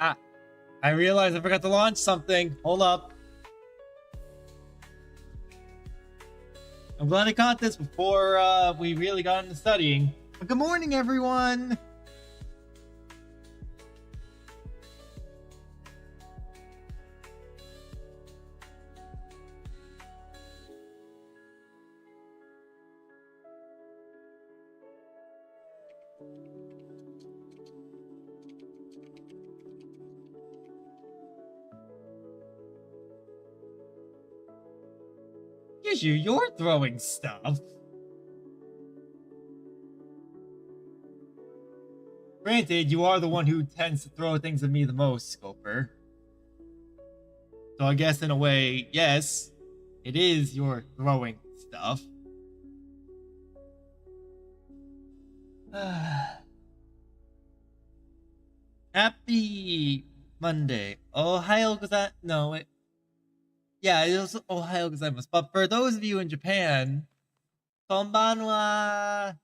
Ah, I realized I forgot to launch something. Hold up. I'm glad I caught this before we really got into studying. But good morning, everyone. You're throwing stuff. Granted, you are the one who tends to throw things at me the most, Scoper. So I guess in a way, yes, it is your throwing stuff. Happy Monday. Ohio gozaimasu. No, it. Yeah, it was Ohio gozaimasu. But for those of you in Japan, konbanwa.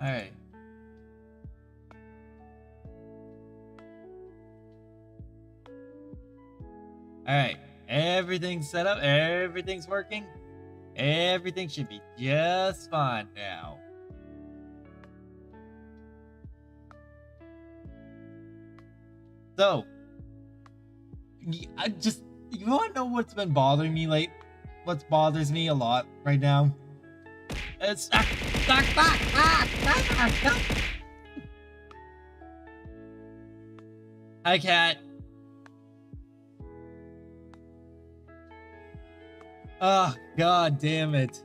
Alright. Alright. Everything's set up. Everything's working. Everything should be just fine now. So, you want to know what's been bothering me what bothers me a lot right now? It's Hi, cat. Oh, god damn it.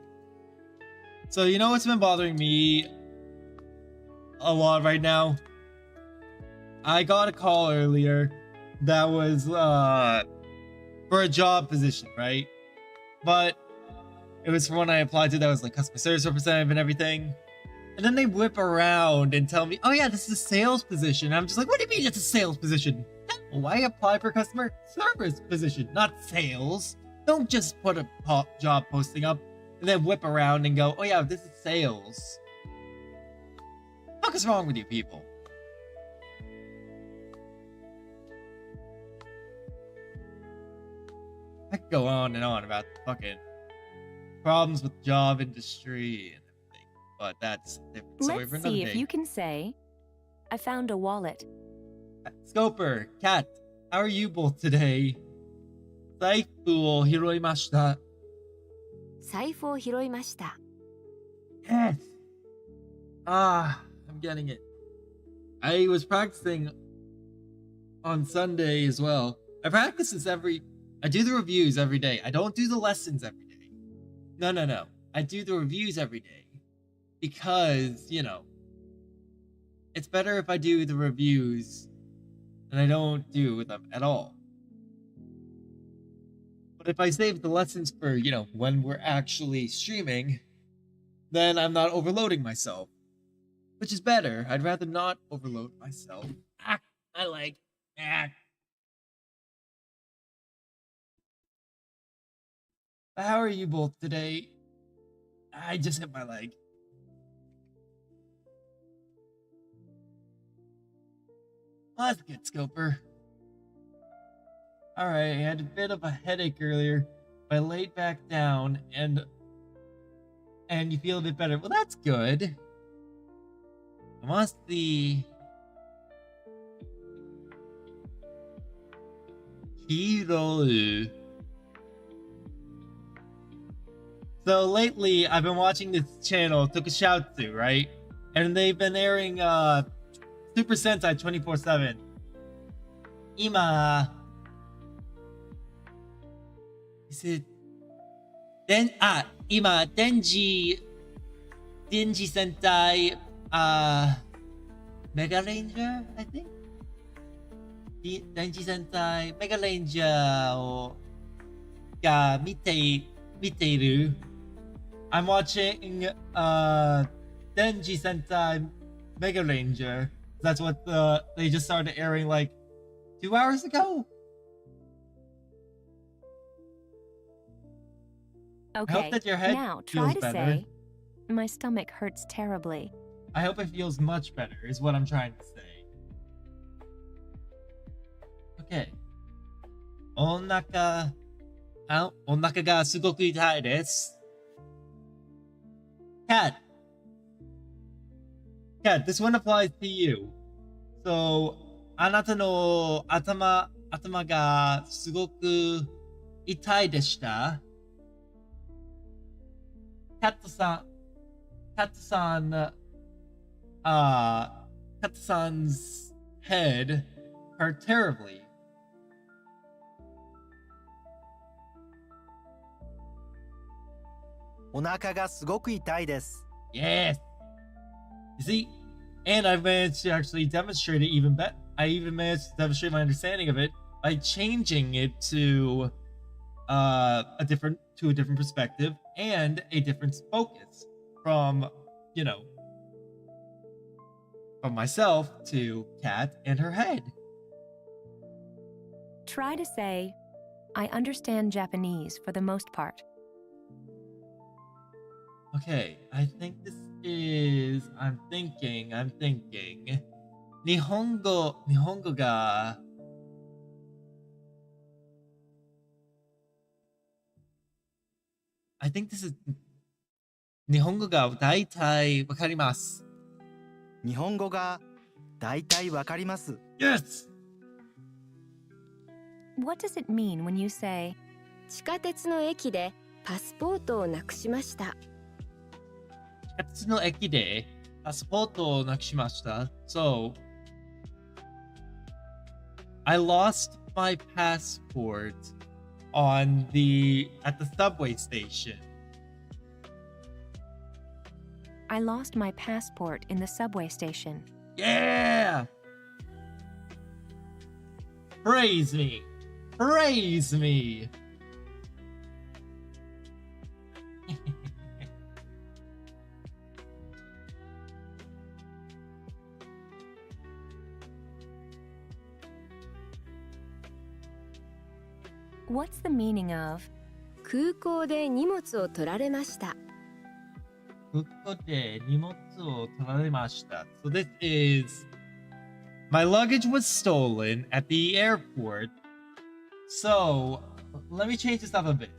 So, you know what's been bothering me a lot right now? I got a call earlier that was for a job position, right? But it was for one I applied to that was like customer service representative and everything. And then they whip around and tell me, oh yeah, this is a sales position. And I'm just like, what do you mean it's a sales position? No, I applied for a customer service position, not sales. Don't just put a job posting up and then whip around and go, oh yeah, this is sales. What the fuck is wrong with you people? I could go on and on about the fucking problems with the job industry and everything, but that's a different story for another day. Let's see if you can say, I found a wallet. Scoper, Cat, how are you both today? Saifu wo hiroimashita. Saifu wo hiroimashita. Yes! Ah, I'm getting it. I was practicing on Sunday as well. I practice this I do the reviews every day. I don't do the lessons every day. No. I do the reviews every day. Because, you know, it's better if I do the reviews than I don't do them at all. But if I save the lessons for, you know, when we're actually streaming, then I'm not overloading myself. Which is better. I'd rather not overload myself. My leg. How are you both today? I just hit my leg. Well, that's good, Scoper. Alright, I had a bit of a headache earlier, but I laid back down and you feel a bit better. Well, that's good. I must see. Hiro. So lately, I've been watching this channel, Tokushoutsu, right? And they've been airing Super Sentai 24/7. Ima. Is it? Ima, Denji Sentai, Mega Ranger, I think? Denji Sentai, Mega Ranger が見ている I'm watching Denji Sentai Mega Ranger. That's what they just started airing like 2 hours ago. Okay, I hope that your head now feels try to better. say, my stomach hurts terribly. I hope it feels much better, is what I'm trying to say. Okay. お腹がすごく痛いです。Cat. Cat, this one applies to you. So, あなたの頭がすごく痛いでした。Cat さん、Cat-san's head hurt terribly. お腹がすごく痛いです。Yes. You see, and I've managed to actually demonstrate it even better. I even managed to demonstrate my understanding of it by changing it to a different perspective and a different focus from, from myself to Kat and her head. Try to say, I understand Japanese for the most part. Okay, I think this is, I'm thinking, 日本語が I think this is 日本語が大体わかります。日本語が大体わかります。Yes! What does it mean when you say, 地下鉄の駅でパスポートをなくしました。地下鉄の駅でパスポートをなくしました。So, I lost my passport at the subway station. I lost my passport in the subway station. Yeah! Praise me! Praise me! What's the meaning of 空港で荷物を取られました。ここで荷物を取られました。So this is, my luggage was stolen at the airport. So, let me change this up a bit.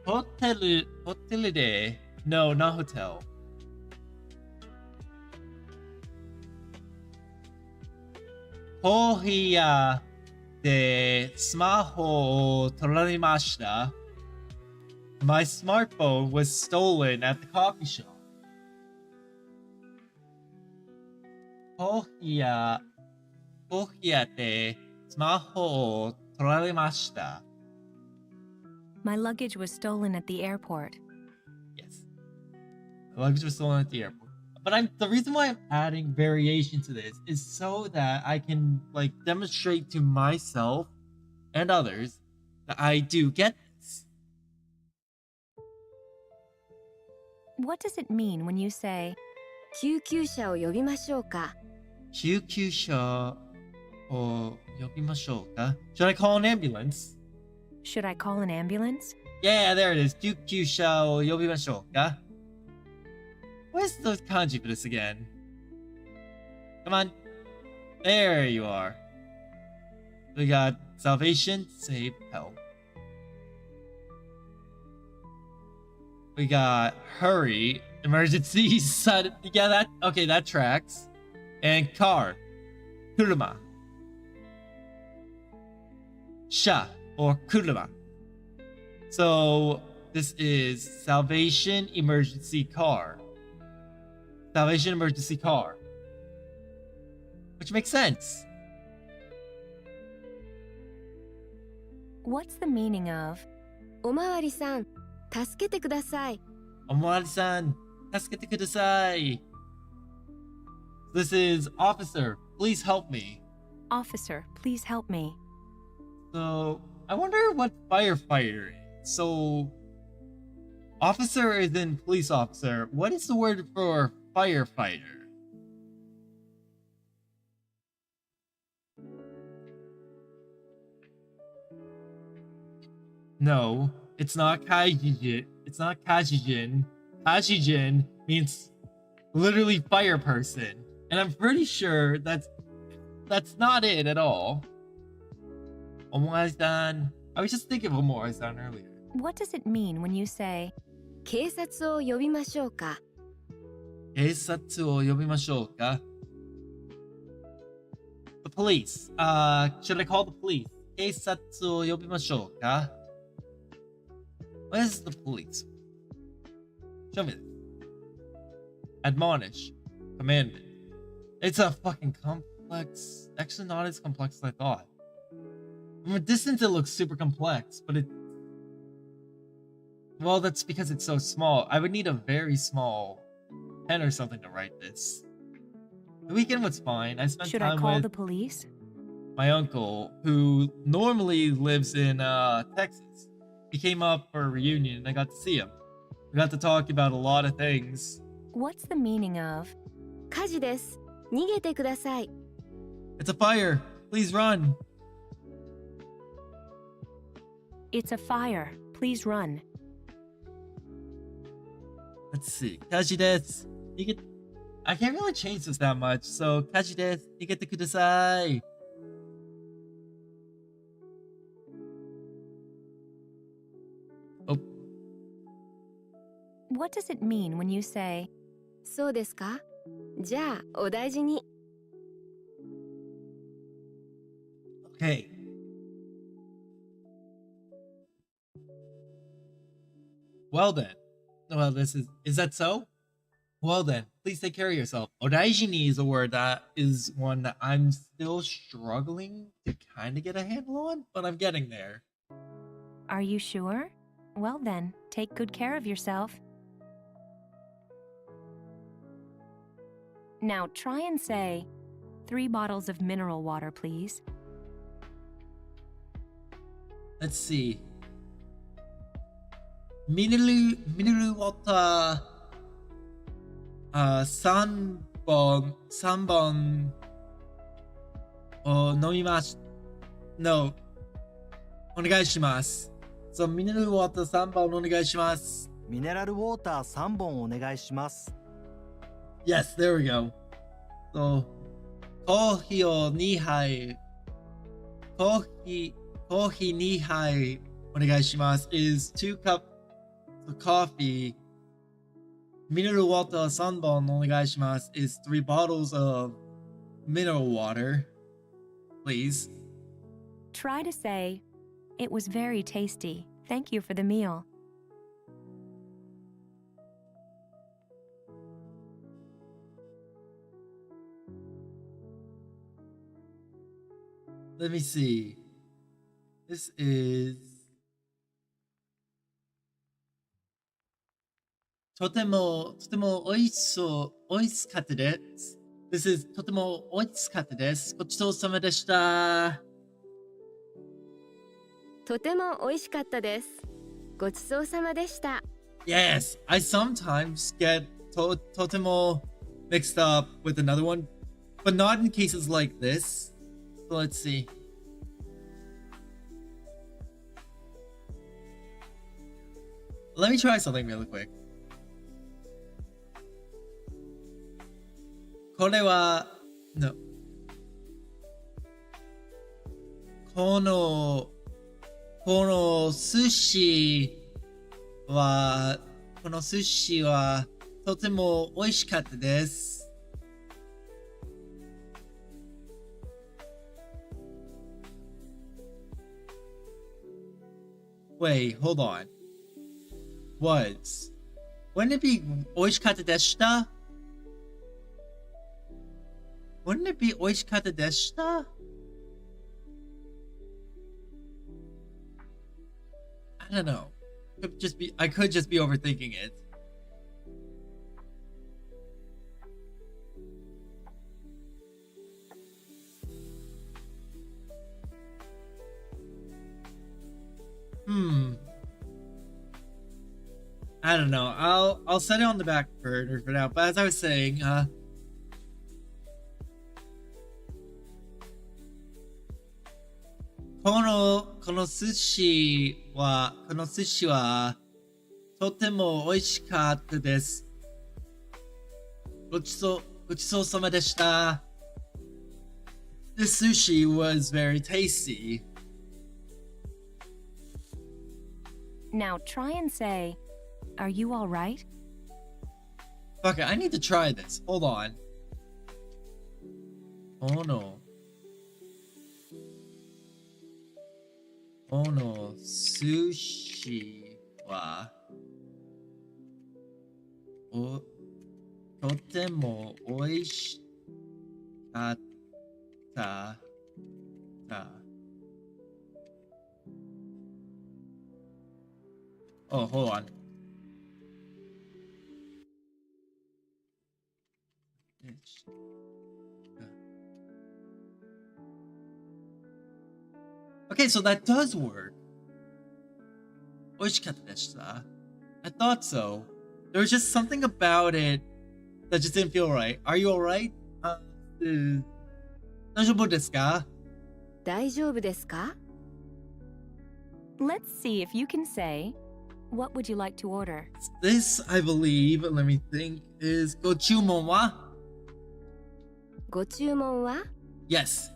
ホテルで、no, not hotel. コーヒー屋でスマホを取られました。My smartphone was stolen at the coffee shop. コーヒー屋でスマホを取られました。My luggage was stolen at the airport. Yes. The luggage was stolen at the airport. But the reason why I'm adding variation to this is so that I can demonstrate to myself and others that I do get this. What does it mean when you say, 救急車を呼びましょうか。救急車を呼びましょうか? Should I call an ambulance? should I call an ambulance? Yeah, there it is. 救急車を呼びましょうか? Where's the kanji for this again? Come on. There you are. We got salvation, save, help. We got hurry, emergency, sudden. Yeah, that tracks. And car, kuruma. Sha or kuruma. So this is salvation, emergency, car. Salvation, emergency, car. Which makes sense. What's the meaning of おまわりさん、助けてください。おまわりさん、助けてください. This is officer, please help me. officer, please help me? So, I wonder what firefighter is. So, officer is in police officer. What is the word for firefighter? No, it's not kaijin. It's not kajijin. Hashijin means literally fire person. And I'm pretty sure that's not it at all. Omoai-san. I was just thinking of Omoai-san earlier. What does it mean when you say, 警察を呼びましょうか。警察を呼びましょうか? The police. Should I call the police? 警察を呼びましょうか? What is the police? Show me this. Admonish. Commandment. It's a fucking complex. Actually, not as complex as I thought. From a distance, it looks super complex, but it. Well, that's because it's so small. I would need a very small pen or something to write this. The weekend was fine. I spent should time I call with the police? my uncle, who normally lives in Texas. He came up for a reunion, and I got to see him. We got to talk about a lot of things. What's the meaning of, 火事です。逃げてください。It's a fire. Please run. it's a fire, please run? Let's see. Kaji desu. I can't really change this that much, so kaji desu. Nigete kudasai. Oh, What does it mean when you say, そうですか。じゃあ、お大事に。okay. Well then. Well, this is that so? Well then, please take care of yourself. Odaijini is a word that is one that I'm still struggling to kind of get a handle on, but I'm getting there. are you sure? Well then, take good care of yourself. Now try and say, 3 bottles of mineral water, please. Let's see. Mineral water. 3本を飲みます。No. お願いします。So, ミネラルウォーター3本お願いします。ミネラルウォーター3本お願いします。Yes, there we go. So, コーヒーを2杯。コーヒー2杯お願いします is 2 cups of coffee. Mineral water 3本お願いします is 3 bottles of mineral water. Please. Try to say, it was very tasty. Thank you for the meal. Let me see. This is とても美味しかったです。This is とても美味しかったです。ごちそうさまでした。とても美味しかったです。ごちそうさまでした。Yes, I sometimes get とても mixed up with another one, but not in cases like this. So let's see. Let me try something really quick. これは no. この寿司はとても美味しかったです。Wait, hold on. Wouldn't it be 美味しかったでした? Wouldn't it be 美味しかったでした? I don't know. I could just be overthinking it. I don't know. I'll set it on the back burner for now. But as I was saying, この寿司はとても美味しかったです。ごちそうさまでした。The sushi was very tasty. Now try and say, are you all right? Fuck it, I need to try this. Hold on. Oh no. Oh no. Sushi wa とても美味しかったOh, hold on. Okay, so that does work. 美味しかったでした. I thought so. There was just something about it that just didn't feel right. Are you alright? 大丈夫ですか?大丈夫ですか? Let's see if you can say, what would you like to order? This, I believe, let me think, is ご注文は?ご注文は? Yes.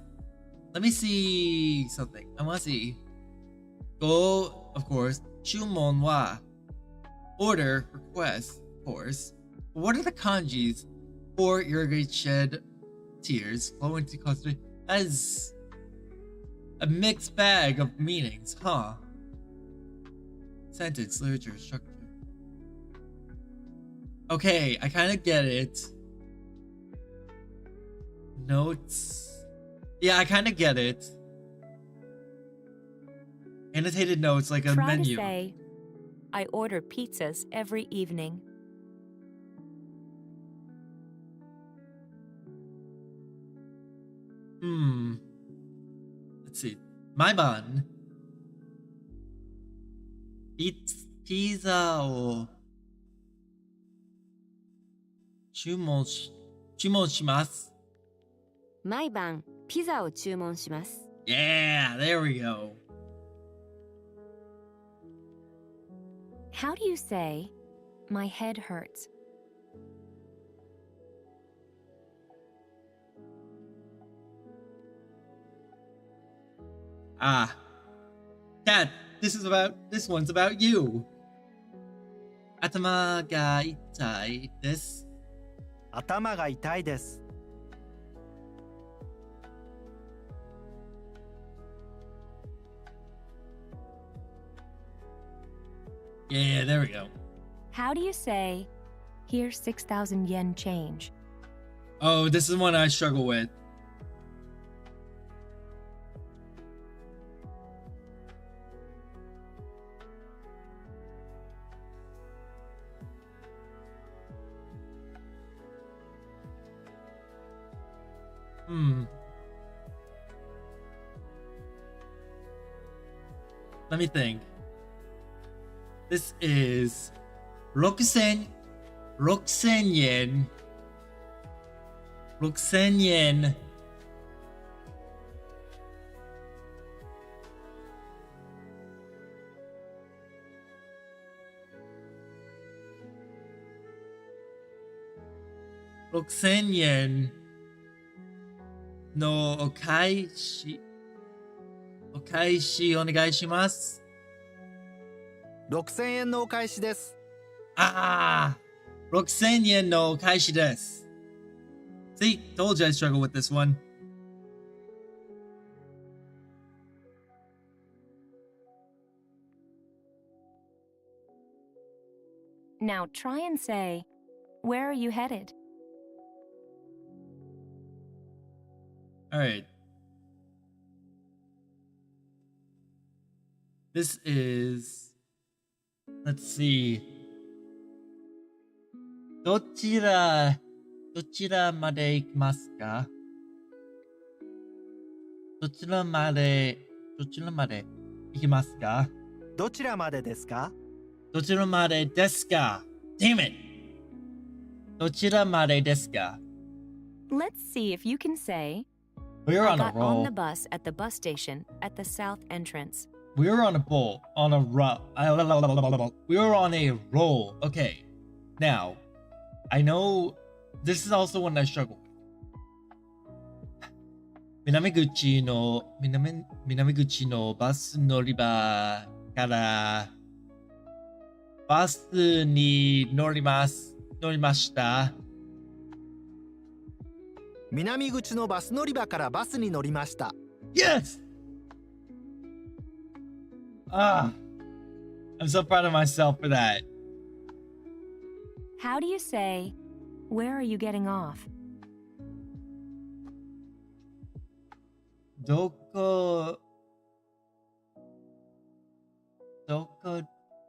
Let me see something. I want to see. Go, of course. 注文は order, request, of course. But what are the kanjis for irrigate shed tears flow into custody? That is a mixed bag of meanings, huh? Sentence, literature, structure. Okay, I kind of get it. Notes. Yeah, I kind of get it. Annotated notes like a Try menu. to say, I order pizzas every evening. Let's see. My man. Pizza を注文します。毎晩ピザを注文します。Yeah, there we go. How do you say, my head hurts? Dad, this one's about you. 頭が痛いです。頭が痛いです。Yeah, there we go. How do you say, here's 6,000 yen change? Oh, this is one I struggle with. Let me think. This is 6,000 yen. 6,000 yen.6,000 yen のお返しお願いします。6000円のお返しです。6000 yen のお返しです。See, told you I struggle with this one. Now try and say, where are you headed? All right. This is, let's see. どちらまで行きますか?どちらまで行きますか?どちらまでですか?どちらまでですか? Damn it! どちらまでですか? Let's see if you can say, We're I on a got on roll. the bus at the bus station at the south entrance. We were on a roll. We were on a roll. Okay. Now, I know this is also one I struggle with. 南口のバス乗り場からバスに乗りました。南口のバス乗り場からバスに乗りました。Yes! Ah, I'm so proud of myself for that. How do you say, where are you getting off? どこ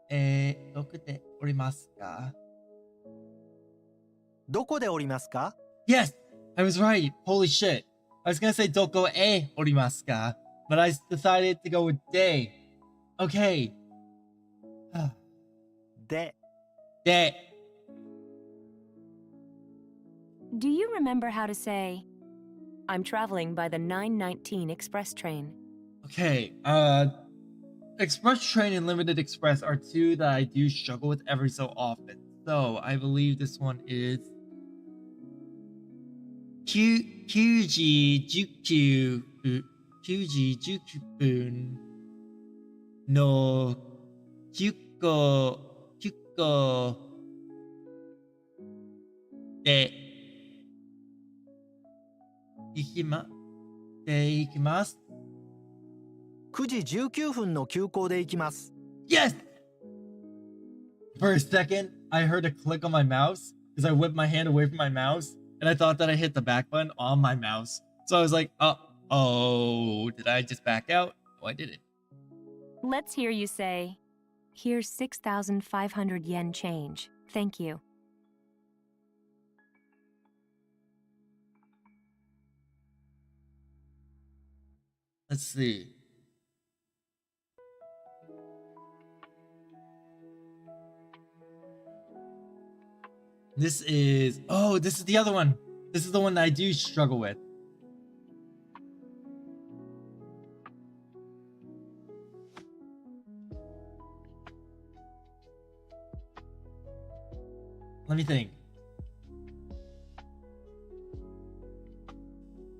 で降りますか？ どこで降りますか？ Yes! I was right. Holy shit. I was gonna say どこへ降りますか? But I decided to go with de. Okay. で、で Do you remember how to say, I'm traveling by the 919 express train? Okay, Express Train and Limited Express are two that I do struggle with every so often. So I believe this one is 9時19分の9個で行きます。9時19分の急行で行きます。Yes! For a second, I heard a click on my mouse because I whipped my hand away from my mouse and I thought that I hit the back button on my mouse. So I was like, oh, did I just back out? No, I didn't. Let's hear you say, here's 6,500 yen change. Thank you. Let's see. This is the other one. This is the one that I do struggle with. Let me think.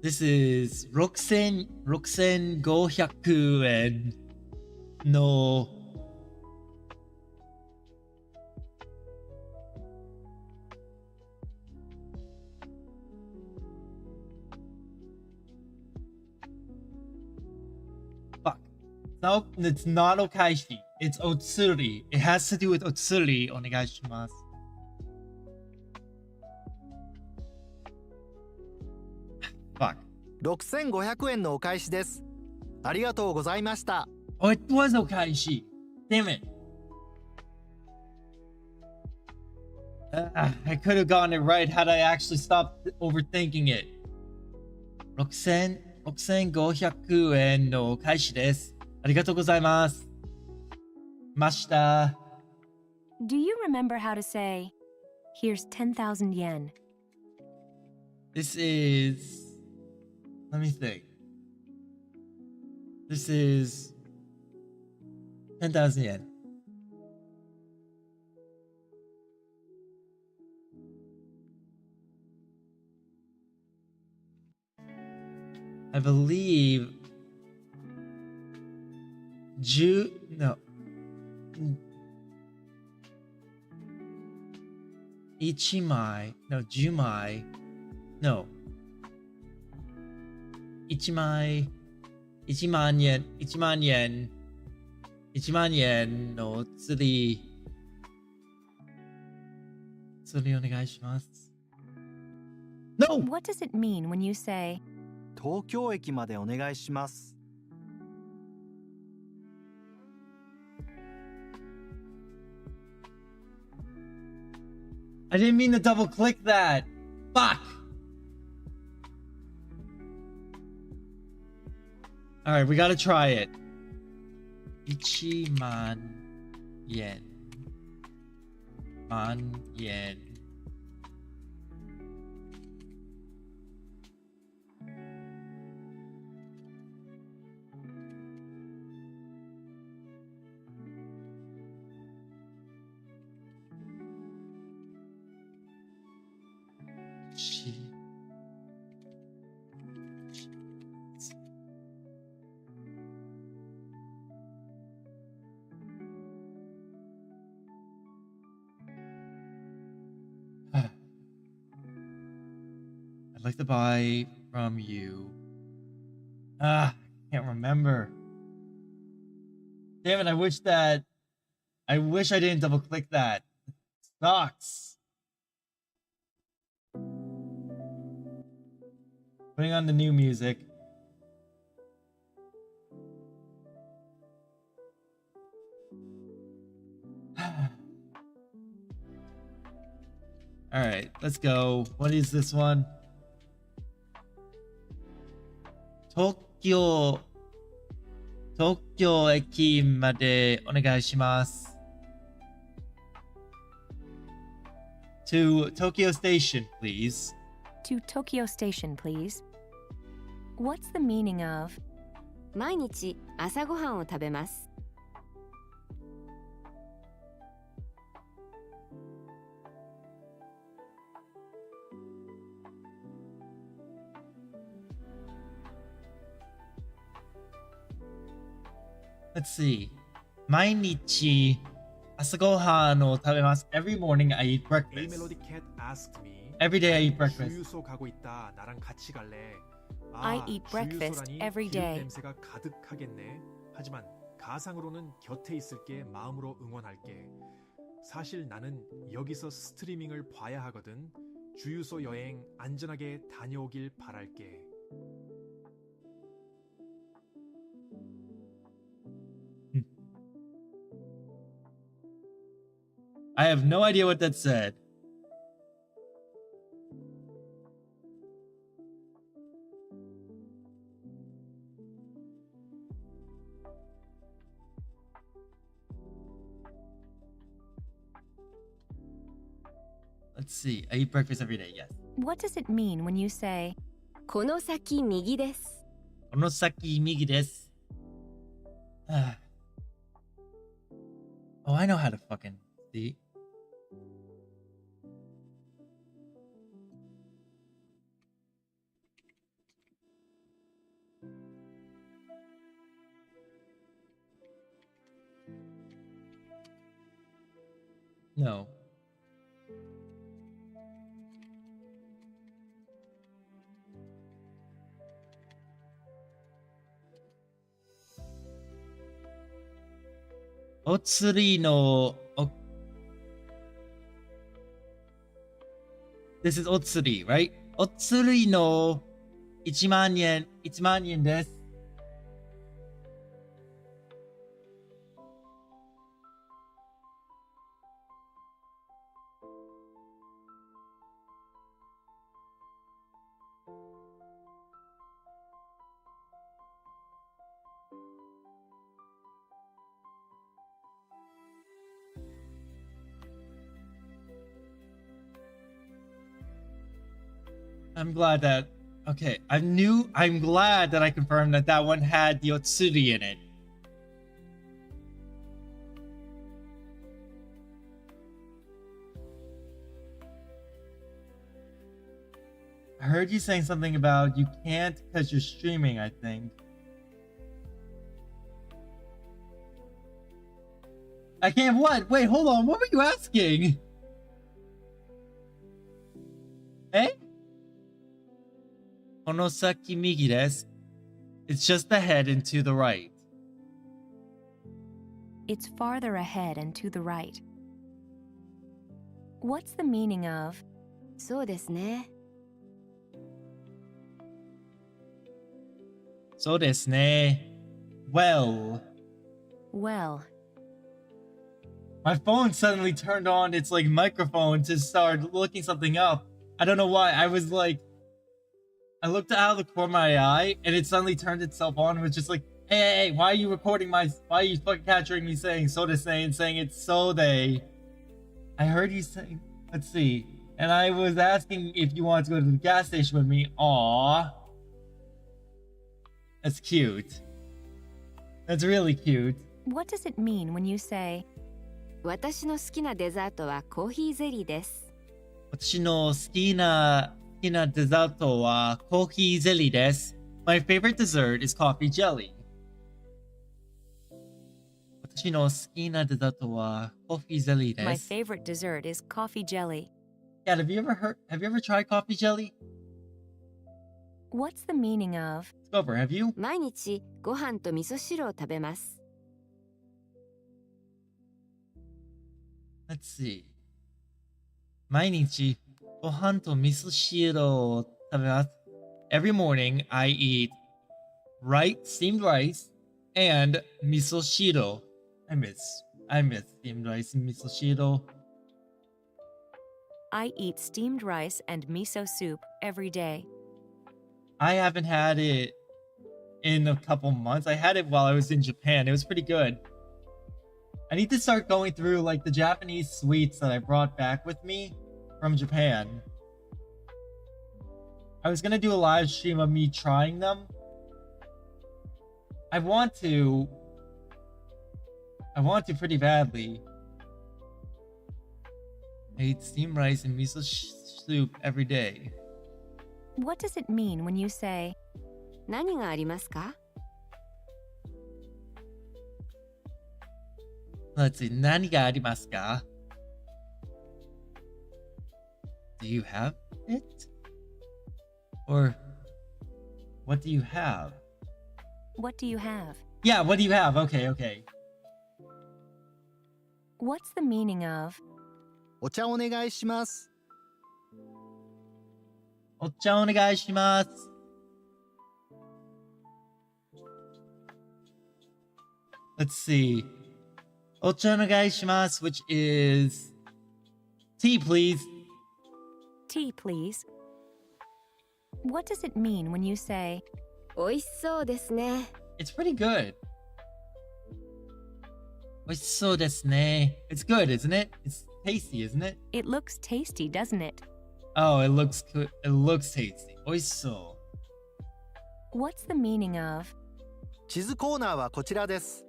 This is 6,500円のNo, it's not Okaishi. It's Otsuri. It has to do with Otsuri. お願いします。Fuck. 6500円のお返しです。ありがとうございました。Oh, it was Okaishi. Damn it. I could have gotten it right had I actually stopped overthinking it. 6500円のお返しです。ありがとうございます。ました。Do you remember how to say, here's 10,000 yen? This is... Let me think. This is 10,000 yen. I believe 10 no 1枚 no 10枚 no 1枚1万円1万円1万円の釣りお願いします。 No! What does it mean when you say, 東京駅までお願いします。I didn't mean to double click that. Fuck. All right, we got to try it. 1万円。万円。I'd like to buy from you. Ah, can't remember. Damn it, I wish I didn't double click that. It sucks. Putting on the new music. Alright, let's go. What is this one? Tokyo 駅までお願いします。To Tokyo Station, please. To Tokyo Station, please. What's the meaning of 毎日朝ごはんを食べます。Let's see. 毎日朝ごはんを食べます. Every morning I eat breakfast. Melody Cat asked me. Every day I eat breakfast. 주유소 가고 있다. 나랑 같이 갈래? I eat breakfast 주유소라니 every 기름 day. 냄새가 가득하겠네. 하지만 가상으로는 곁에 있을게. 마음으로 응원할게. 사실 나는 여기서 스트리밍을 봐야 하거든. 주유소 여행 안전하게 다녀오길 바랄게. I have no idea what that said. Let's see. I eat breakfast every day, yes. What does it mean when you say この先右です。この先右です. Oh, I know how to fucking see. No. Otsuri no... This is Otsuri, right? Otsuri no 1万円です. I'm glad that... Okay, I'm glad that I confirmed that that one had the Otsuri in it. I heard you saying something about you can't because you're streaming, I think. I can't what? Wait, hold on. What were you asking? Eh? Konosaki migi desu. It's just ahead and to the right. it's farther ahead and to the right? What's the meaning of そうですね。そうですね. Well. well? My phone suddenly turned on its like microphone to start looking something up. I don't know why. I was like, I looked out of the corner of my eye and it suddenly turned itself on and was just like, hey, why are you recording why are you fucking capturing me saying so to say and saying it's so they? I heard you saying, let's see. And I was asking if you wanted to go to the gas station with me. Aww. That's cute. That's really cute. What does it mean when you say 私の好きなデザートはコーヒーゼリーです。私の好きなデザートはコーヒーゼリーです. My favorite dessert is coffee jelly. 私の好きなデザートはコーヒーゼリーです. My favorite dessert is coffee jelly? Yeah, have you ever tried coffee jelly? What's the meaning of Let's go over. Have you? 毎日ご飯と味噌汁を食べます。 Let's see. 毎日ご飯と味噌汁を食べます。Every morning I eat steamed rice and miso shiro. I miss steamed rice and miso shiro. I eat steamed rice and miso soup every day. I haven't had it in a couple months. I had it while I was in Japan. It was pretty good. I need to start going through like the Japanese sweets that I brought back with me from Japan. I was gonna do a live stream of me trying them. I want to pretty badly. I eat steamed rice and miso soup every day. What does it mean when you say 何がありますか？ Let's see. 何がありますか? Do you have it? Or what do you have? What do you have? Yeah, what do you have? Okay. What's the meaning of お茶お願いします。お茶お願いします。Let's see. お茶お願いします, which is tea, please. tea, please? What does it mean when you say 美味しそうですね。 It's pretty good. 美味しそうですね. It's good, isn't it? It's tasty, isn't it? it looks tasty, doesn't it? Oh, it looks good. It looks tasty. 美味しそう. What's the meaning of 地図コーナーはこちらです。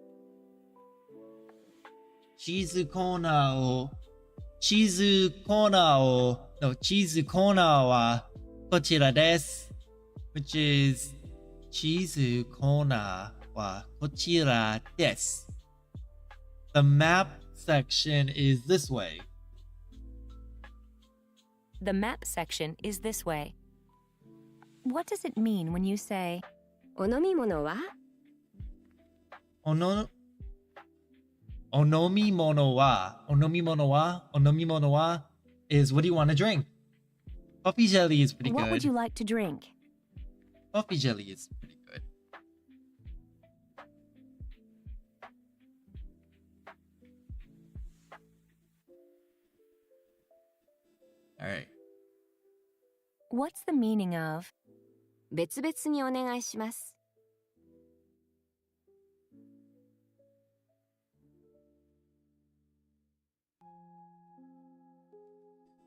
チーズコーナーはこちらです。Which is チーズコーナーはこちらです。The map section is this way. the map section is this way? What does it mean when you say お飲み物は？ お飲み物は is what do you want to drink? Coffee jelly is pretty what good. would you like to drink? Coffee jelly is pretty good. Alright. What's the meaning of 別々にお願いします。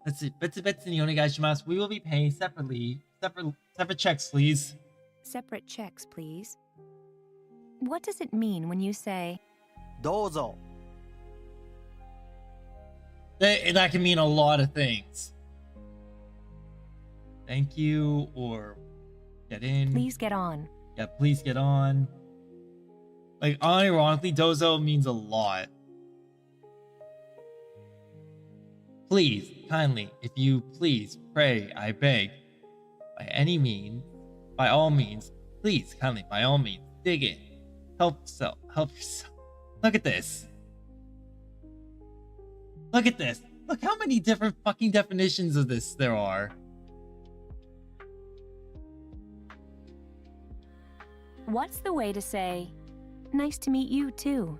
Let's see. 別々にお願いします. We will be paying separately. Separate checks, please. separate checks, please? What does it mean when you say どうぞ。 That can mean a lot of things. Thank you, or get in. please get on? Yeah, please get on. Like, unironically, dozo means a lot. Please, kindly, if you please, pray, I beg, by any means, by all means, please, kindly, by all means, dig in. Help yourself. Look at this. Look at this. Look how many different fucking definitions of this there are. What's the way to say nice to meet you too?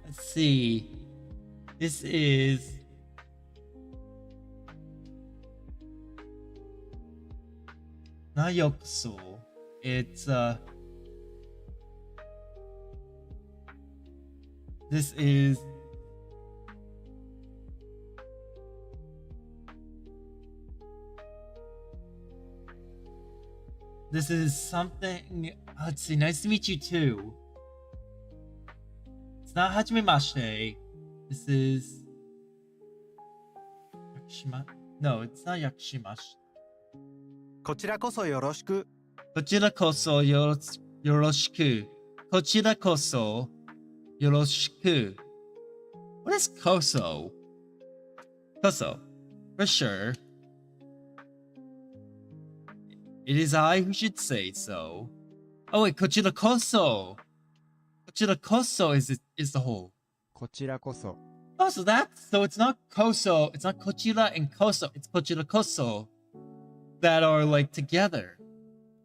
Let's see. This is not yokuso. It's this is something. Let's see. Nice to meet you too. It's not hajimemashite. This is Yakushima. No, it's not yakushimashi. こちらこそよろしく。こちらこそよろしく。こちらこそよろしく。What is koso? Koso. For sure. It is I who should say so. Oh wait, kochira koso. Kochira koso is the whole. こちらこそ Oh, so it's not koso. It's not kochira and koso. It's kochira koso that are like together.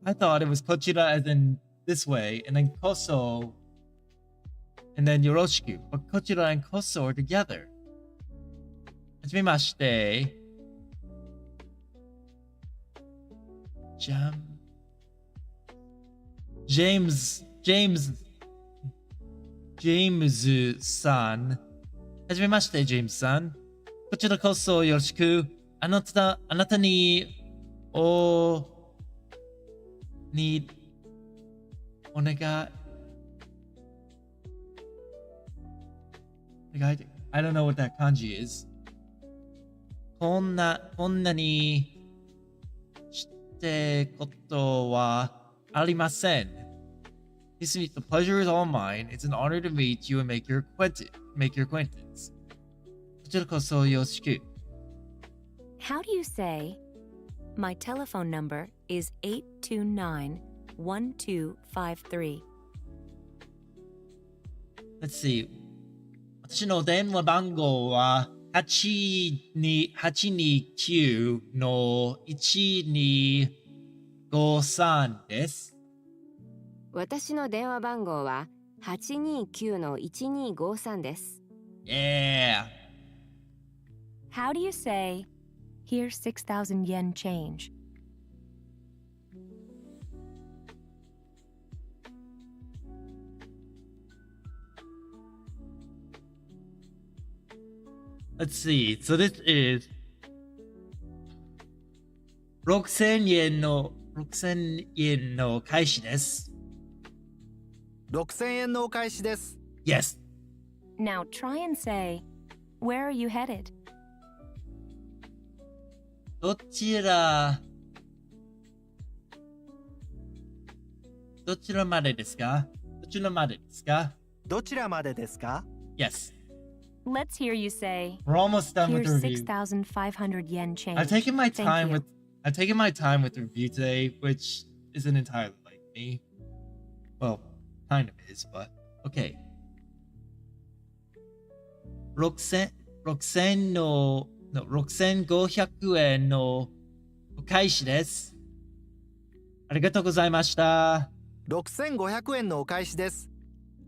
I thought it was kochira as in this way, and then koso, and then yoroshiku. But kochira and koso are together. Hajimemashite. James-san. はじめまして、ジェームズさん。こちらこそよろしく。あなたに、お願い。I don't know what that kanji is. こんなにしてことはありません。The pleasure is all mine. It's an honor to meet you and make your acquaintance. こちらこそよろしく。 How do you say, my telephone number is 829-1253? Let's see. 私の電話番号は829の1253です。私の電話番号は829の1253です。Yeah. How do you say, here's 6,000 yen change? Let's see. So this is 6000円の開始です。6000円のお返しです。 Yes. Now try and say, where are you headed? どちらまでですか？ Yes. Let's hear you say, We're almost done with here's the review. 6,500 yen change. I've taken my Thank time you. with the review today, which isn't entirely like me. Well, kind of is, but okay. 6500円のお返しです。ありがとうございました。6500円のお返しです。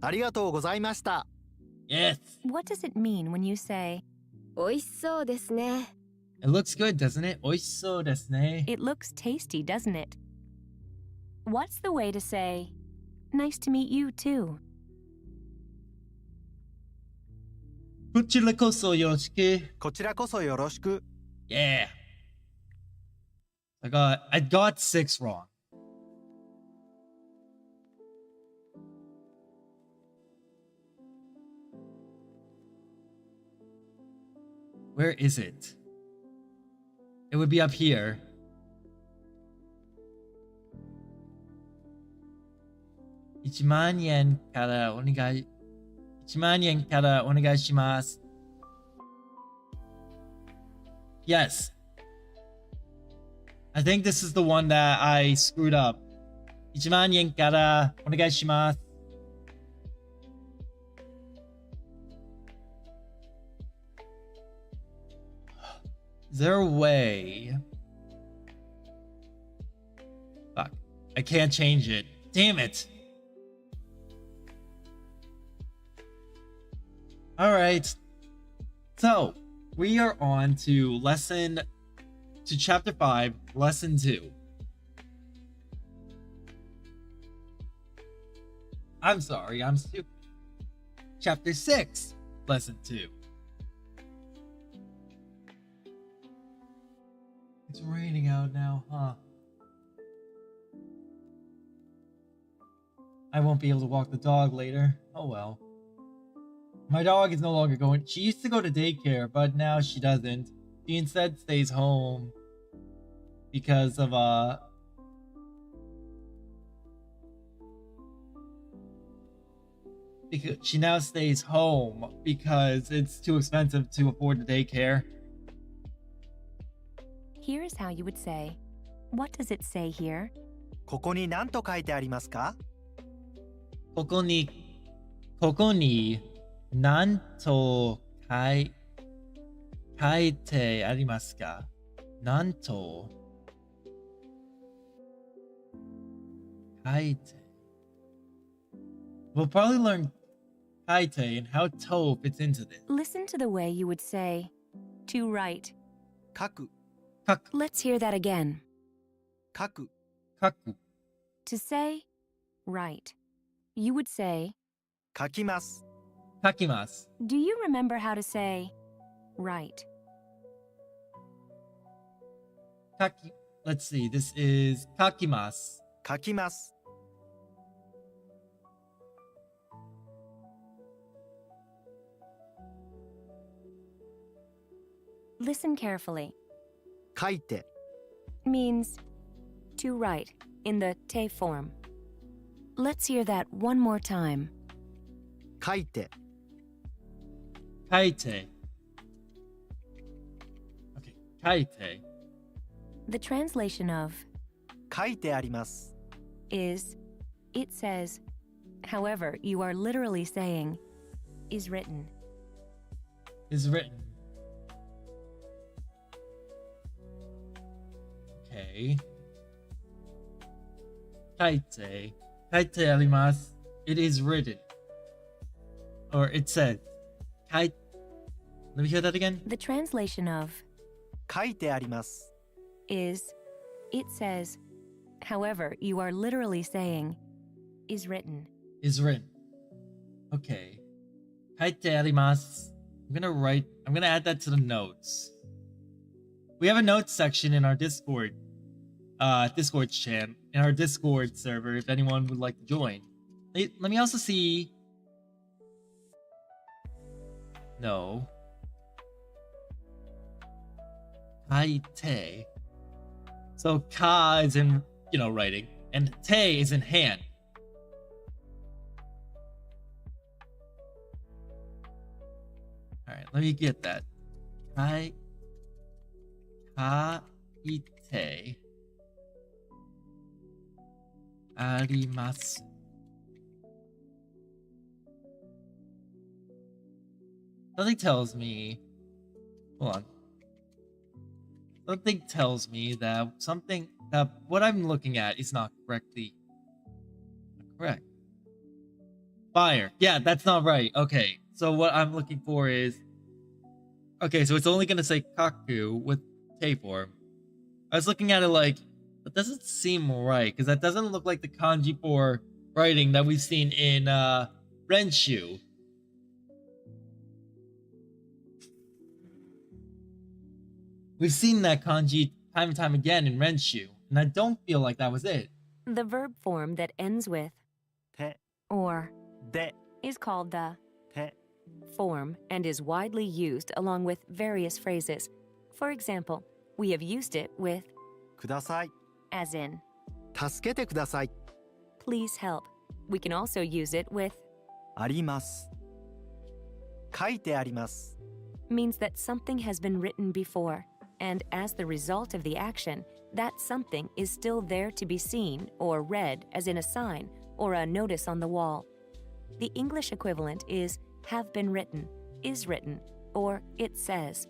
ありがとうございました。 Yes. What does it mean when you say, 美味しそうですね。 It looks good, doesn't it? 美味しそうですね。 it looks tasty, doesn't it? What's the way to say, nice to meet you too? こちらこそよろしく。こちらこそよろしく。 Yeah. I got 6 wrong. Where is it? It would be up here. $1万円からお願いします。Yes. I think this is the one that I screwed up. 1万円からお願いします。Is there a way? Fuck. I can't change it. Damn it. Alright. So, we are on to chapter 5, lesson 2. I'm sorry, I'm stupid. Chapter 6, lesson 2. It's raining out now, huh? I won't be able to walk the dog later. Oh well. My dog is no longer going. She used to go to daycare, but now she doesn't. She instead stays home because of because she now stays home because it's too expensive to afford the daycare. Here is how you would say, what does it say here? ここに何と書いてありますか？ここに何と書いてありますか？何と書いて We'll probably learn 書いて and how to fits into this. Listen to the way you would say, to write. 書く、書く Let's hear that again. 書く、書く To say, write. You would say, 書きます。書きます do you remember how to say, write? 書き Let's see, this is 書きます。書きます。 Listen carefully. 書いて、 Means to write in the te form. Let's hear that one more time. 書いて、書いて Okay, 書いて The translation of 書いてあります。 is, it says. However, you are literally saying, is written. is written. Okay. 書いてあります。It is written. Or it says. 書い Let me hear that again. The translation of 書いてあります。 is, it says. However, you are literally saying, is written. Is written. Okay. 書いてあります。I'm gonna add that to the notes. We have a notes section in our Discord channel, in our Discord server, if anyone would like to join. Let me also see. No. 書いて. So ka is in, writing, and te is in hand. All right, let me get that. 書いてあります。Something tells me, hold on. Something tells me that what I'm looking at is not correct. Fire. Yeah, that's not right. Okay, so what I'm looking for is, okay, so it's only gonna say kaku with te form. I was looking at it like, that doesn't seem right, because that doesn't look like the kanji for writing that we've seen in Renshu. We've seen that kanji time and time again in Renshu, and I don't feel like that was it. The verb form that ends with て、 or で、 is called the て、 form and is widely used along with various phrases. For example, we have used it with ください。 as in, 助けてください。 please help. We can also use it with あります。書いてあります。 means that something has been written before, and as the result of the action, that something is still there to be seen or read as in a sign or a notice on the wall. The English equivalent is have been written, is written, or it says.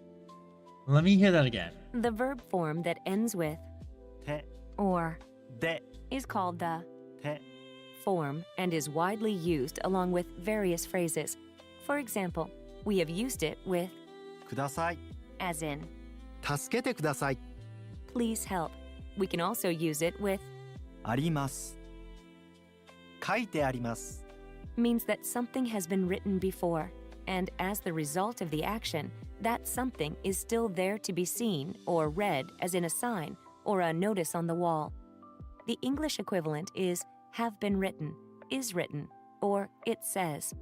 Let me hear that again. The verb form that ends with て、 or で、 is called the て、 form and is widely used along with various phrases. For example, we have used it with ください。 as in, 助けてください。 please help. We can also use it with あります。書いてあります。 means that something has been written before, and as the result of the action, that something is still there to be seen or read as in a sign or a notice on the wall. The English equivalent is have been written, is written, or it says.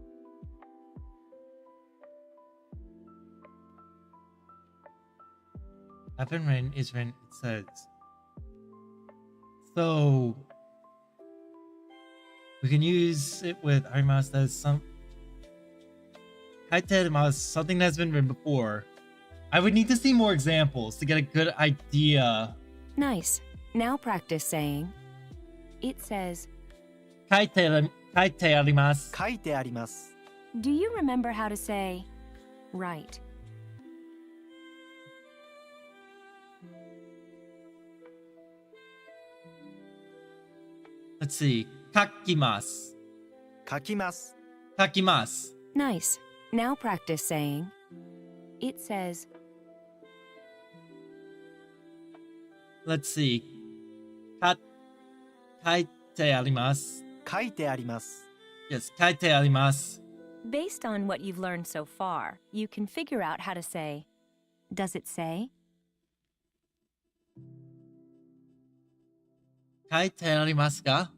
Have been written, is written, it says. So we can use it with arimasu as some kaite arimasu, something that's been written before. I would need to see more examples to get a good idea. Nice. Now practice saying. It says, 書いてあります。書いてあります。 do you remember how to say, right? Let's see. 書きます。書きます。書きます。 Nice. Now practice saying. It says, Let's see. 書いてあります。書いてあります。 Yes, 書いてあります。 based on what you've learned so far, you can figure out how to say, does it say? 書いてありますか？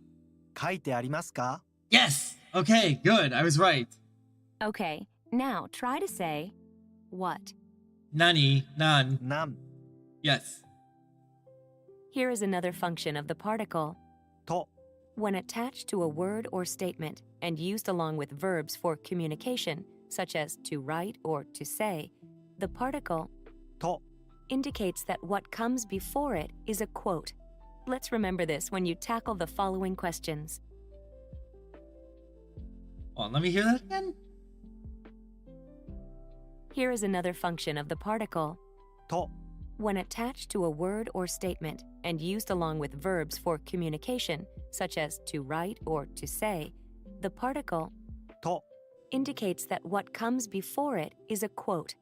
書いてありますか？ Yes! Okay, good. I was right. Okay, now try to say, what? 何、なん。なん Yes. Here is another function of the particle. と When attached to a word or statement and used along with verbs for communication, such as to write or to say, the particle と indicates that what comes before it is a quote. Let's remember this when you tackle the following questions. Well, let me hear that again. Here is another function of the particle. と When attached to a word or statement and used along with verbs for communication, such as to write or to say, the particle と indicates that what comes before it is a quote.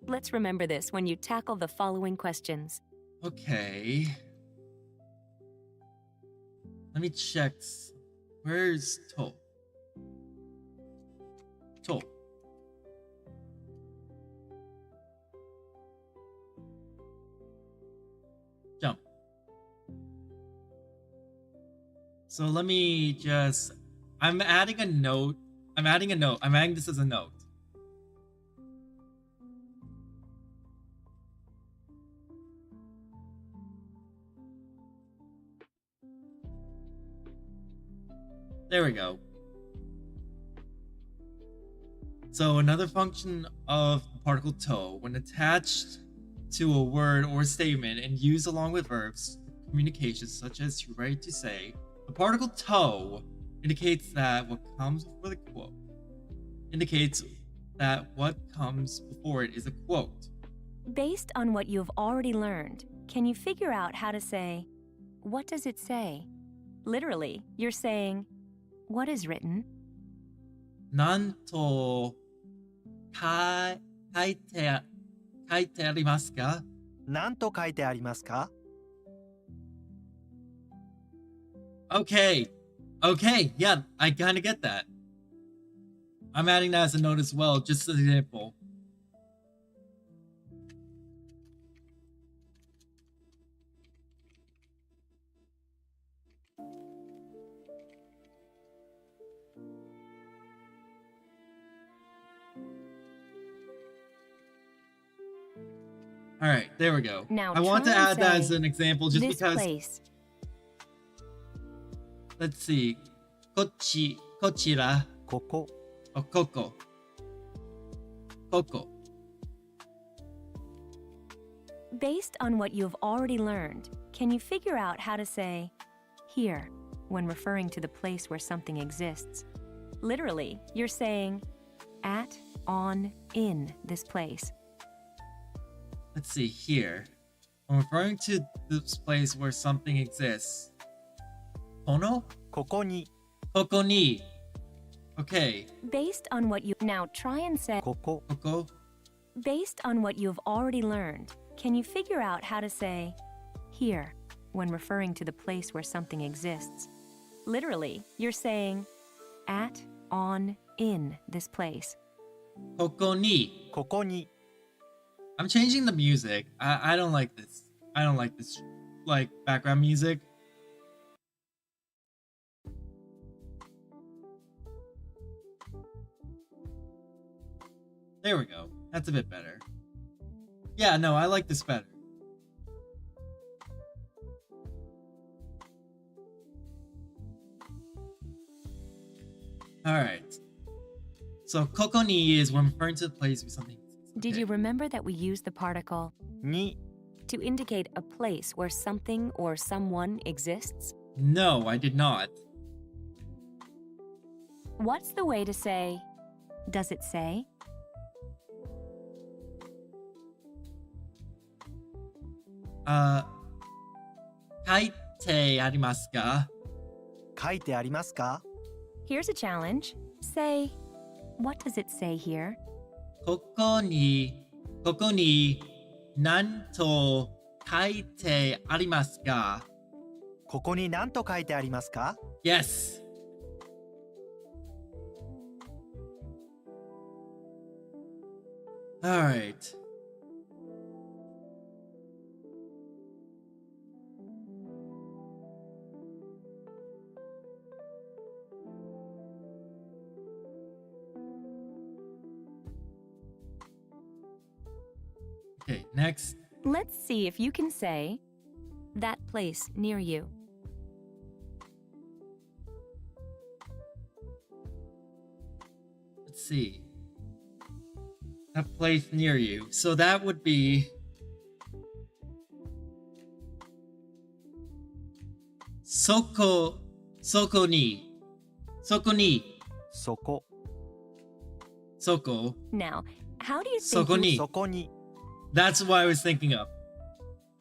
Let's remember this when you tackle the following questions. Okay. Let me check. Where's to? To. Jump. So let me just... I'm adding a note. I'm adding this as a note. There we go. So another function of the particle to, when attached to a word or statement and used along with verbs for communication such as to write, to say, the particle to indicates that what comes before the quote indicates that what comes before it is a quote. Based on what you've already learned, can you figure out how to say, what does it say? Literally, you're saying, what is written? なんと書いてありますか？なんと書いてありますか？ Okay, yeah, I kind of get that. I'm adding that as a note as well, just as an example. All right, there we go. Now I want try to and add that say, as an example just this because. place. Let's see. こちら。ここ Oh, ここ。Based on what you've already learned, can you figure out how to say here when referring to the place where something exists? Literally, you're saying at, on, in this place. Let's see here. I'm referring to this place where something exists. Kono? ここに Koko ni. Okay. Based on what you now try and say, ここ Koko. based on what you've already learned, can you figure out how to say here when referring to the place where something exists? Literally, you're saying at, on, in this place. Koko ni. ここに I'm changing the music. I don't like this. I don't like this, like, background music. There we go. That's a bit better. Yeah, no, I like this better. Alright. So, koko ni is when referring to the place where something exists. Did you remember that we use the particle に to indicate a place where something or someone exists? No, I did not. What's the way to say, does it say? Uh, 書いてありますか? 書いてありますか Here's a challenge. Say, what does it say here? ここに何と書いてありますか? ここに何と書いてありますか Yes. All right. Okay, next. Let's see if you can say, that place near you. Let's see. That place near you. So that would be Soko ni. Soko ni. そこ Soko. Now, how do you think Soko you- ni. そこに That's what I was thinking of.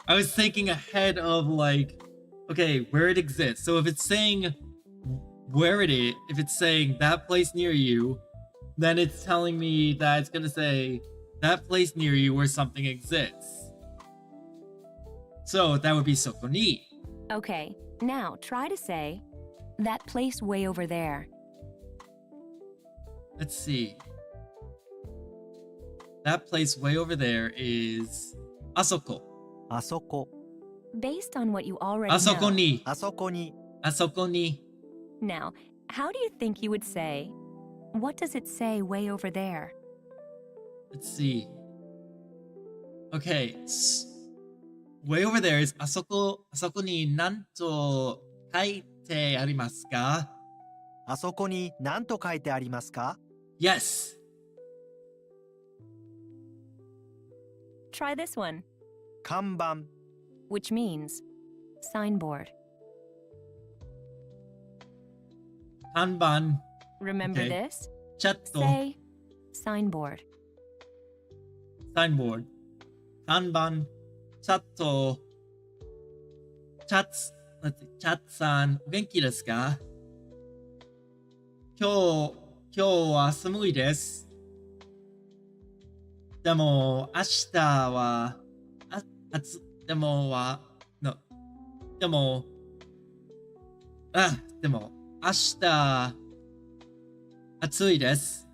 I was thinking ahead of like, okay, where it exists. So if it's saying where it is, if it's saying that place near you, then it's telling me that it's gonna say that place near you where something exists. So that would be Soko ni. Okay, now try to say, that place way over there. Let's see. That place way over there is Asoko. あそこ Based on what you already Asoko know. ni. あそこに Asoko ni. Now, how do you think you would say, what does it say way over there? Let's see. Okay. Way over there is Asoko ni nanto kaite arimasu ka? あそこに何と書いてありますか Yes. Try this one, 看板 which means signboard. Kanban. Remember Okay. this? Chatto. Say signboard. Signboard. Kanban. Chatto. Let's see. Chat-san. お元気ですか? 今日は寒いです。でも明日はでも明日暑いです。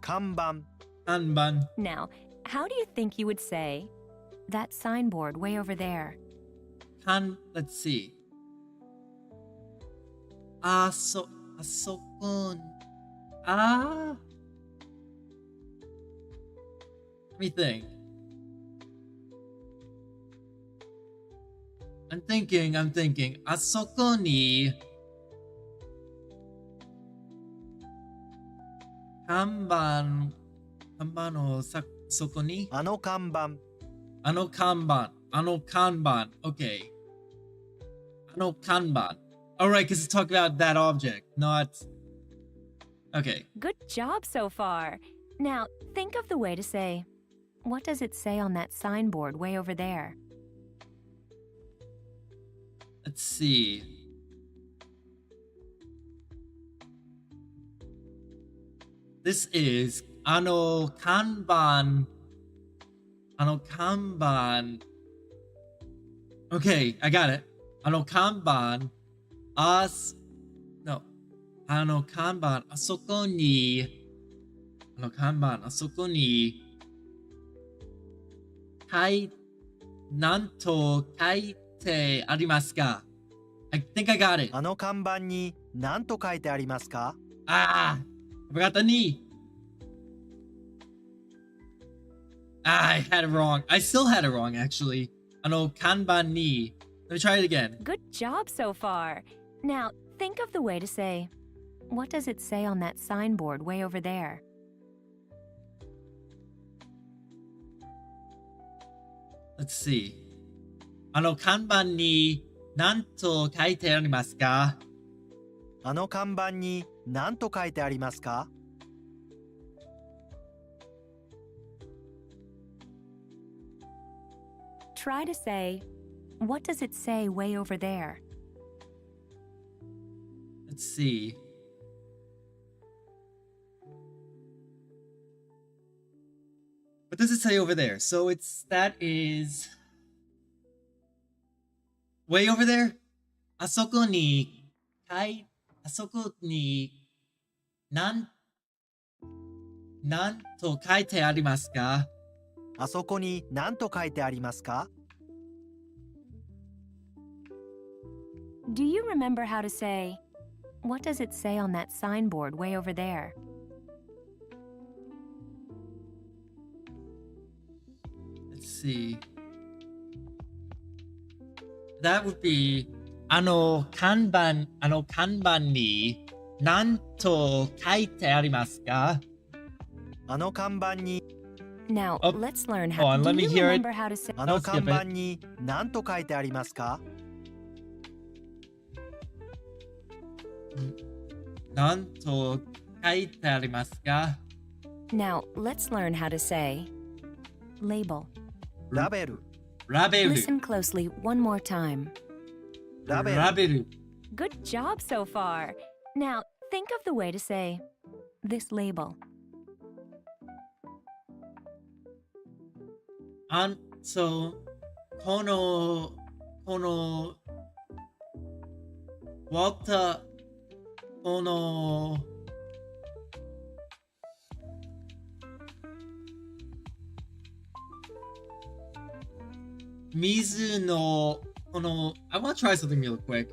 看板 看板 Now, how do you think you would say, that signboard way over there? let's see. あそこLet me think. I'm thinking. あそこに看板のそこにあの看板あの看板 Okay. あの看板 Alright, because it's talking about that object, not... Okay. Good job so far. Now, think of the way to say, what does it say on that signboard way over there? Let's see. This is あの看板 Okay, I got it. あの看板あの看板あそこになんと書いてありますか? I think I got it. あの看板に何と書いてありますか I forgot the knee. I had it wrong. I still had it wrong, actually. あの看板に Let me try it again. Good job so far. Now, think of the way to say, What does it say on that signboard way over there? Let's see. 看板に何と書いてありますか？あの看板に何と書いてありますか？ Try to say, what does it say way over there? Let's see. What does it say over there? So that is way over there? あそこに何と書いてありますか？あそこに何と書いてありますか？ Do you remember how to say, what does it say on that signboard way over there? Let's see. That would be 看板に何と書いてありますか？あの看板に Now, Oh, let's learn hold how. on, Do let me you hear it. remember how to say? あの I'll skip 看板 it. に何と書いてありますか？何と書いてありますか？ Now, let's learn how to say label. ラベル、ラベル Listen closely one more time. ラベル、ラベル Good job so far. Now, think of the way to say this label. So このウォルターこの水のこの I want to try something real quick.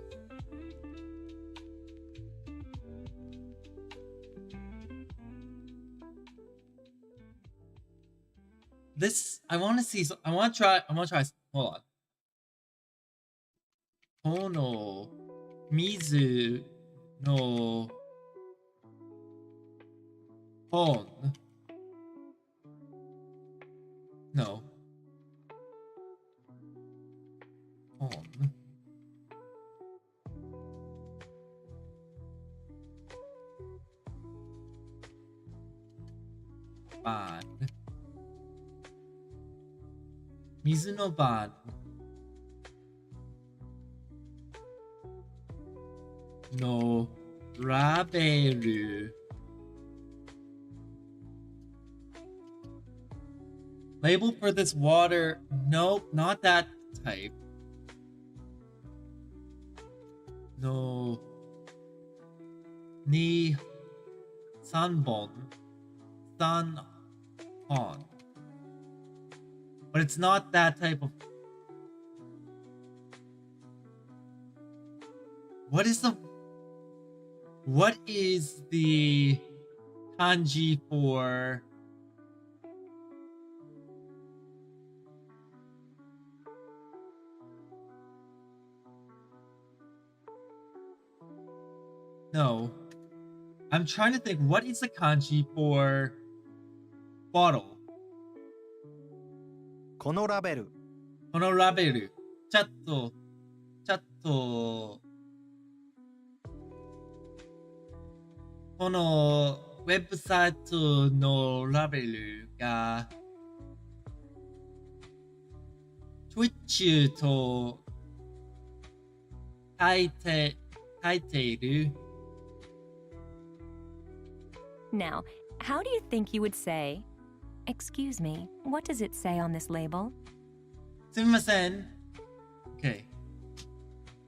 This I want to see. I want to try. Hold on. この水の本 No. 本番水の番のラベル Label for this water. Nope, not that type. No. Ni sanbon. Sanbon. But it's not that type of. What is the kanji for No. I'm trying to think, what is the kanji for bottle? このラベル、このラベル。ちょっと、このウェブサイトのラベルが Twitch と書いている。Now, how do you think you would say, excuse me, what does it say on this label? すみません。Okay.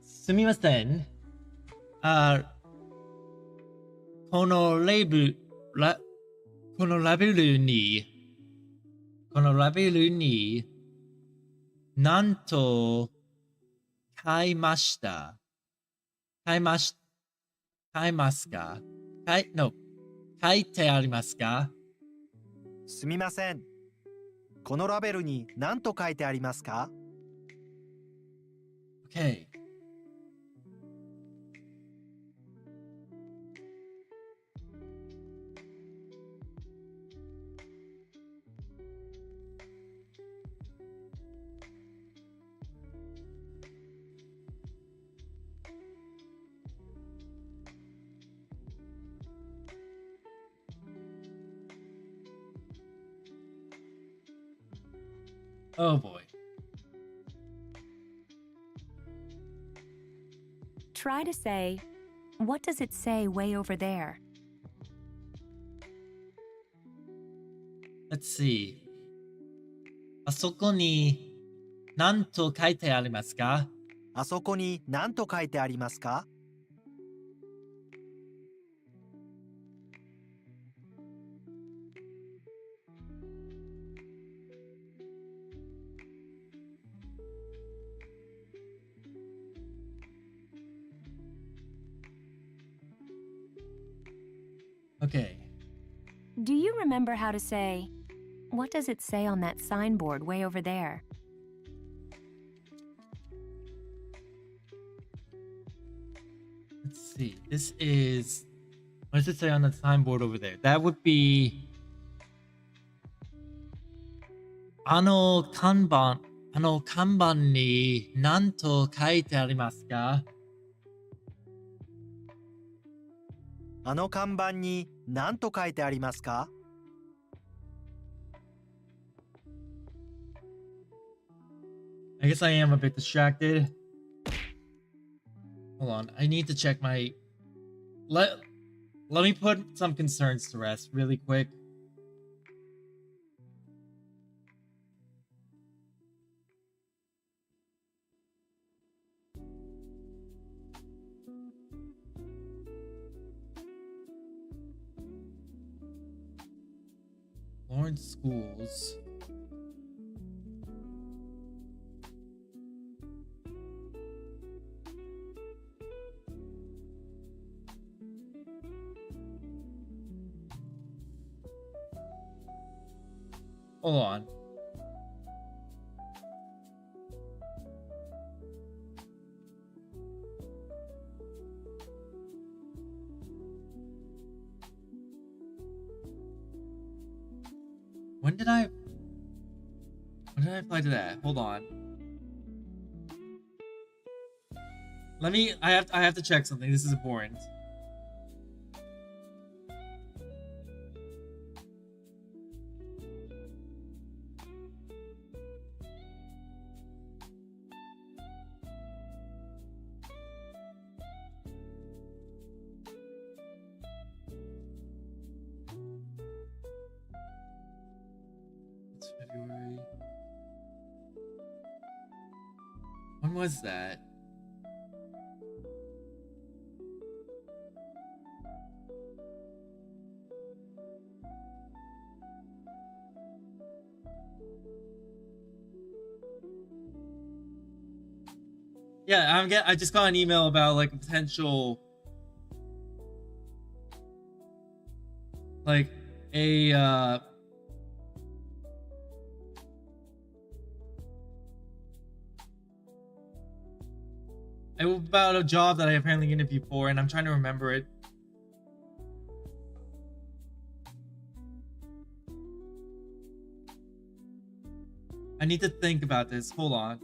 すみません。このラベルに、なんと買いました。買いますか？書いてありますか？すみません。このラベルに何と書いてありますか？ Okay. Oh boy. Try to say, what does it say way over there? Let's see. あそこに何と書いてありますか? あそこに何と書いてありますか? Okay. Do you remember how to say, what does it say on that signboard way over there? Let's see. This is... What does it say on the signboard over there? That would be... あの看板に何と書いてありますか? あの看板に何と書いてありますか? I guess I am a bit distracted. Hold on. I need to check my... Let me put some concerns to rest really quick. Lawrence Schools. Hold on. When did I apply to that? Hold on. I have to check something. This is important. It's February. When was that? Yeah, I just got an email about like a potential like a about a job that I apparently interviewed for, and I'm trying to remember it. I need to think about this. Hold on.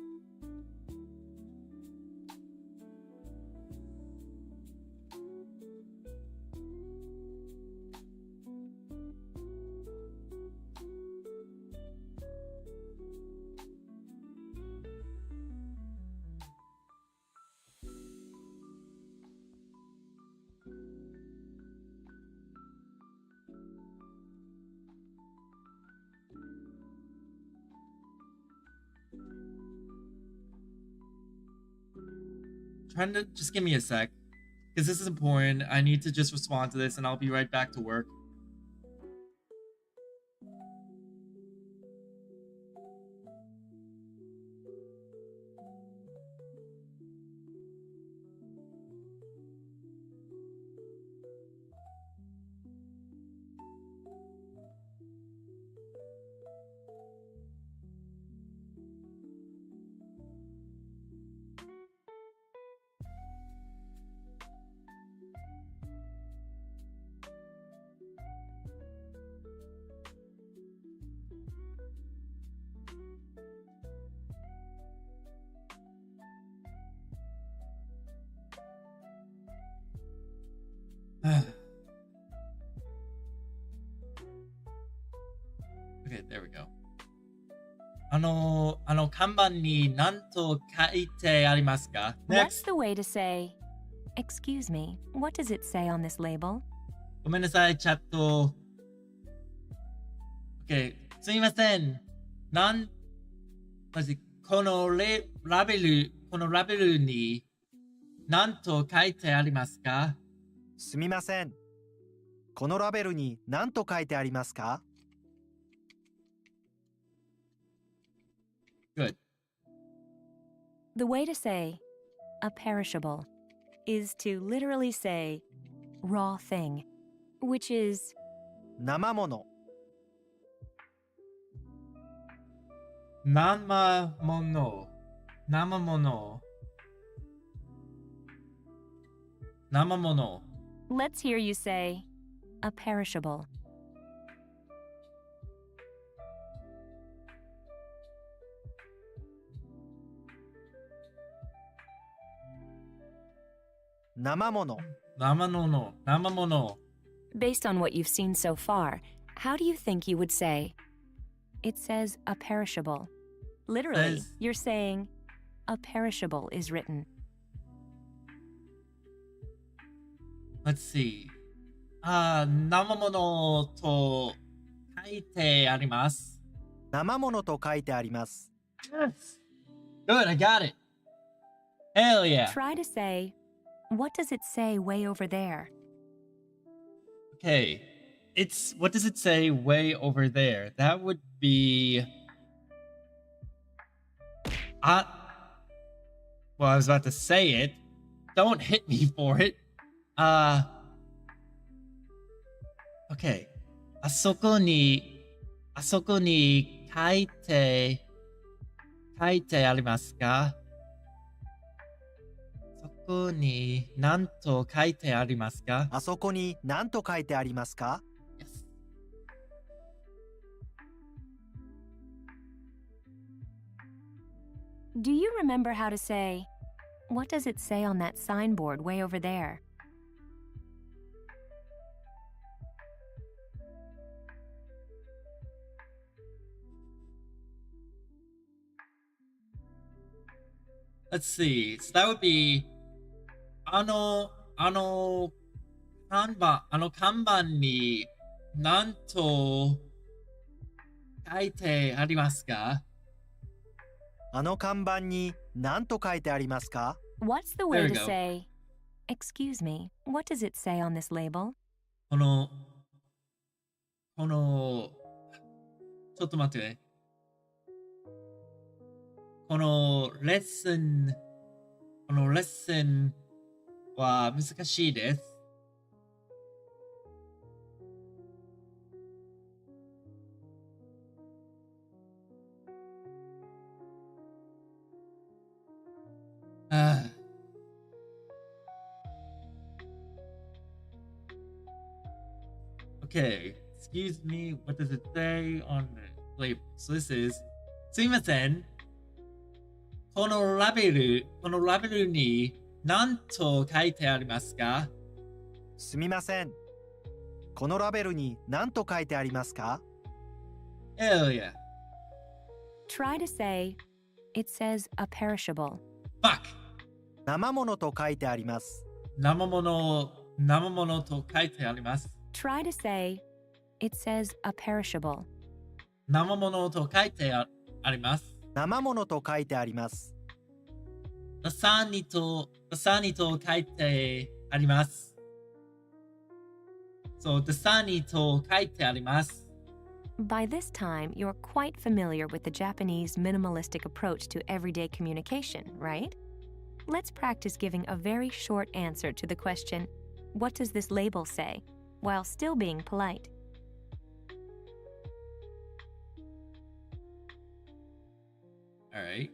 Trying to just give me a sec, because this is important. I need to just respond to this, and I'll be right back to work. Okay, there we go. 看板に何と書いてありますか？ What's Next. the way to say, excuse me, what does it say on this label? ごめんなさい、チャット。OK。すみません。このラベルに何と書いてありますか？すみません。このラベルに何と書いてありますか？ Good. The way to say, a perishable, is to literally say, raw thing, which is 生もの、生もの。生もの。生もの。 let's hear you say, a perishable. 生もの、生もの。生もの。 Based on what you've seen so far, how do you think you would say? It says a perishable. Literally, Says- you're saying a perishable is written. Let's see. 生ものと書いてあります。生ものと書いてあります。 Yes. Good, I got it. Hell yeah. Try to say, what does it say way over there? Okay. What does it say way over there? That would be well, I was about to say it. Don't hit me for it. Okay. あそこに書いてありますか？そこに何と書いてありますか？あそこに何と書いてありますか？ Yes. Do you remember how to say, what does it say on that signboard way over there? Let's see. So that would be 看板に何と書いてありますか？あの看板に何と書いてありますか？ What's the There way we to go. say, excuse me, what does it say on this label? このちょっと待ってね。このレッスンは難しいです。Okay, excuse me, what does it say on the label? So this is すいません。このラベルに何と書いてありますか？すみません。このラベルに何と書いてありますか？ Hell yeah. Try to say, it says a perishable. Fuck. 生ものと書いてあります。生ものと書いてあります。Try to say, it says a perishable. 生ものと書いてあります。生ものと書いてあります。ダサニと書いてあります。そう、ダサニと書いてあります。By this time, you're quite familiar with the Japanese minimalistic approach to everyday communication, right? Let's practice giving a very short answer to the question, what does this label say, while still being polite. Alright.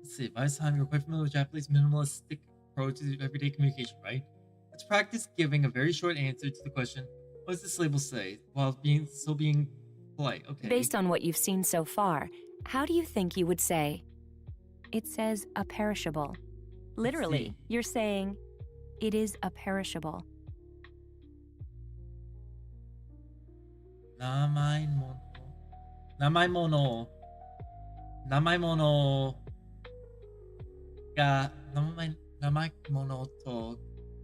Let's see, by this time you're quite familiar with Japanese minimalistic approach to everyday communication, right? Let's practice giving a very short answer to the question, what does this label say, while being polite. Okay. Based on what you've seen so far, how do you think you would say? It says a perishable. Literally, see. you're saying, it is a perishable. 生いもの。名前物が名前物と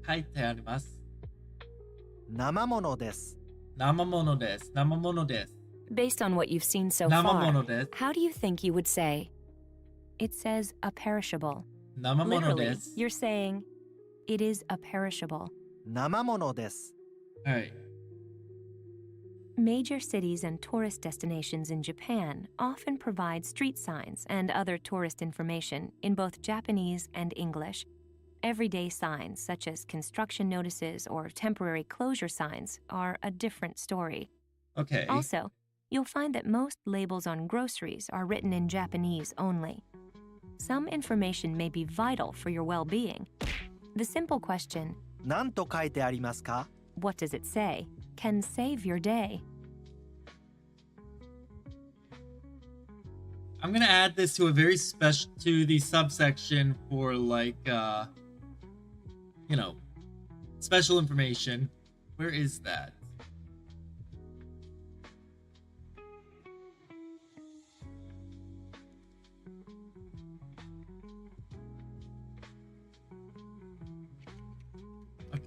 書いてあります。生ものです。生物です。生物です。 Based on what you've seen so 生 far, 物です。 how do you think you would say? It says a perishable. 生物 Literally, です。 you're saying it is a perishable. 生ものです。 Alright. Major cities and tourist destinations in Japan often provide street signs and other tourist information in both Japanese and English. Everyday signs, such as construction notices or temporary closure signs, are a different story. Okay. Also, you'll find that most labels on groceries are written in Japanese only. Some information may be vital for your well-being. The simple question, 何と書いてありますか? what does it say, can save your day. I'm gonna add this to a very special to the subsection for like you know, special information. Where is that?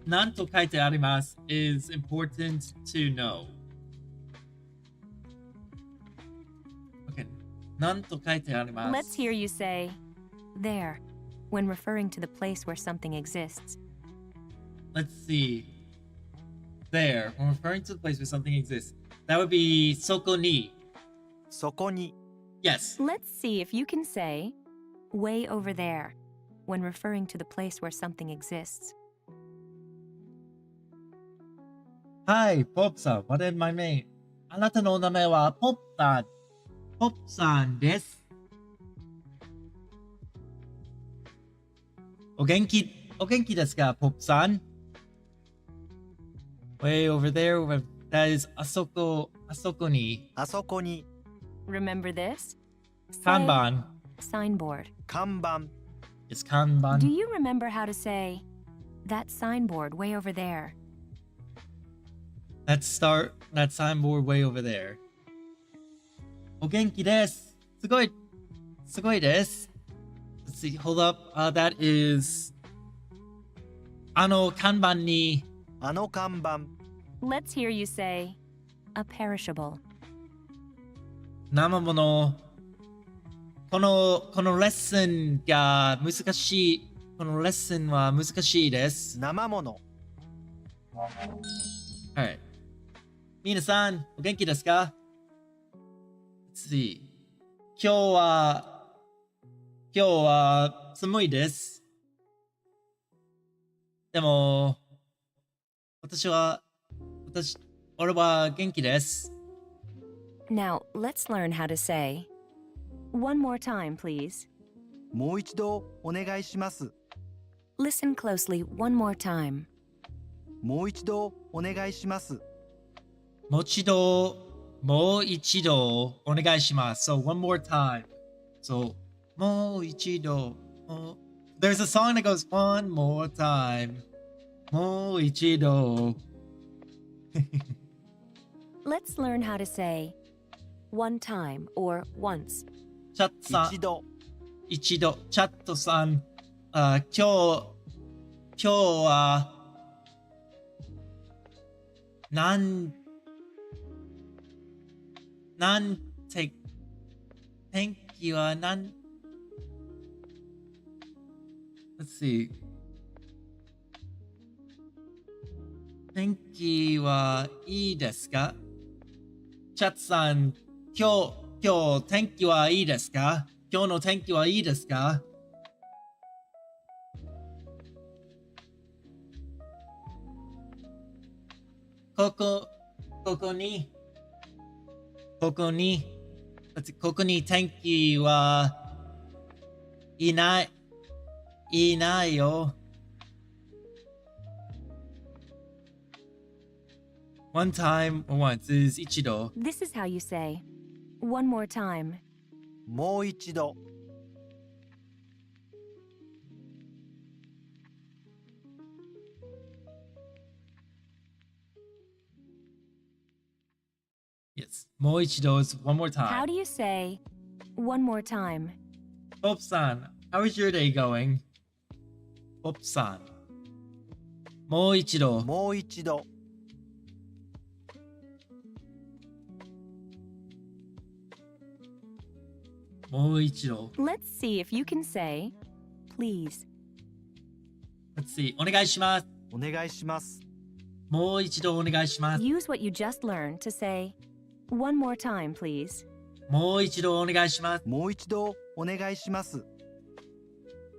Nanto kaite arimasu is important to know. Okay. Nanto kaite arimasu. Let's hear you say, there, when referring to the place where something exists. Let's see. There, when referring to the place where something exists. That would be soko ni. そこに Yes. Let's see if you can say, way over there, when referring to the place where something exists. Hi, Pop-san. What is my name? あなたのお名前はポッさん。ポッさんです。お元気ですか、ポッさん? Way over there, that is あそこに。あそこに Remember this? Say, 看板 signboard. 看板 is 看板. Do you remember how to say, that signboard way over there? That signboard way over there. お元気です。すごいです。Let's see, hold up. That is あの看板にあの看板 Let's hear you say, a perishable. 生ものこのレッスンが難しい。このレッスンは難しいです。生もの Alright. 皆さん、お元気ですか? Let's see. 今日は寒いです。でも、俺は元気です。 Now, let's learn how to say, one more time, please. もう一度お願いします Listen closely one more time. もう一度お願いしますもう一度お願いします。So one more time. So もう一度。There's a song that goes one more time. もう一度。 Let's learn how to say, one time or once. チャットさん。一度チャットさん。今日は天気はLet's see. 天気はいいですか? チャッツさん、今日天気はいいですか? 今日の天気はいいですか? ここに天気はいないよ。One time or once is 一度。 This is how you say, one more time. もう一度 Yes. もう一度 is one more How time. do you say, One more time. Pope-san, how is your day going? Pope-san. もう一度。もう一度。もう一度。 Let's see if you can say, please. Let's see. お願いします。お願いします。もう一度お願いします。 Use what you just learned to say, one more time, please. もう一度お願いします。もう一度お願いします。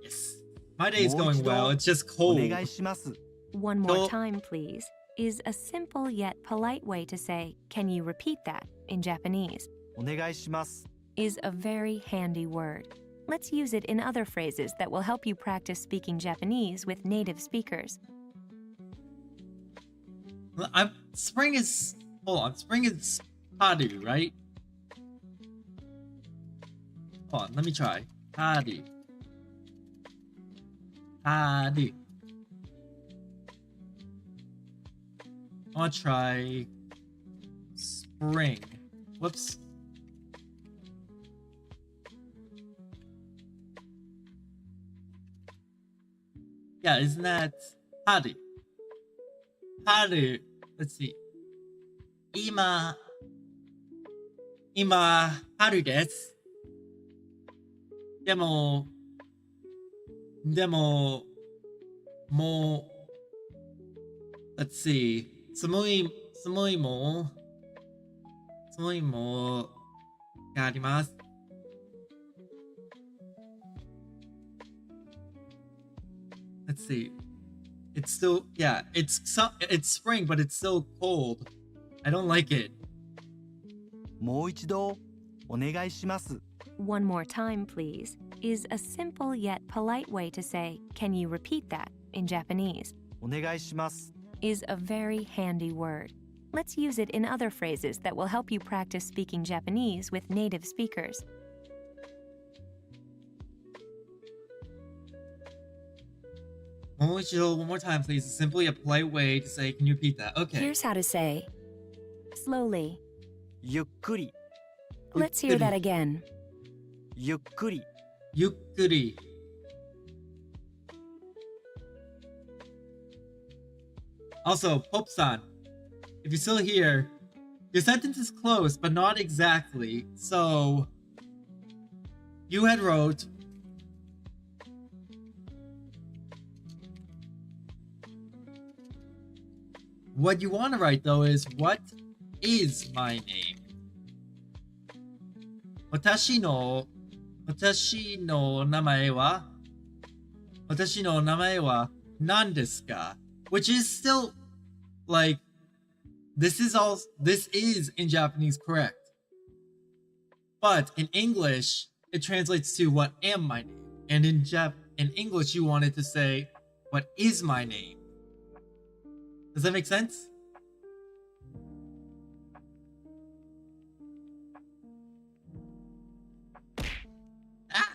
Yes. My day is もう going 一度 well. It's just お cold. 願いします。 One more No. time, please, is a simple yet polite way to say, can you repeat that in Japanese, お願いします。 is a very handy word. Let's use it in other phrases that will help you practice speaking Japanese with native speakers. Spring is... Hold on. Spring is Haru, right? Hold on. Let me try. Haru. Haru. I want to try... Spring. Whoops. Yeah, isn't that Haru? Haru. Let's see. 今、春です。でも、もう、let's see. 寒いもがあります。Let's see. It's still, yeah, it's spring, but it's still cold. I don't like it. もう一度お願いします。 One more time, please, is a simple yet polite way to say, can you repeat that in Japanese, お願いします。 is a very handy word. Let's use it in other phrases that will help you practice speaking Japanese with native speakers. One more time, please. It's simply a polite way to say, can you repeat that? Okay. Here's how to say, slowly. ゆっくり、 Let's hear that again. ゆっくり。 Yukkuri. Also, Pope-san, if you're still here, your sentence is close, but not exactly. So, you had wrote, what you want to write though is, what is my name? 私の名前は何ですか? Which is still like this is in Japanese correct. But in English it translates to what am my name? And in English you wanted to say what is my name? Does that make sense? Ah!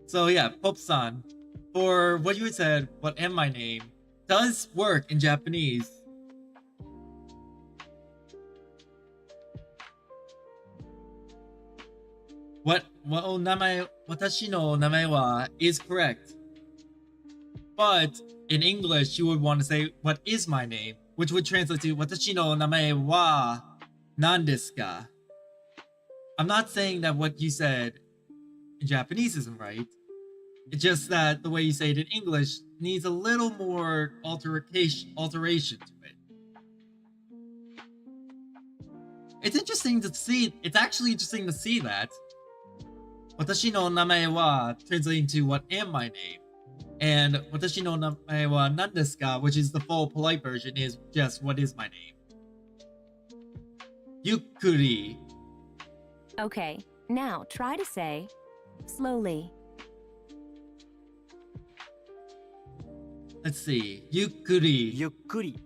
So yeah, Pope-san, for what you had said, what am my name, does work in Japanese. Watashi no namae wa is correct. But in English, you would want to say, what is my name? Which would translate to, watashi no namae wa nan desu ka? I'm not saying that what you said in Japanese isn't right. It's just that the way you say it in English needs a little more alteration to it. It's actually interesting to see that. Watashi no namae wa translating to what am my name? And watashi no namae wa nan desu ka, which is the full polite version, is just what is my name. Yukkuri. Okay, now try to say slowly. Let's see. Yukkuri. ゆっくり。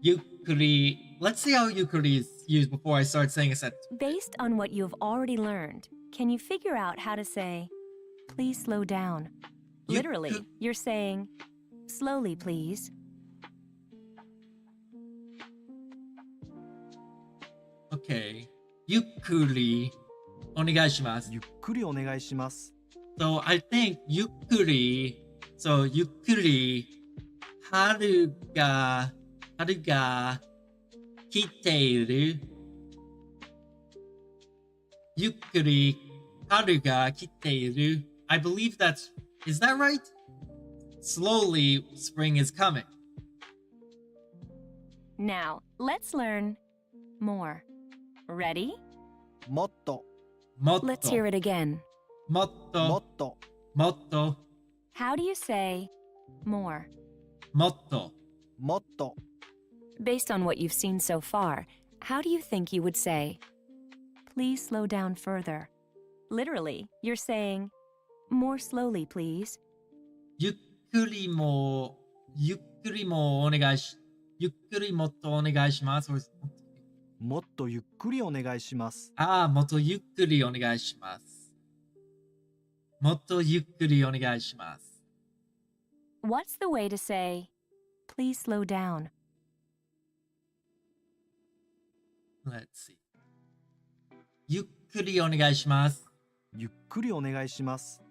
Yukkuri. Let's see how yukkuri is used before I start saying a sentence. Based on what you have already learned, can you figure out how to say, please slow down? You Literally, could- you're saying, slowly, please. Okay. Yukkuri onegaishimasu. ゆっくりお願いします So I think yukkuri. So yukkuri. Haru ga kiteiru. Yukkuri haru ga kiteiru. I believe is that right? Slowly, spring is coming. Now, let's learn more. Ready? もっと Motto. Let's hear it again. も Motto. っと Motto. How do you say more? Motto. もっと Based on what you've seen so far, how do you think you would say, please slow down further? Literally, you're saying, more slowly, please. ゆっくりもお願いし、ゆっくりもっとお願いします。もっとゆっくりお願いしますもっとゆっくりお願いします。もっとゆっくりお願いします。What's the way to say, please slow down? Let's see. ゆっくりお願いします。ゆっくりお願いします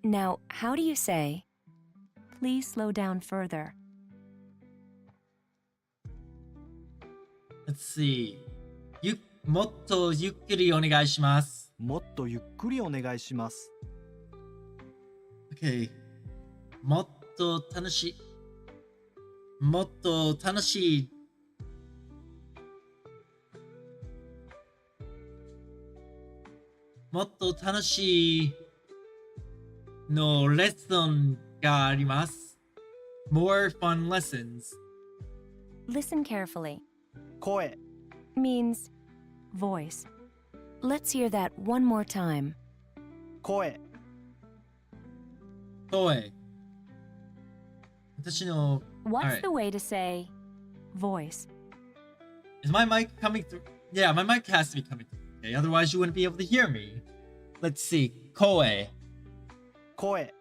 Now, how do you say, please slow down further? Let's see. もっとゆっくりお願いします。もっとゆっくりお願いします Okay. もっと楽しい。もっと楽しい。もっと楽しいのレッスンがあります。More fun lessons. Listen carefully. 声 Means voice. Let's hear that one more time. 声声。私の What's Alright. the way to say voice? Is my mic coming through? Yeah, my mic has to be coming through. Okay, otherwise you wouldn't be able to hear me. Let's see. 声。声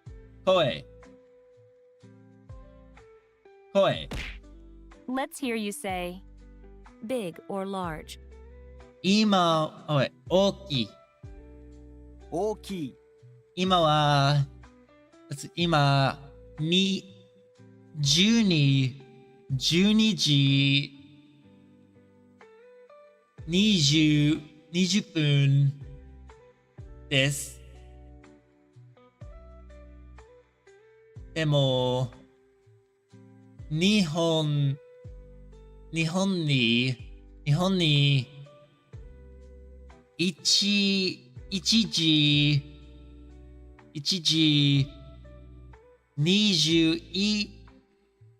声。声。 Let's hear you say big or large. 今、大きい。大きい今は、今、12時20分です。でも、日本に1時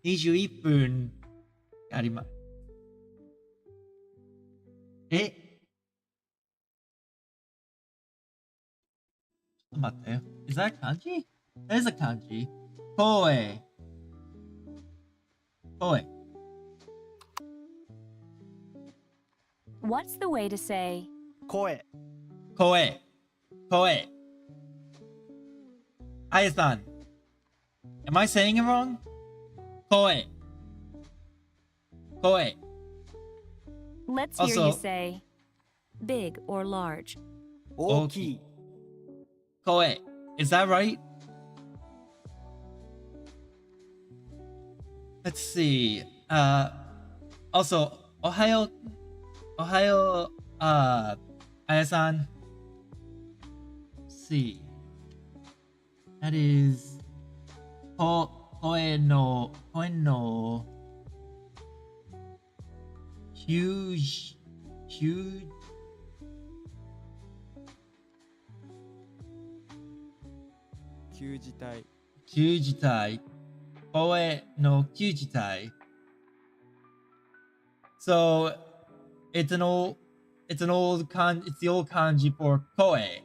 21分あります。ちょっと待って。Is that kanji? That is a kanji. 声。What's the way to say 声声。Aya-san, am I saying it wrong? 声。 Let's hear you Also- say big or large. 大きい声。Is that right? Let's see. Also, Ohayo, Aya-san. Let's see. That is, 声の huge 旧字体旧字体。声の旧字体。So, it's the old kanji for 声。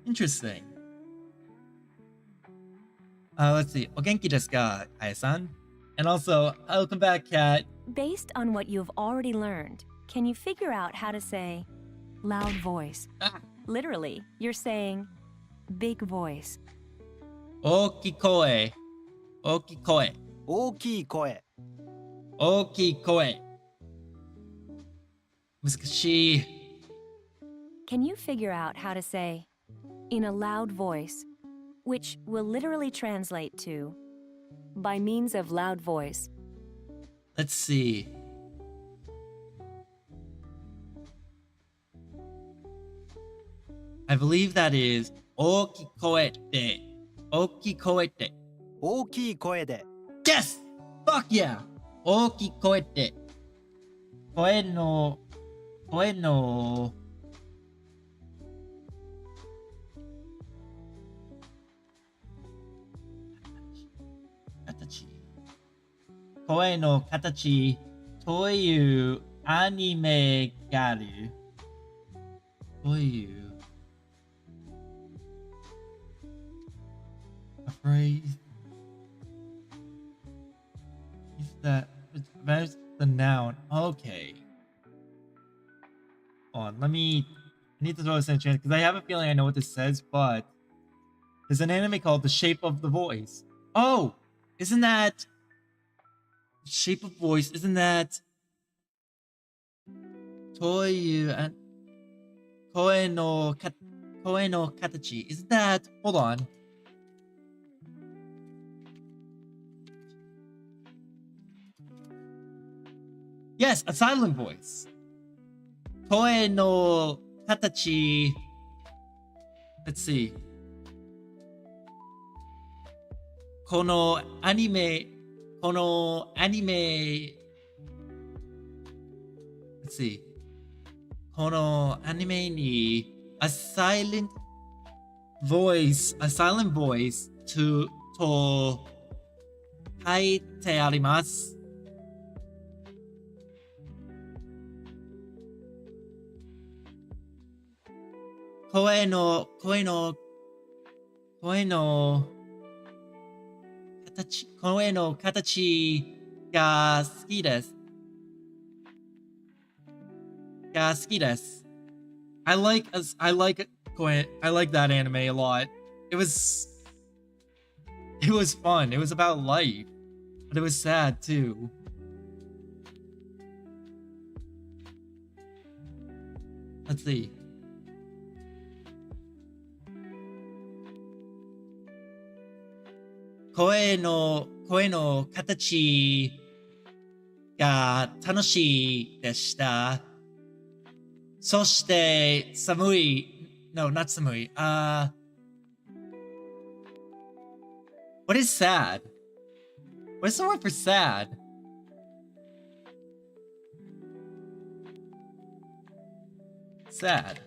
Interesting. Let's see. お元気ですか、あやさん And also, welcome back, Kat. Based on what you've already learned, can you figure out how to say loud voice? Literally, you're saying big voice. 大きい声。大きい声。大きい声。大きい声。難しい。Can you figure out how to say in a loud voice, which will literally translate to by means of loud voice? Let's see. I believe that is 大きい声で。大きい声で。大きい声で。 Yes! Fuck yeah! 大きい声で。声の形。声の形というアニメがある。という a phrase is that that's the noun. Okay. Hold on, I need to throw this in the chat because I have a feeling I know what this says, but there's an anime called The Shape of the Voice. Oh, isn't that Shape of Voice? Isn't that Toyu and Koe no Katachi? Isn't that? Hold on. Yes, a silent voice. Koe no Katachi. Let's see. このアニメ Let's see. このアニメに a silent voice と書いてあります。声の形が好きです。I like that anime a lot. It was fun. It was about life, but it was sad too. Let's see. Koe no katachi ga tanoshii deshita. そして寒い No, not 寒い What is sad? What is the word for sad? Sad.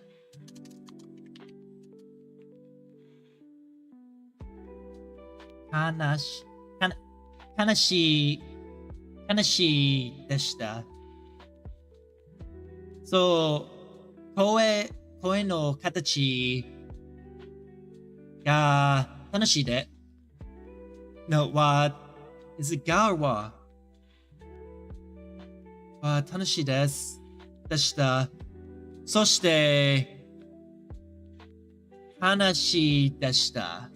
Kanashi でした。そう声の形が楽しいで。No, is it がは楽しいです。でした。そして話でした。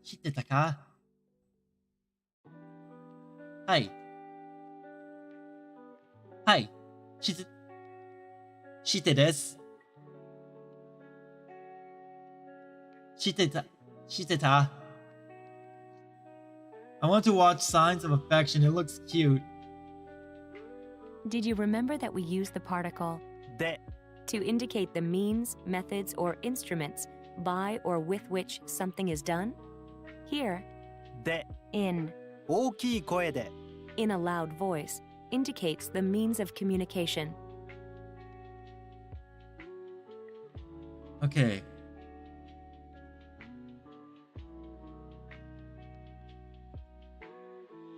知ってたかはい知ってです。知ってた I want to watch Signs of Affection. It looks cute. Did you remember that we use the particle で to indicate the means, methods, or instruments by or with which something is done? Here, で in 大きい声で a loud voice indicates the means of communication. Okay.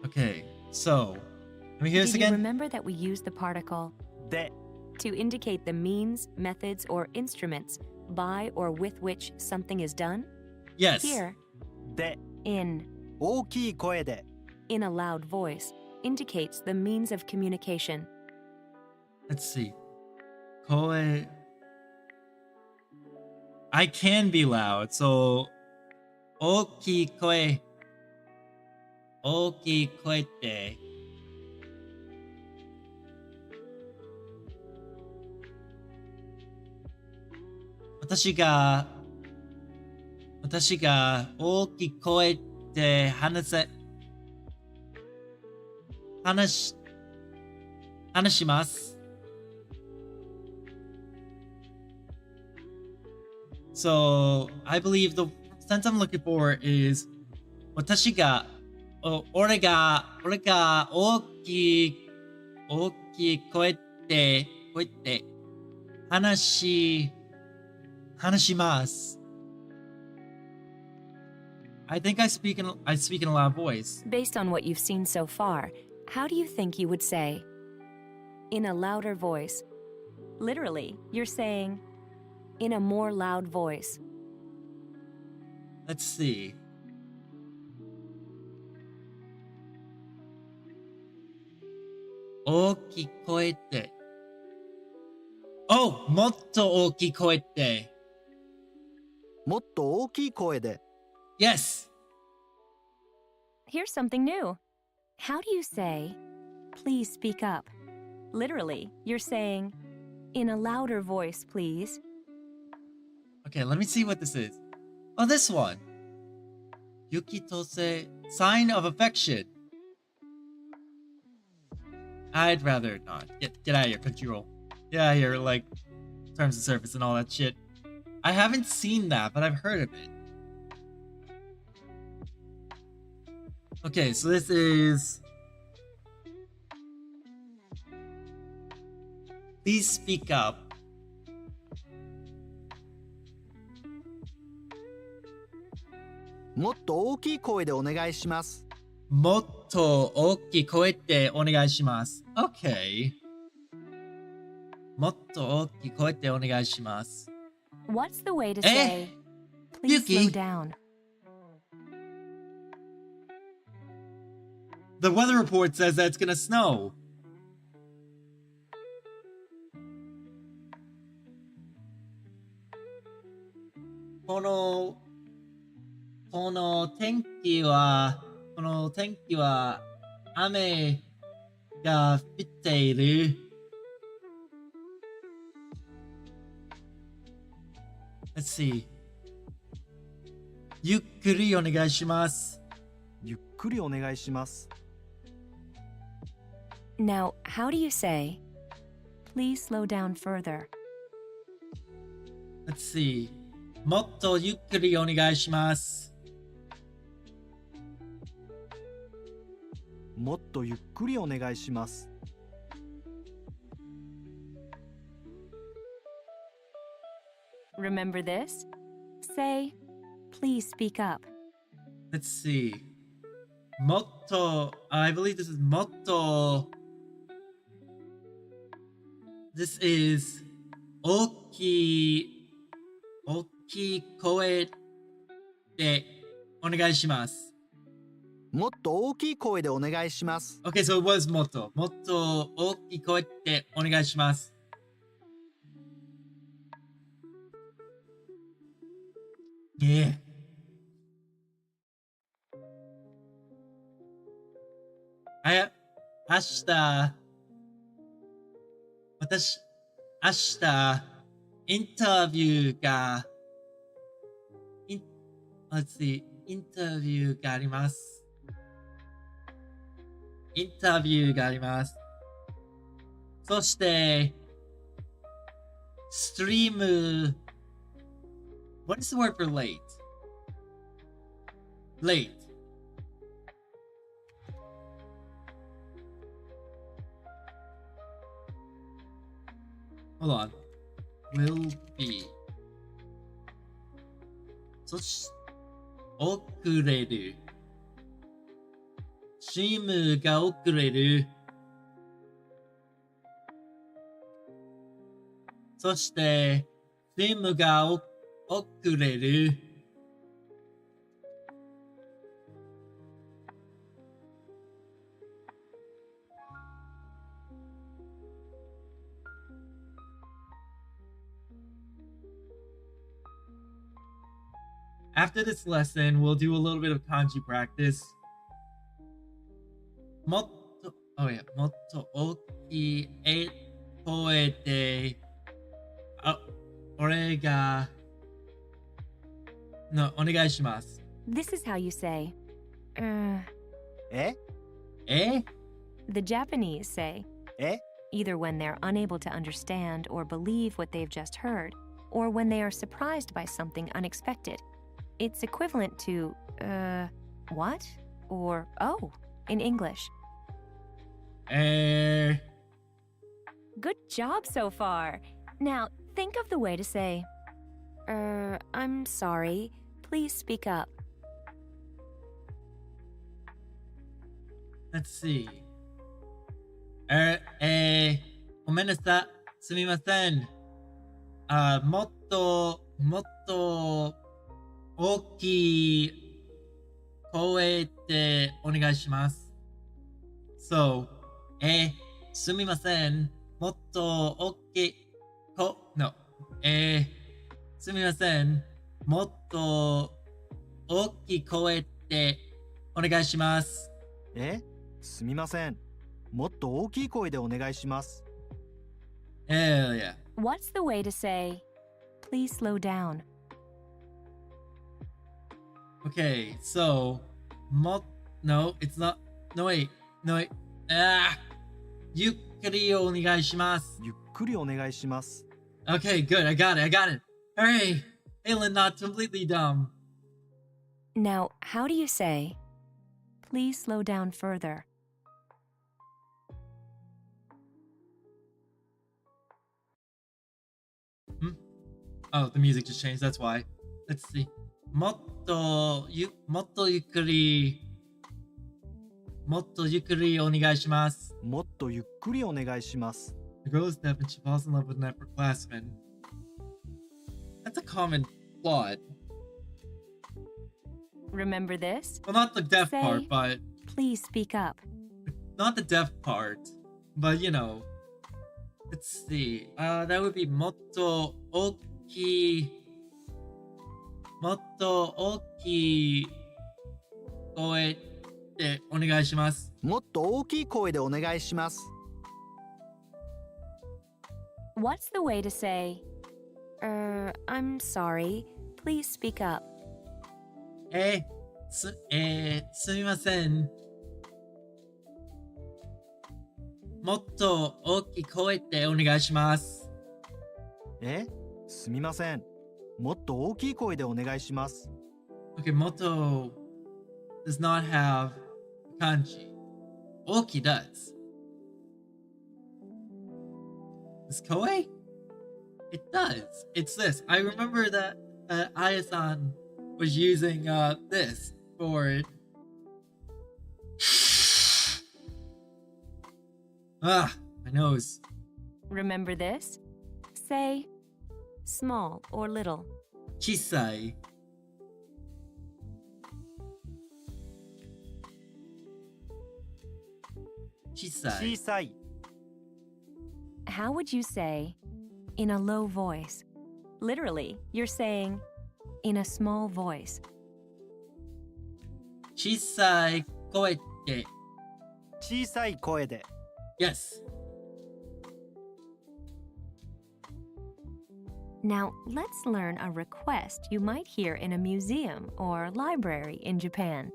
Okay, so Let me hear this Did you again. remember that we use the particle で to indicate the means, methods, or instruments by or with which something is done? Yes. Here, で in 大きい声で in a loud voice indicates the means of communication. Let's see. Koe. I can be loud, so 大きい声。大きい声って私が大きい声で話します。So, I believe the sense I'm looking for is 俺が大きい声で話します。I think I speak in a loud voice. Based on what you've seen so far, how do you think you would say, in a louder voice? Literally, you're saying, in a more loud voice. Let's see. Oh, もっと大きい声って。もっと大きい声で Yes. Here's something new. How do you say, please speak up? Literally, you're saying, in a louder voice, please. Okay, let me see what this is. Oh, this one. Yukitose, sign of affection. I'd rather not. Get out of here, Crunchyroll. Get out of here, like, terms of service and all that shit. I haven't seen that, but I've heard of it. Okay, so this is... Please speak up. もっと大きい声でお願いします。もっと大きい声でお願いします。Okay. もっと大きい声でお願いします。What's the way to say, please Yuki. slow down? The weather report says that it's gonna snow. Kono tenki wa ame ga fitteiru. Let's see. ゆっくりお願いします。ゆっくりお願いします。 Now, how do you say, please slow down further? Let's see. もっとゆっくりお願いします。もっとゆっくりお願いします。 Remember this? Say, please speak up. Let's see. もっと I believe this is もっと This is 大きい声でお願いします。もっと大きい声でお願いします。 Okay, so it was もっと大きい声でお願いします。Yeah. 明日インタビューがLet's see. インタビューがあります。そしてストリーム What is the word for late? Late. Hold on. Will be. そして遅れる。チームが遅れる。そして、スイムが遅れる。After this lesson, we'll do a little bit of kanji practice. もっと、oh yeah, もっと大きい声で、俺が、お願いします。This is how you say, え the Japanese say, え either when they're unable to understand or believe what they've just heard, or when they are surprised by something unexpected. It's equivalent to, what? Or, oh, in English. Good job so far. Now, think of the way to say, I'm sorry. Please speak up. Let's see. ごめんなさい。すみません。もっと大きい声でお願いします。So, すみません。もっと大きいすみません。もっと大きい声でお願いします。すみません。もっと大きい声でお願いします。Hell yeah. What's the way to say, please slow down? Okay, so, no, it's not, no wait,ゆっくりお願いします。ゆっくりお願いします。Okay, good, I got it. Hooray! Aylin, not completely dumb. Now, how do you say, please slow down further? Oh, the music just changed, that's why. Let's see. もっとゆっくりお願いします。もっとゆっくりお願いします。The girl is deaf and she falls in love with an upperclassman. That's a common plot. Remember this? Well, not the deaf Say, part, but... Please speak up. Not the deaf part, but you know. Let's see. That would be もっと大きい声でお願いします。もっと大きい声でお願いします。What's the way to say, I'm sorry, please speak up? すみません。もっと大きい声でお願いします。すみません。もっと大きい声でお願いします。Okay, もっと does not have kanji. Oki does. This koei? It does. It's this. I remember that Aya-san was using this for it. My nose. Remember this? Say, small or little. Chisai. Chisai. 小さい。How would you say, in a low voice? Literally, you're saying, in a small voice. 小さい声で。小さい声で。Yes. Now, let's learn a request you might hear in a museum or library in Japan.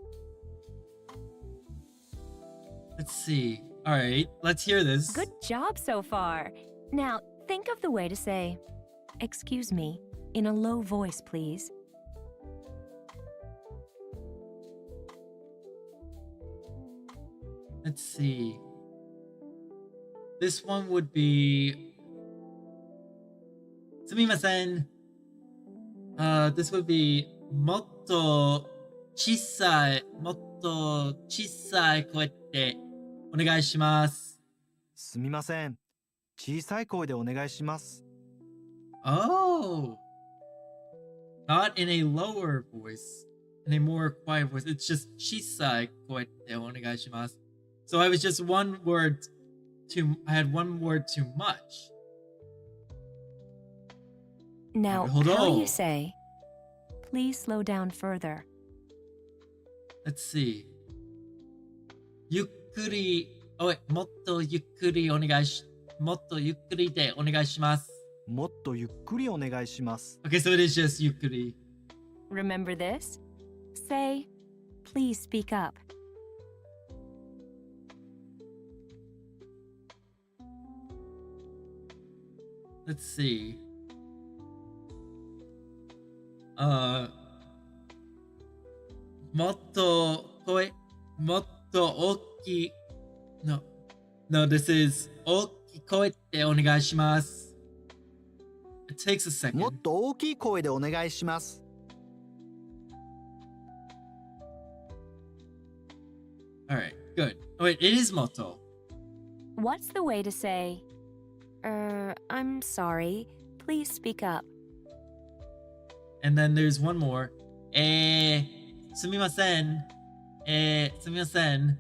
Let's see. All right, let's hear this. Good job so far. Now, think of the way to say, excuse me, in a low voice, please. Let's see. This one would be... Sumimasen. This would be もっと小さい声でお願いします。すみません。小さい声でお願いします。Oh, not in a lower voice, in a more quiet voice. It's just "chisai koete onegaishimasu." So I was just one word too. I had one word too much. Now, Hold how do on. you say, please slow down further? Let's see. Yukkuri. Oh wait, motto yukkuri onegai. Motto yukkuri de onegaishimasu. もっとゆっくりお願いします Okay, so it is just yukkuri. Remember this? Say, please speak up. Let's see. Motto oki. No. No, this is oki koete onegaishimasu. It takes a もっ second. と大きい声でお願いします Alright, good. Oh wait, it is motto. What's the way to say, I'm sorry, please speak up? And then there's one more. Sumimasen. Sumimasen.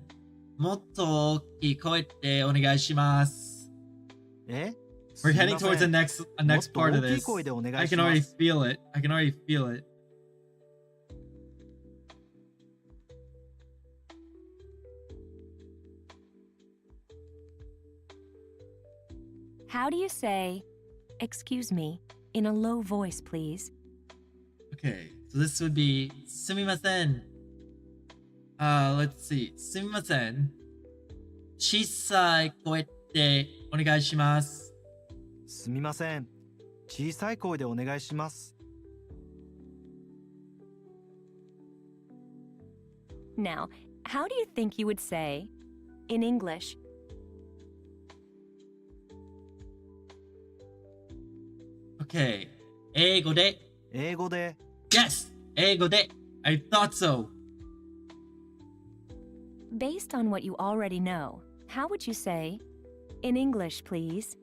Motto oki koete onegaishimasu. え We're すみ heading ませ towards the ん next part of もっと大きい this. 声でお願 I いし can ま already す feel it. I can already feel it. How do you say, excuse me, in a low voice, please? Okay, so this would be sumimasen. Let's see. Sumimasen. Chisai koe de onegaishimasu. すみません小さい声でお願いします Now, how do you think you would say, in English, Okay. Eigo de. 英語で Yes! Eigo de. I thought so. based on what you already know, how would you say, in English, please?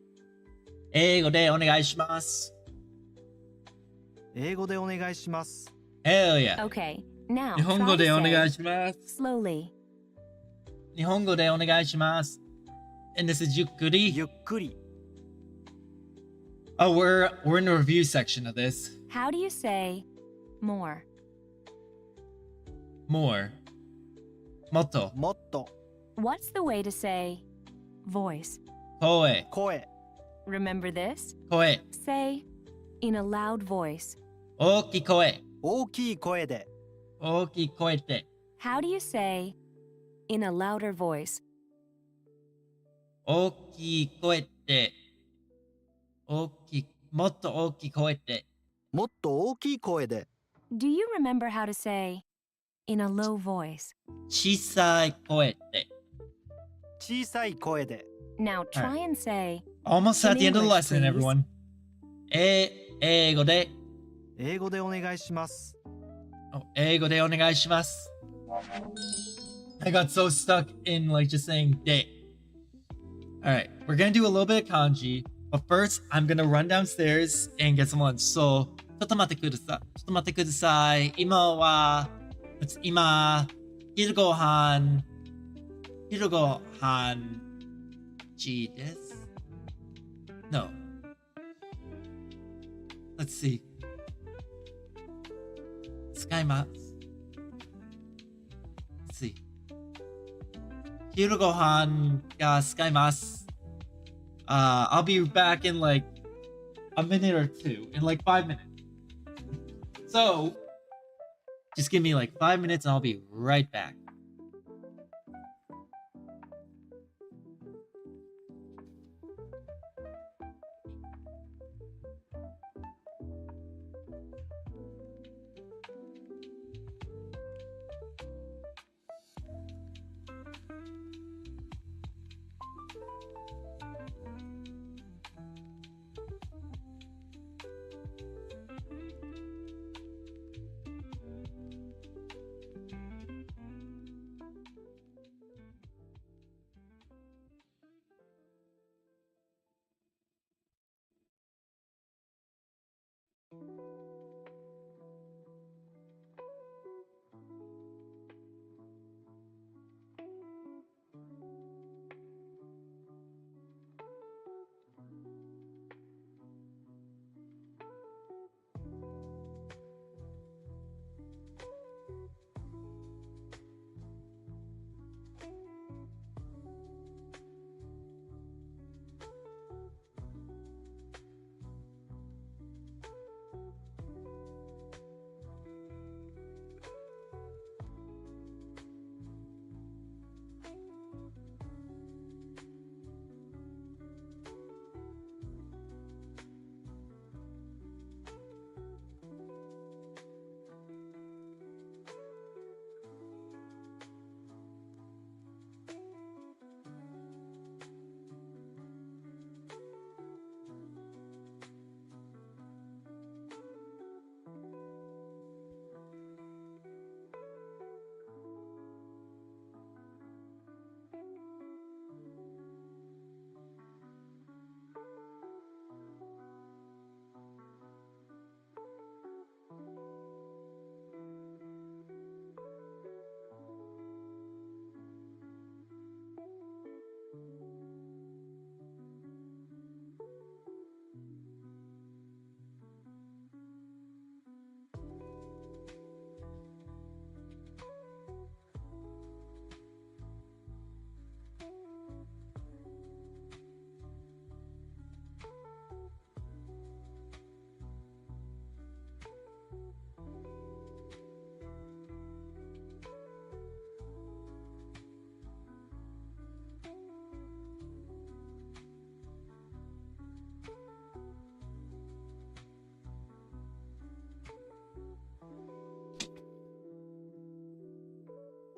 Eigo de onegaishimasu. 英語でお願いします Hell yeah. Okay, now Nihongo try de to say, onegaishimasu. slowly. Nihongo de onegaishimasu. And this is yukkuri. ゆっくり Oh, we're in the review section of this. How do you say, more? More. Motto. もっと What's the way to say, voice? Koe. 声 Remember this? Koe. Say, in a loud voice. Oki koe. 大きい声で Oki koete. How do you say, in a louder voice? Oki koete. Oki. Motto oki koete. もっと大きい声で Do you remember how to say, in a low voice? Chisai koete. 小さい声で Now try and say, Almost at In the end of the English, lesson, please. everyone. Eigo de. 英語でお願いします Oh, eigo de onegaishimasu. I got so stuck in like just saying de. Alright, we're gonna do a little bit of kanji, but first I'm gonna run downstairs and get some lunch. So, ちょっと待ってください。ちょっと待ってください。今、昼ご飯時です。No. Let's see. 使います。Let's see. 昼ご飯が使います。I'll be back in like a minute or two, in like 5 minutes. So, just give me like 5 minutes and I'll be right back.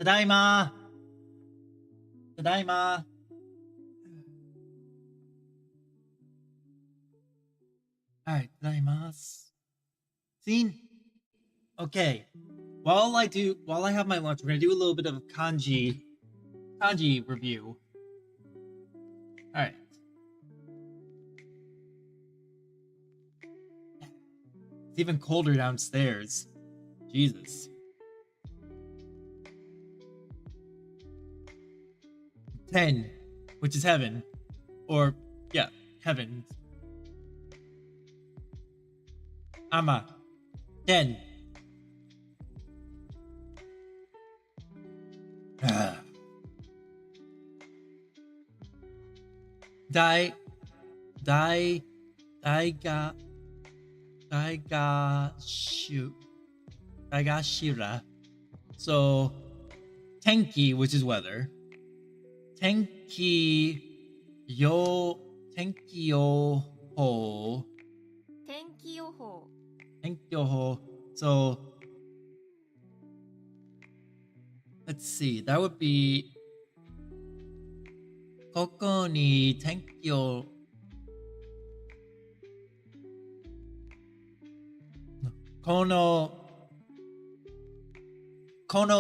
Tadaima! Tadaima! Alright, tadaimasu. Scene? Okay. While I have my lunch, we're gonna do a little bit of kanji review. Alright. It's even colder downstairs. Jesus. 10, which is heaven. Or, yeah, heaven. Ama. 10. Dai Daigashira. So Tenki, which is weather. Tenki yo ho. 天気予報 Tenki ho. So let's see. That would be ここに天気をこの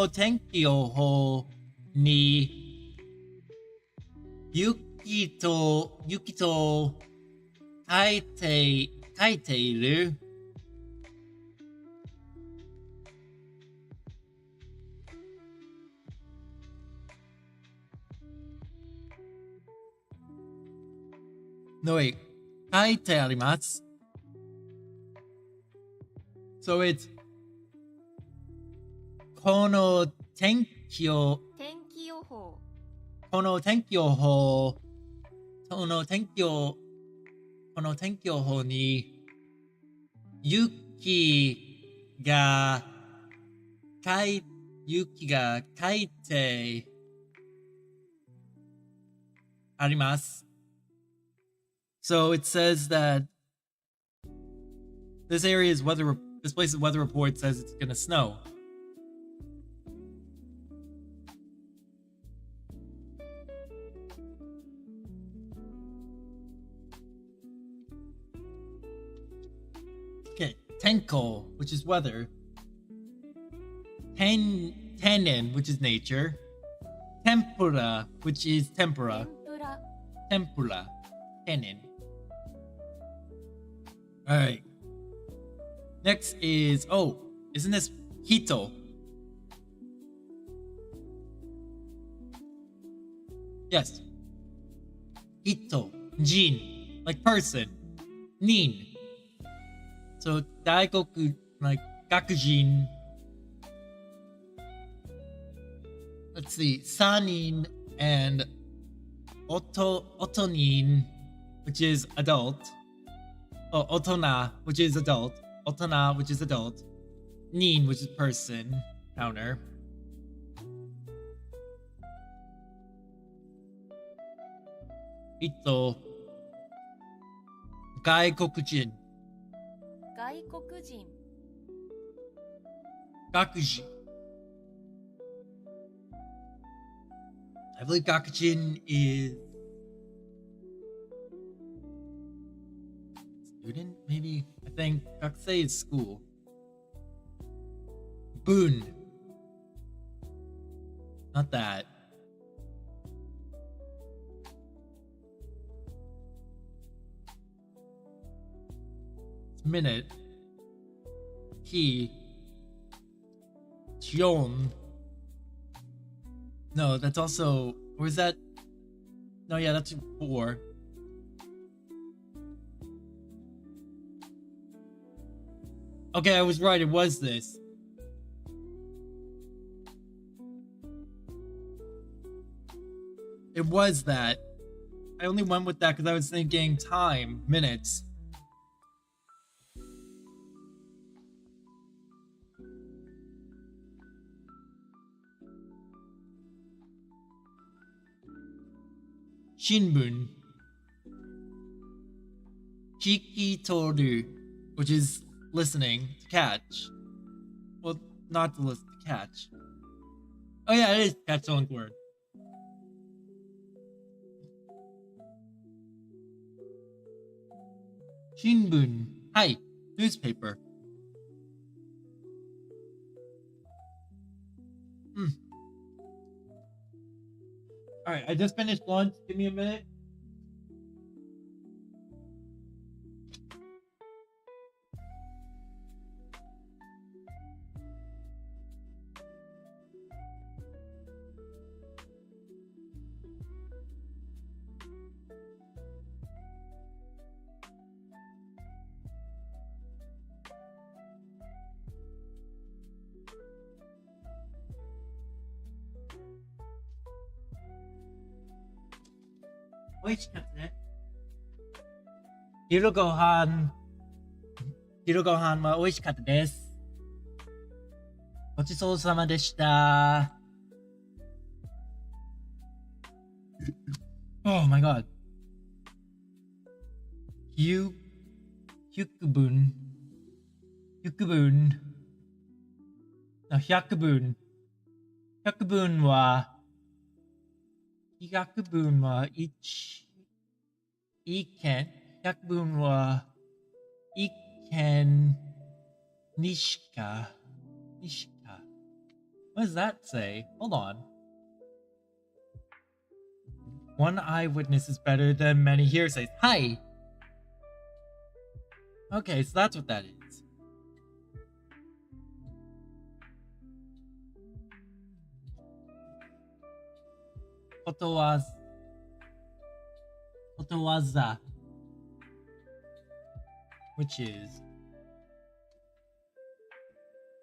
天気予報に雪と書いているNo, wait. 書いてあります。So it's この天気予報この天気予報に雪が書いてあります。So it says that this place's weather report says it's gonna snow. Okay, tenko, which is weather. Tenin, which is nature. Tempura, which is tempura. Tempura. Tenin. Alright. Next is, isn't this Hito? Yes. Hito. Jin. Like person. Nin. So, Daikoku, like, Gakujin. Let's see. Sanin and Otonin, which is adult. Oh, Otona, which is adult. Otona, which is adult. Nin, which is person. Counter. Ito. Gaikokujin. Gakuji. I believe Gakujin is student, maybe? I think Gakusei is school. Boon. Not that. It's minute. Key. Chion. No, that's also... Or is that... No, yeah, that's 4. Okay, I was right. It was this. It was that. I only went with that because I was thinking time, minutes. Shinbun. Kikitoru, which is listening to catch. Well, not to listen, to catch. Oh yeah, it is catch someone's word. Shinbun. Hi, newspaper. Alright, I just finished lunch. Give me a minute. Hiro gohan wa oishikatta desu. ごちそうさまでした. Oh my god. Hyukbun. No, 100分. 100分は1件。100分は1件にしか。What does that say? Hold on. One eyewitness is better than many hearsays. Hi! Okay, so that's what that is. Kotowaza. Which is...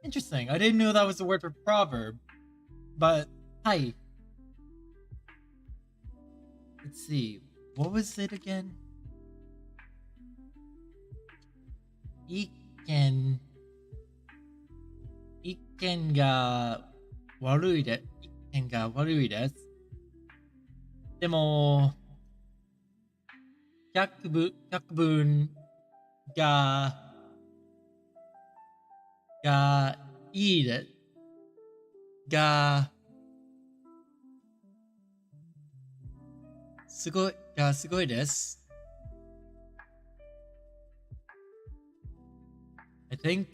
Interesting. I didn't know that was the word for proverb. But, hi. Let's see. What was it again? Ikken ga warui desu. でも、100分がいいで、すごいです。I think.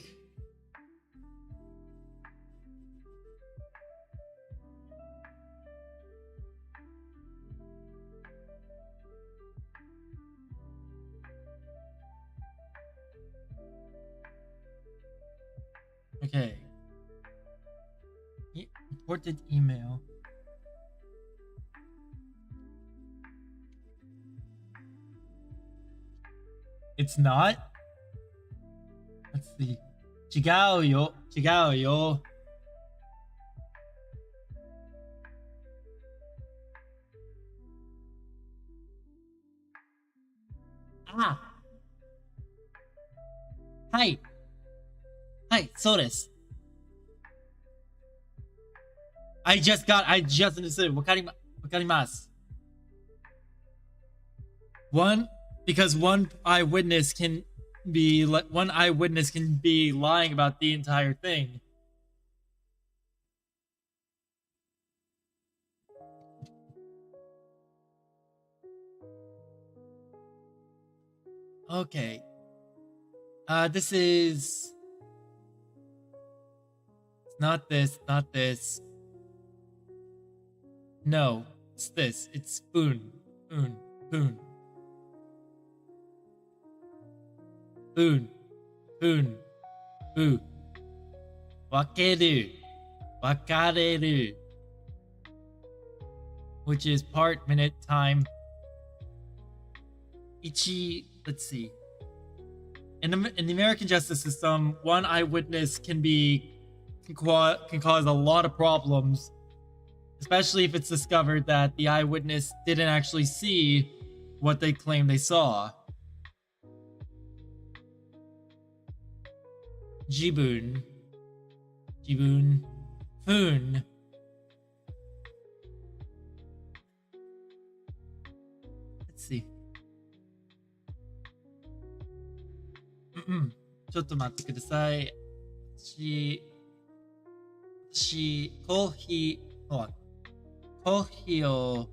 Okay. Important email. It's not? Let's see. 違うよ。あ、はい、そうです。I just understood. わかります。Because one eyewitness can be lying about the entire thing. Okay. This is not this. No, it's this. It's spoon. Boo. 分ける which is part, minute, time. Let's see. In the American justice system, one eyewitness can cause a lot of problems, especially if it's discovered that the eyewitness didn't actually see what they claim they saw. Jibun. Fun. Let's see. ちょっと待ってください。私コーヒー hold on. Kohio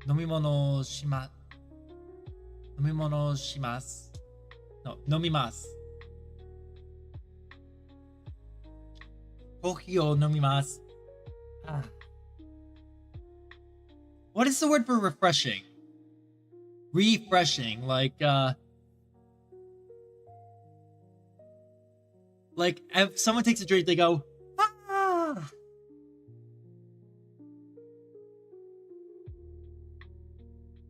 nomimono shimasu. No, nomimasu. Kohio nomimasu. Ah. What is the word for refreshing? Refreshing, like if someone takes a drink, they go, ah.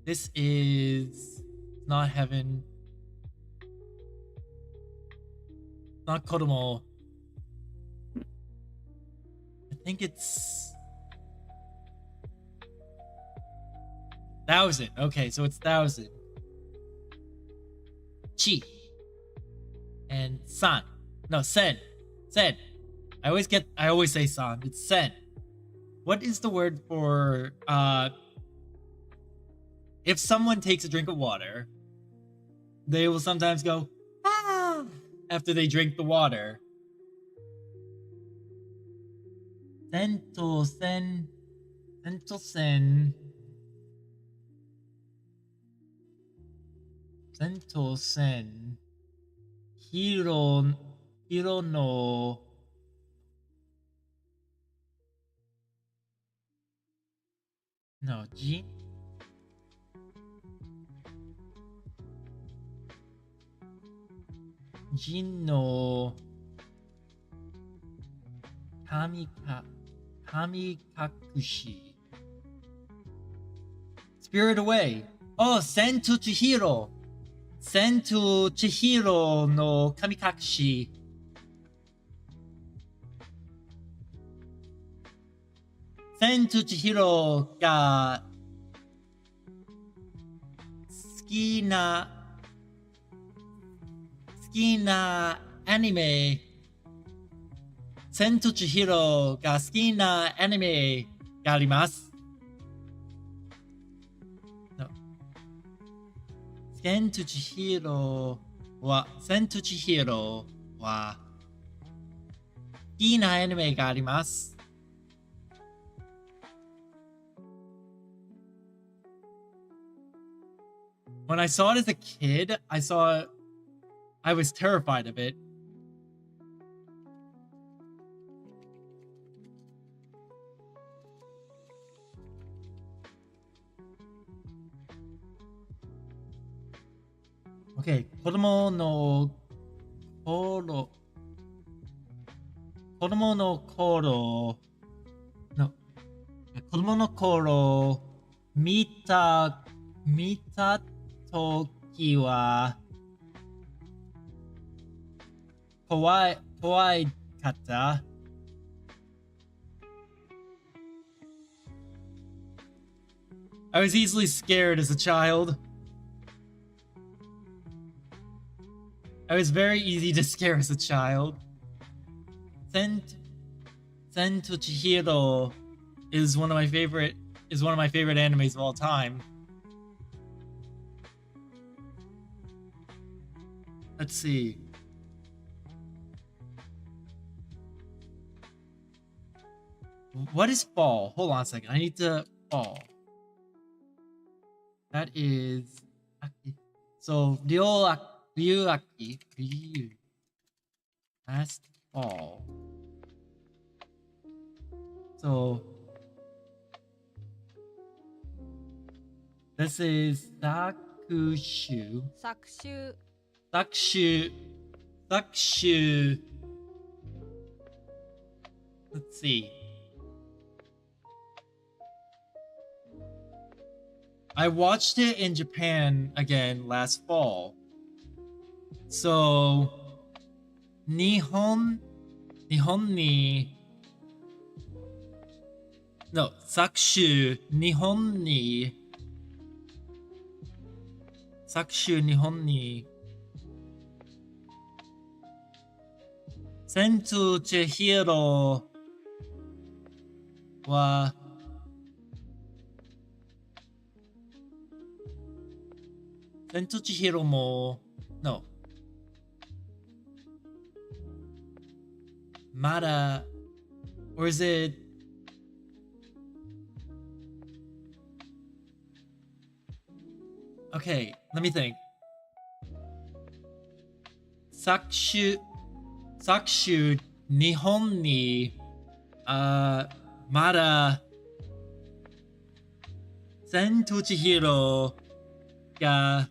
This is not heaven. Not Kodomo. I think it's 1,000. Okay, so it's 1,000. Chi. And san. No, sen. Sen. I always say san. It's sen. What is the word for if someone takes a drink of water, they will sometimes go, ah, after they drink the water. Sento sen. Sento sen. Hiro no. No, Jin no kamikakushi. Spirit away. Oh, Sen to Chihiro. Sen to Chihiro no kamikakushi. Sen to Chihiro ga 好きなアニメ千と千尋が好きなアニメがあります。No. 千と千尋は好きなアニメがあります。When I saw it as a kid, I was terrified of it. Okay, 子供の頃見た時は怖かった。I was easily scared as a child. I was very easy to scare as a child. Sen to Chihiro is one of my favorite animes of all time. Let's see. What is fall? Hold on a second. I need to fall. That is Aki. So Ryu. Last fall. So this is Sakushu. Let's see. I watched it in Japan again last fall. So, Sakushu Nihon ni Sen to Chihiro wa Sen to Chihiro mo no Mada Or is it... Okay, let me think. Sakshu, Nihon ni, mada, Sen to Chihiro ga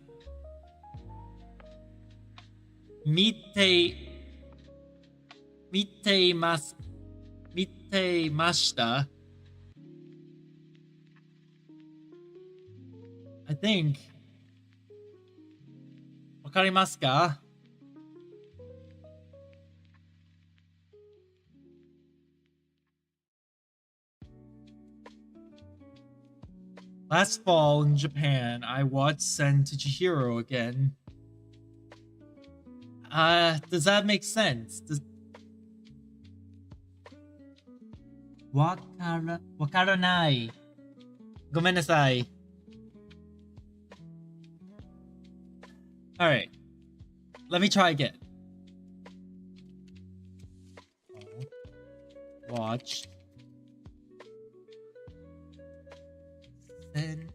mashita. I think. Wakarimasu ka? Last fall in Japan, I watched Sen to Chihiro again. Does that make sense? Wakaranai. Gomenasai. Alright. Let me try again. Watch. Sen.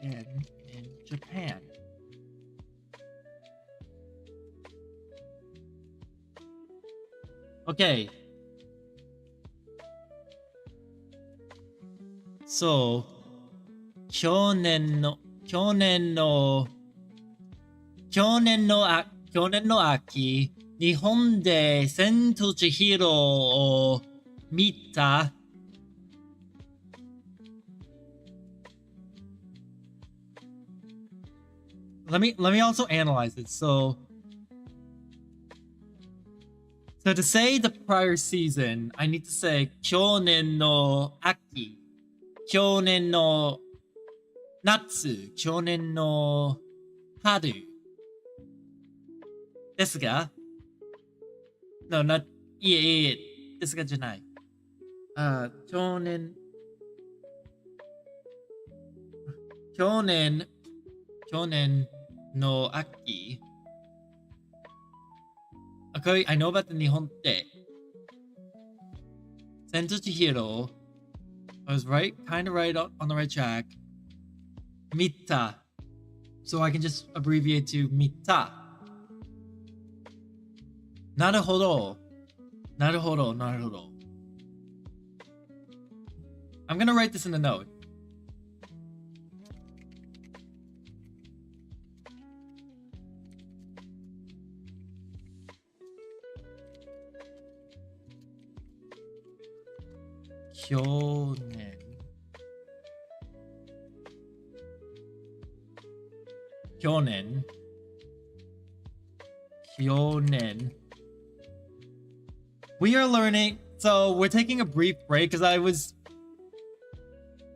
In Japan. Okay. So, 去年の秋、日本で千と千尋を見た。Let me also analyze it. So to say the prior season, I need to say 去年の秋、去年の夏、去年の春。ですが、No, not いえですがじゃない。去年の秋。Okay, I know about the Nihon Te. Sen to Chihiro. I was right, kind of right on the right track. Mita. So I can just abbreviate to Mita. Naruhodo. I'm gonna write this in the note. Kyonen. We are learning, so we're taking a brief break because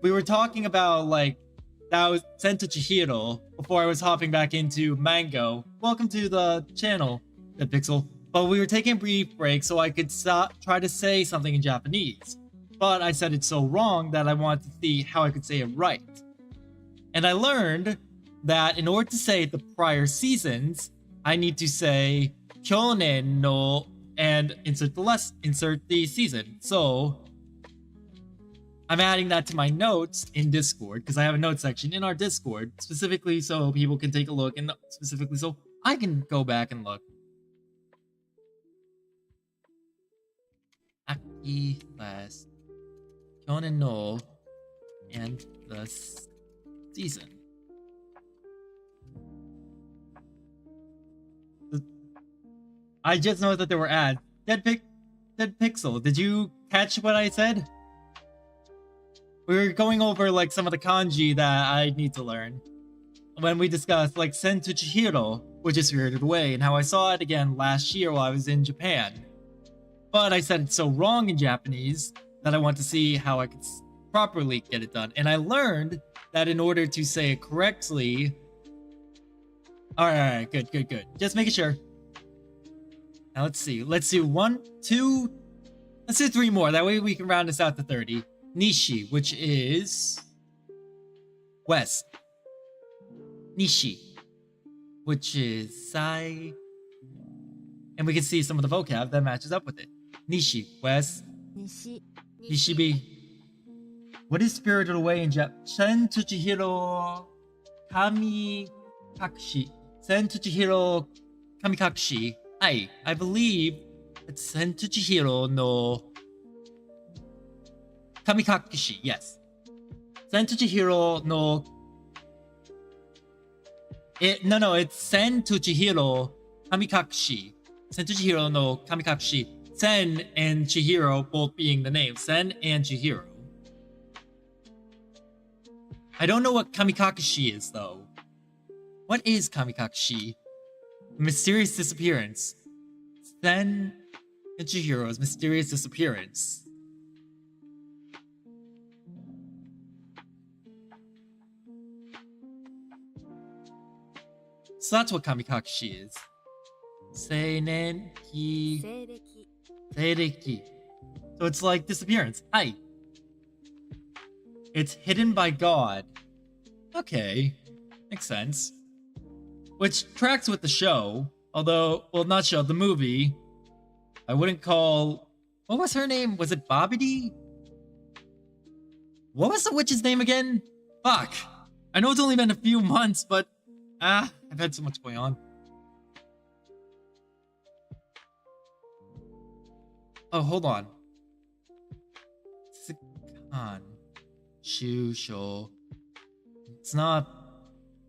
we were talking about like that was sent to Chihiro before I was hopping back into Mango. Welcome to the channel, the Pixel. But we were taking a brief break so I could try to say something in Japanese. But I said it so wrong that I wanted to see how I could say it right. And I learned that in order to say the prior seasons, I need to say Kyonen no and insert the season. So I'm adding that to my notes in Discord because I have a note section in our Discord specifically so people can take a look and specifically so I can go back and look. Aki last Kyonen no and the season. I just know that there were ads. Dead Pixel, did you catch what I said? We were going over like some of the kanji that I need to learn when we discussed like Sen to Chihiro, which is Spirited Away, and how I saw it again last year while I was in Japan. But I said it so wrong in Japanese that I want to see how I could properly get it done. And I learned that in order to say it correctly... Alright, good. Just making sure. Now let's see. Let's do 1, 2... Let's do 3 more. That way we can round this out to 30. Nishi, which is... west. Nishi. which is sai. And we can see some of the vocab that matches up with it. Nishi, west. 西 Nishibi. What is spirited away in Japanese? Sen to Chihiro Kamikakushi. Sen to Chihiro Kamikakushi. I believe it's Sen to Chihiro no Kamikakushi. Yes. Sen to Chihiro no. No, it's Sen to Chihiro Kamikakushi. Sen to Chihiro no Kamikakushi. Sen and Chihiro both being the name. Sen and Chihiro. I don't know what Kamikakushi is, though. What is Kamikakushi? Mysterious disappearance. Sen and Chihiro's mysterious disappearance. So that's what Kamikakushi is. Seinen ki 西暦 seireki. So it's like disappearance. Ai. It's hidden by God. Okay. Makes sense. Which tracks with the show. Although, well, not show, the movie. I wouldn't call... What was her name? Was it Bobbity? What was the witch's name again? Fuck. I know it's only been a few months, but... I've had so much going on. Oh, hold on. Sikan. Shusho. It's not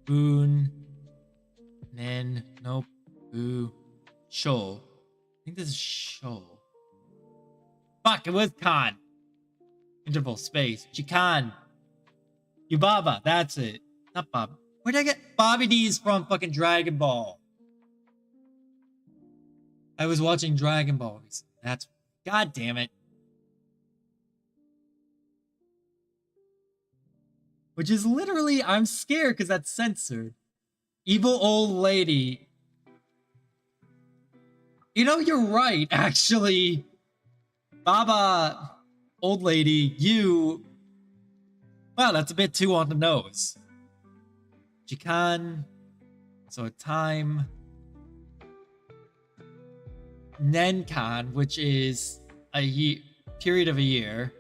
Boon. Nen. Nope. Boo. Sho. I think this is Sho. Fuck, it was Khan. Interval space. Chikan. Yubaba. That's it. Not Bob. Where'd I get Bobby D's from fucking Dragon Ball? I was watching Dragon Ball. That's... God damn it. Which is literally... I'm scared because that's censored. Evil old lady. You know, you're right, actually. Baba, old lady, you... Wow, that's a bit too on the nose. Jikan. So time. Nenkan, which is a period of a year.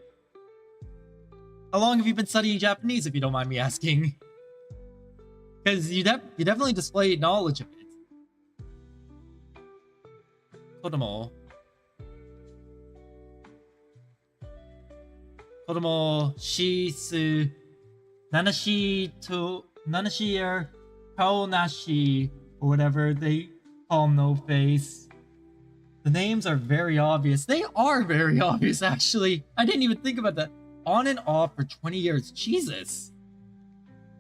How long have you been studying Japanese, if you don't mind me asking? Because you definitely display knowledge of it. Kodomo. Kodomo shisu nanashi to nanashi or kaonashi or whatever they call no face. The names are very obvious. They are very obvious, actually. I didn't even think about that. On and off for 20 years. Jesus.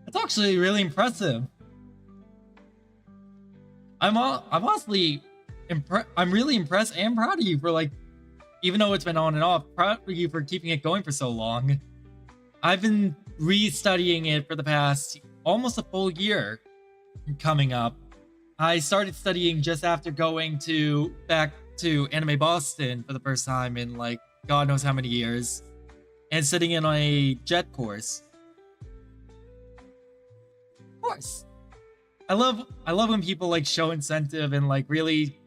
That's actually really impressive. I'm honestly I'm really impressed and proud of you for, like, even though it's been on and off, proud of you for keeping it going for so long. I've been re-studying it for the past almost a full year coming up. I started studying just after going back to Anime Boston for the first time in, like, God knows how many years, and sitting in on a jet course. Of course. I love when people, like, show incentive and, like, really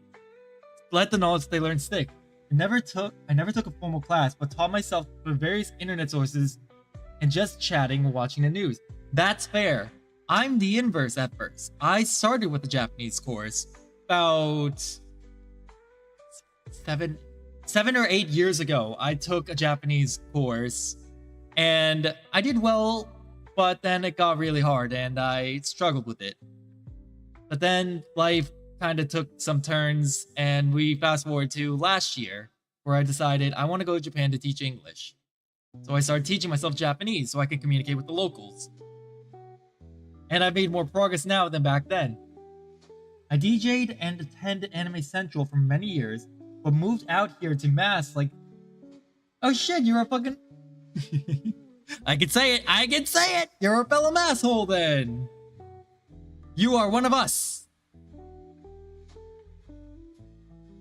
let the knowledge they learn stick. I never took a formal class, but taught myself through various internet sources and just chatting and watching the news. That's fair. I'm the inverse at first. I started with the Japanese course about 7 or 8 years ago. I took a Japanese course and I did well, but then it got really hard and I struggled with it. But then life kind of took some turns and we fast forward to last year where I decided I want to go to Japan to teach English. So I started teaching myself Japanese so I can communicate with the locals. And I've made more progress now than back then. I DJ'd and attended Anime Central for many years, but moved out here to Mass like... Oh shit, you're a fucking... I can say it! You're a fellow masshole then! You are one of us!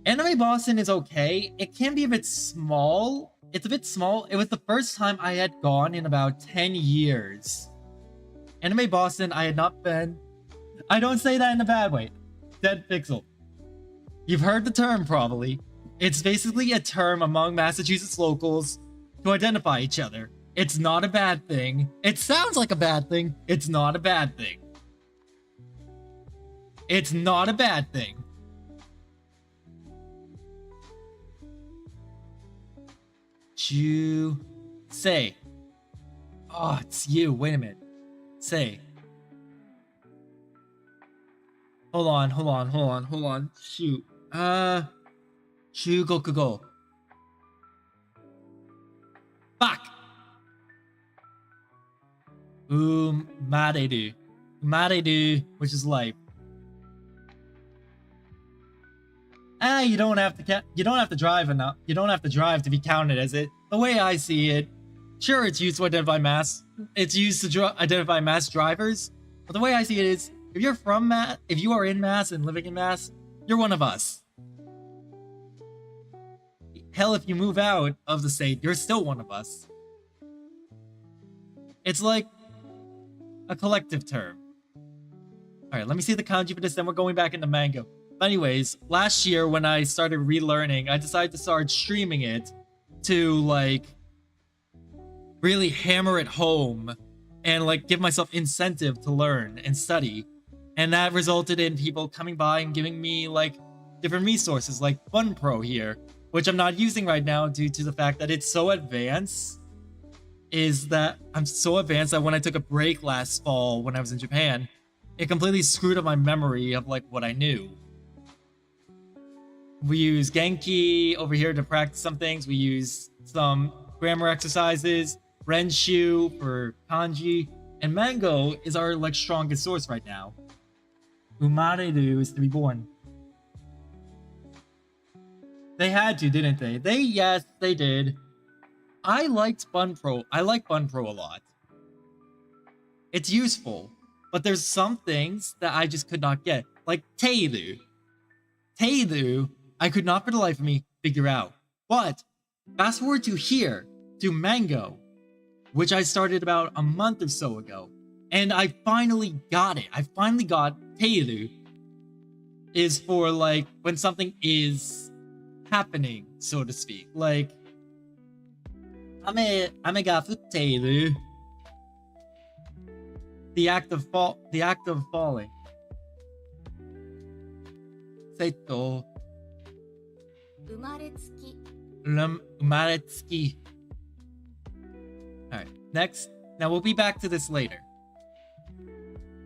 Anime Boston is okay. It can be a bit small. It's a bit small. It was the first time I had gone in about 10 years. Anime Boston, I had not been. I don't say that in a bad way. Dead pixel. You've heard the term probably. It's basically a term among Massachusetts locals to identify each other. It's not a bad thing. It sounds like a bad thing. It's not a bad thing. It's not a bad thing. You say. Oh, it's you. Wait a minute. Say. Hold on. Shoot. 中国語. Fuck! 生まれる. 生まれる, which is life. You don't have to drive enough. You don't have to drive to be counted as it. The way I see it, sure, it's used to identify mass. It's used to identify mass drivers. But the way I see it is, if you're from Mass, if you are in Mass and living in Mass, you're one of us. Hell, if you move out of the state, you're still one of us. It's like a collective term. Alright, let me see the kanji for this, then we're going back into mango. But anyways, last year when I started relearning, I decided to start streaming it to, like, really hammer it home and, like, give myself incentive to learn and study. And that resulted in people coming by and giving me, like, different resources, like Fun Pro here, which I'm not using right now due to the fact that it's so advanced. I'm so advanced that when I took a break last fall when I was in Japan, it completely screwed up my memory of, like, what I knew. We use Genki over here to practice some things. We use some grammar exercises, Renshu for kanji, and Mango is our, like, strongest source right now. Umareru is to be born. They had to, didn't they? Yes, they did. I liked Fun Pro. I like Fun Pro a lot. It's useful, but there's some things that I just could not get. Like Teiru. Teiru, I could not for the life of me figure out. But fast forward to here, to Mango, which I started about a month or so ago. And I finally got it. I finally got Teiru. Is for, like, when something is happening, so to speak. Like, ame ga futteru. The act of falling. Seito. 生まれつき Umaretsuki. Alright, next. Now we'll be back to this later.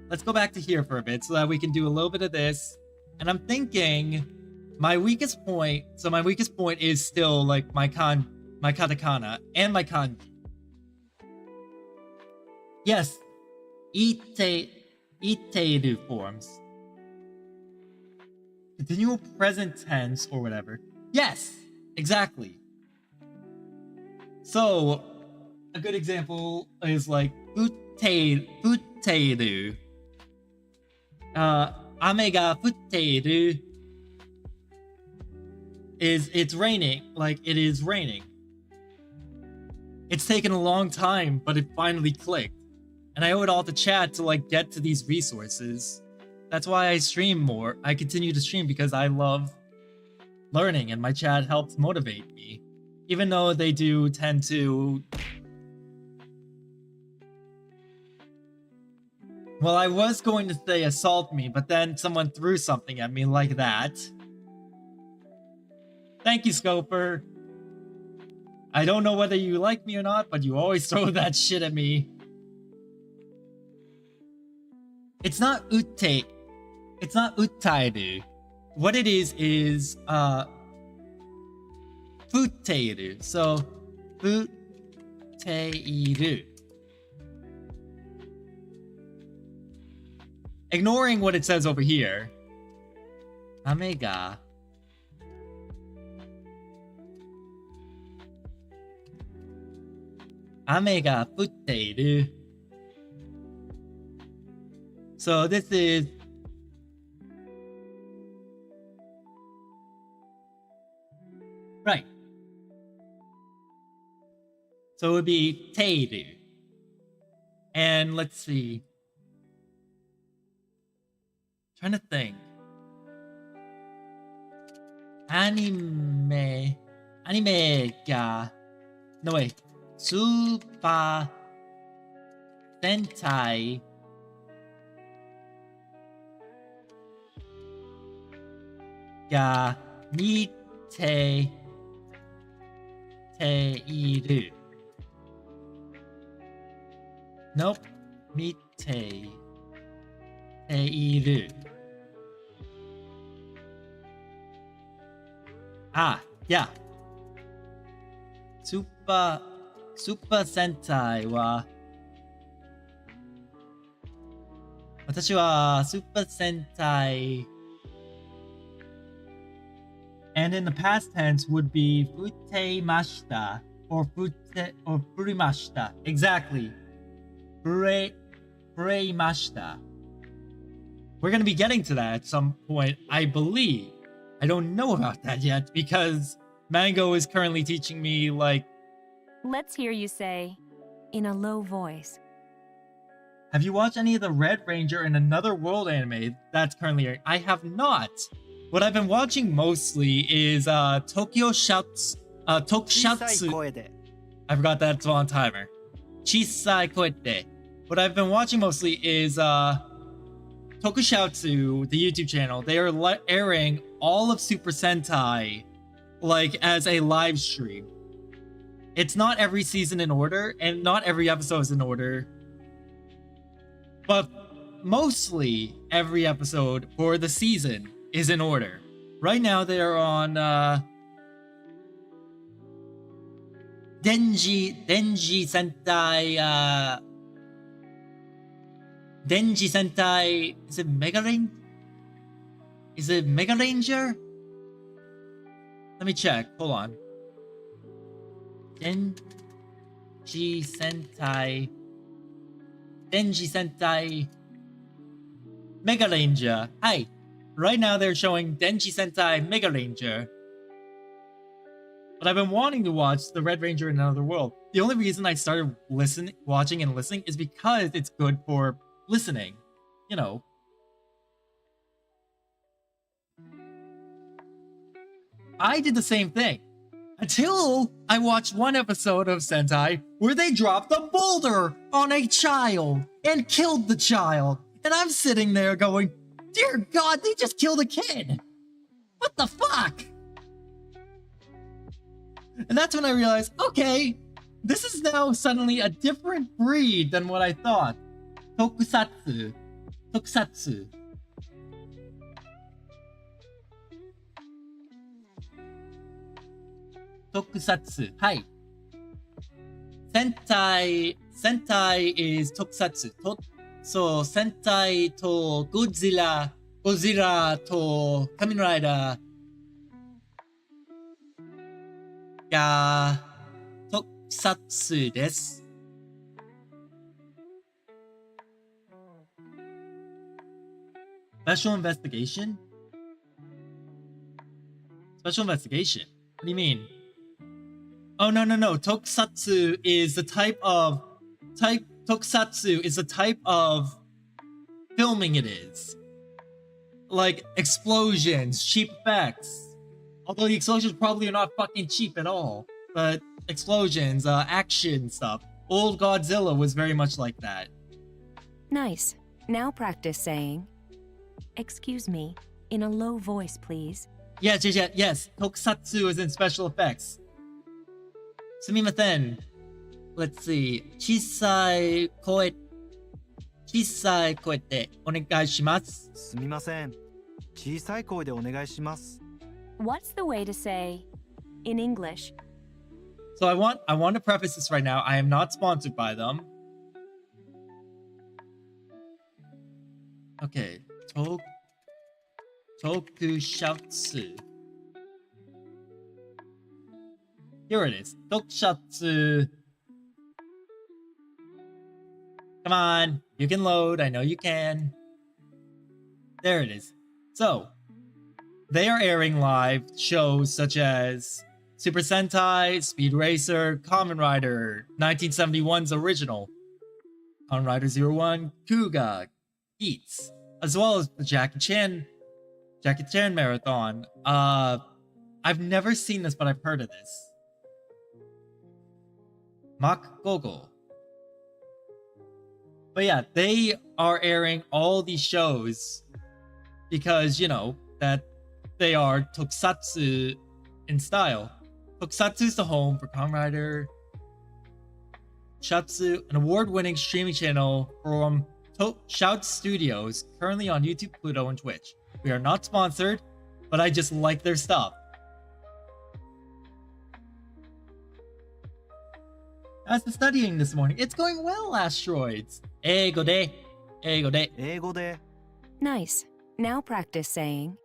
Let's go back to here for a bit so that we can do a little bit of this. And I'm thinking my weakest point is still, like, my katakana and my kanji. Yes, iteru forms. Continual present tense or whatever. Yes, exactly. So, a good example is like futteru. Ame ga futteru is it's raining. Like, it is raining. It's taken a long time, but it finally clicked. And I owe it all to chat to, like, get to these resources. That's why I stream more. I continue to stream because I love learning and my chat helps motivate me. Even though they do tend to... Well, I was going to say assault me, but then someone threw something at me like that. Thank you, Scoper. I don't know whether you like me or not, but you always throw that shit at me. It's not utte. It's not uttaeru. What it is futteru. So, futteru. Ignoring what it says over here. Ame ga. Ame ga futteru. So this is right. So it would be teiru. And let's see. Trying to think. Anime ga. No wait. Super Sentai ga mite te iru. Nope. Mite te iru. Ah, yeah. Super Sentai は私は Super Sentai and in the past tense would be futemashita or furimashita. Exactly. Furimashita. We're going to be getting to that at some point, I believe. I don't know about that yet because Mango is currently teaching me like... Let's hear you say, in a low voice. Have you watched any of the Red Ranger and Another World anime that's currently airing? I have not. What I've been watching mostly is Tokusatsu. 小さい声で I forgot that's on timer. Chisai koete. What I've been watching mostly is Tokusatsu, the YouTube channel. They are airing all of Super Sentai like as a live stream. It's not every season in order, and not every episode is in order. But mostly every episode for the season is in order. Right now they are on Denji Sentai Denji Sentai, is it Mega Ranger? Let me check. Hold on. Denji Sentai Mega Ranger. Hi. Right now they're showing Denji Sentai Mega Ranger. But I've been wanting to watch the Red Ranger in Another World. The only reason I started watching and listening is because it's good for listening. You know. I did the same thing. Until I watched one episode of Sentai where they dropped a boulder on a child and killed the child. And I'm sitting there going, dear God, they just killed a kid. What the fuck? And that's when I realized, okay, this is now suddenly a different breed than what I thought. Tokusatsu. Tokusatsu. Hi. Sentai is Tokusatsu. So Sentai to Godzilla to Kamen Rider ga Tokusatsu desu. Special investigation? Special investigation? What do you mean? Oh, no. Tokusatsu is the type of filming it is. Like explosions, cheap effects. Although the explosions probably are not fucking cheap at all. But explosions, action stuff. Old Godzilla was very much like that. Nice. Now practice saying, excuse me, in a low voice, please. Yes. Tokusatsu is in special effects. Sumimasen. Let's see. Chisai koe de onegai shimasu. すみません小さい声でお願いします What's the way to say, in English? So I want to preface this right now. I am not sponsored by them. Okay. Tokusatsu. Here it is. Tokusatsu. Come on. You can load. I know you can. There it is. So, they are airing live shows such as Super Sentai, Speed Racer, Kamen Rider, 1971's original, Kamen Rider 01, Kuga, Beats, as well as the Jackie Chan marathon. I've never seen this, but I've heard of this. Mak Gogo. But yeah, they are airing all these shows because, you know, that they are tokusatsu in style. Tokusatsu is the home for Kamen Rider Shatsu, an award-winning streaming channel from Shout Studios, currently on YouTube, Pluto, and Twitch. We are not sponsored, but I just like their stuff. How's the studying this morning? It's going well, Asteroids. Eigo de. Eigo de. 英語で Nice. Now practice saying,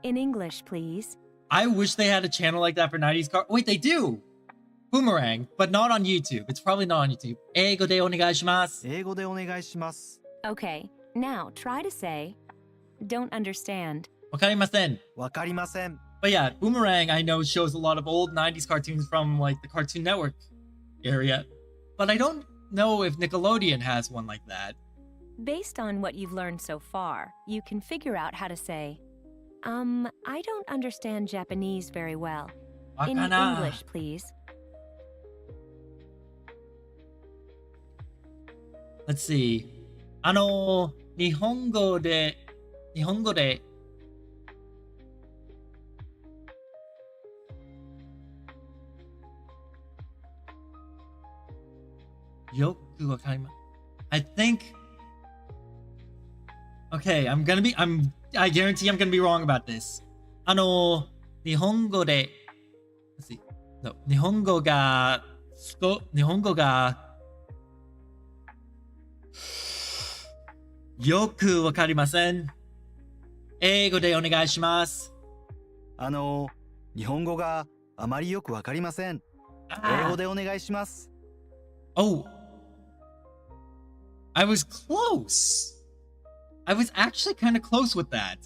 in English, please. I wish they had a channel like that for 90s car. Wait, they do! Boomerang, but not on YouTube. It's probably not on YouTube. Eigo de onegaishimasu. 英語でお願いします Okay, now try to say, don't understand. Wakarimasen. わかりません But yeah, Boomerang, I know, shows a lot of old 90s cartoons from like the Cartoon Network area. But I don't know if Nickelodeon has one like that. Based on what you've learned so far, you can figure out how to say, I don't understand Japanese very well. In Wakana. English, please. Let's see. 日本語でよくわかります。I think. Okay, I guarantee I'm gonna be wrong about this. 日本語で Let's see. No, 日本語がよくわかりません。英語でお願いします。日本語があまりよくわかりません英語でお願いします Oh, I was close. I was actually kind of close with that.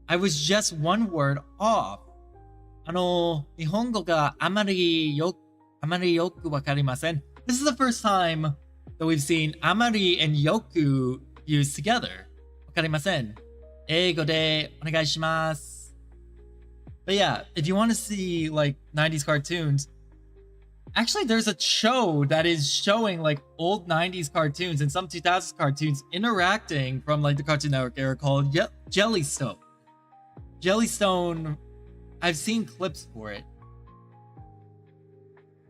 I was just one word off. 日本語があまりよくわかりません。This is the first time that we've seen あまり and よくused together. わかりません。英語でお願いします。But yeah, if you want to see like 90s cartoons, actually there's a show that is showing like old 90s cartoons and some 2000s cartoons interacting from like the Cartoon Network era called Jellystone. Jellystone, I've seen clips for it.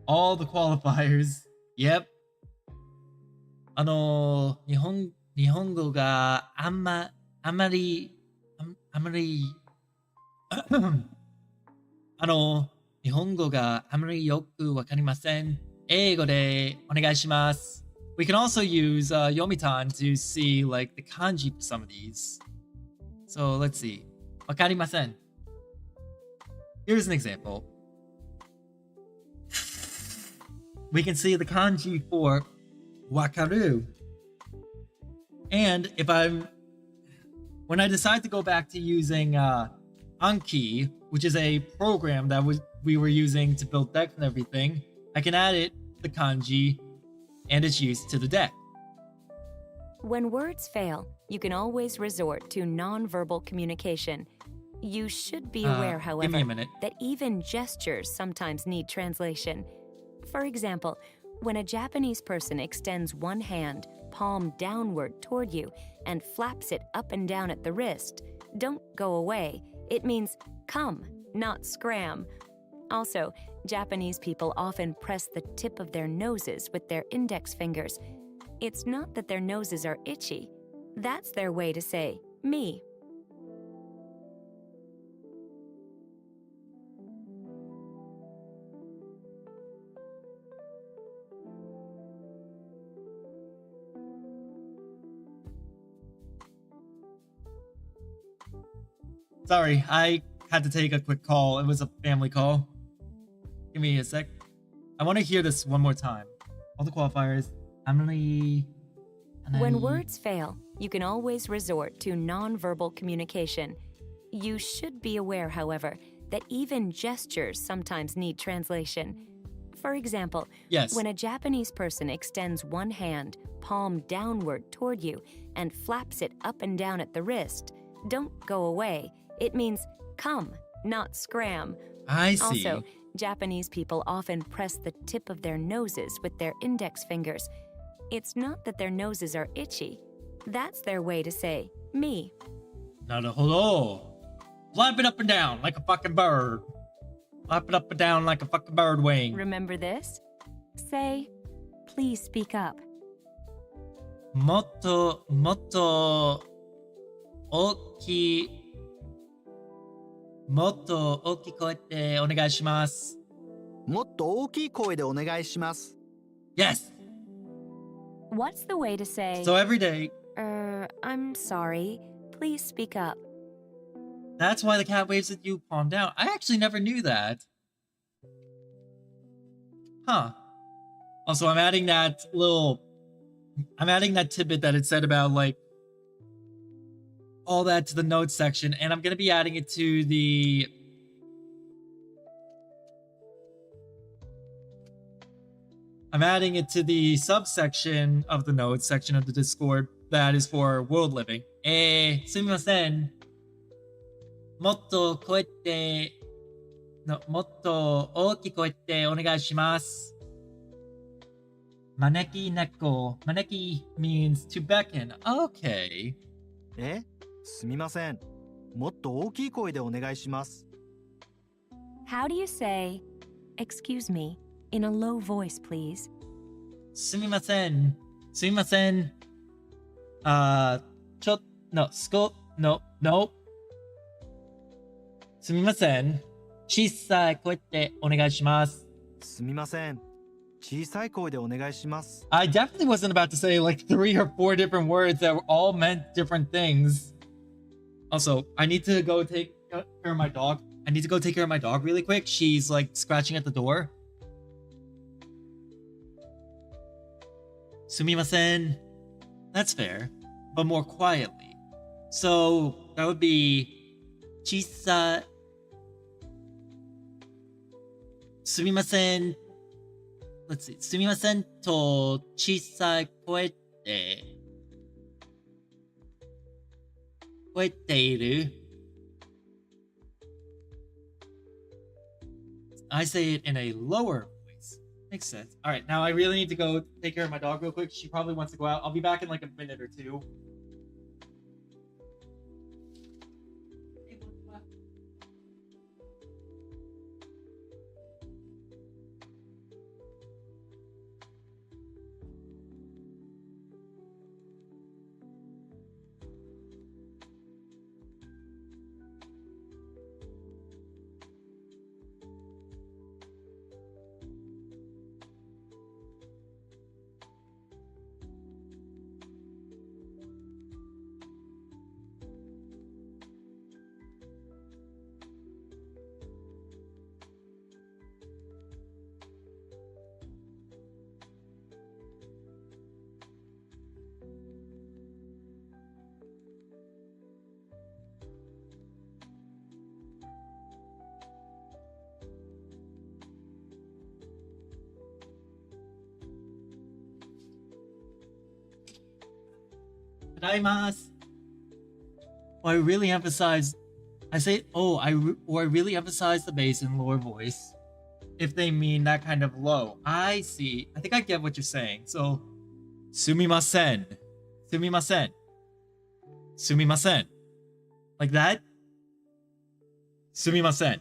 All the qualifiers. Yep. 日本語があまり日本語があまりよくわかりません。英語でお願いします。We can also use Yomitan to see like the kanji for some of these. So let's see. わかりません。Here's an example. We can see the kanji for wakaru. And when I decide to go back to using Anki, which is a program that we were using to build decks and everything, I can add it, the kanji, and its use to the deck. When words fail, you can always resort to nonverbal communication. You should be aware, Give me however, a minute. that even gestures sometimes need translation. For example, when a Japanese person extends one hand, palm downward toward you, and flaps it up and down at the wrist, don't go away. It means come, not scram. Also, Japanese people often press the tip of their noses with their index fingers. It's not that their noses are itchy. That's their way to say me. Sorry, I had to take a quick call. It was a family call. Give me a sec. I want to hear this one more time. All the qualifiers. When words fail, you can always resort to nonverbal communication. You should be aware, however, that even gestures sometimes need translation. For example, Yes. when a Japanese person extends one hand, palm downward toward you, and flaps it up and down at the wrist, don't go away. It means come, not scram. I see. Also, Japanese people often press the tip of their noses with their index fingers. It's not that their noses are itchy. That's their way to say me. Naruhodo. Flap it up and down like a fucking bird. Flap it up and down like a fucking bird wing. Remember this? Say, please speak up. もっと大きいもっと大きい声でお願いします。もっと大きい声でお願いします。 Yes. What's the way to say, So every day, I'm sorry, please speak up? that's why the cat waves at you palm down. I actually never knew that. Huh. Also, I'm adding that tidbit that it said about like all that to the notes section, and I'm gonna be adding it to the subsection of the notes section of the Discord that is for world living. すみません。もっと大きい声でお願いします。Maneki neko. Maneki means to beckon. Okay. すみません。もっと大きい声でお願いします。 How do you say, excuse me, in a low voice, please? すみません。すみません。No. すみません。小さい声でお願いします。すみません。小さい声でお願いします。 I definitely wasn't about to say like 3 or 4 different words that all meant different things. Also, I need to go take care of my dog. Really quick. She's like scratching at the door. Sumimasen. That's fair, but more quietly. So that would be Chisa. Sumimasen. Let's see. Sumimasen to chisai koe de. Koeteiru. I say it in a lower voice. Makes sense. All right, now I really need to go take care of my dog real quick. She probably wants to go out. I'll be back in like a minute or two. Tadaimasu. I really emphasize I really emphasize the bass in lower voice if they mean that kind of low. I see. I think I get what you're saying. So, sumimasen. Sumimasen. Sumimasen. Like that? Sumimasen.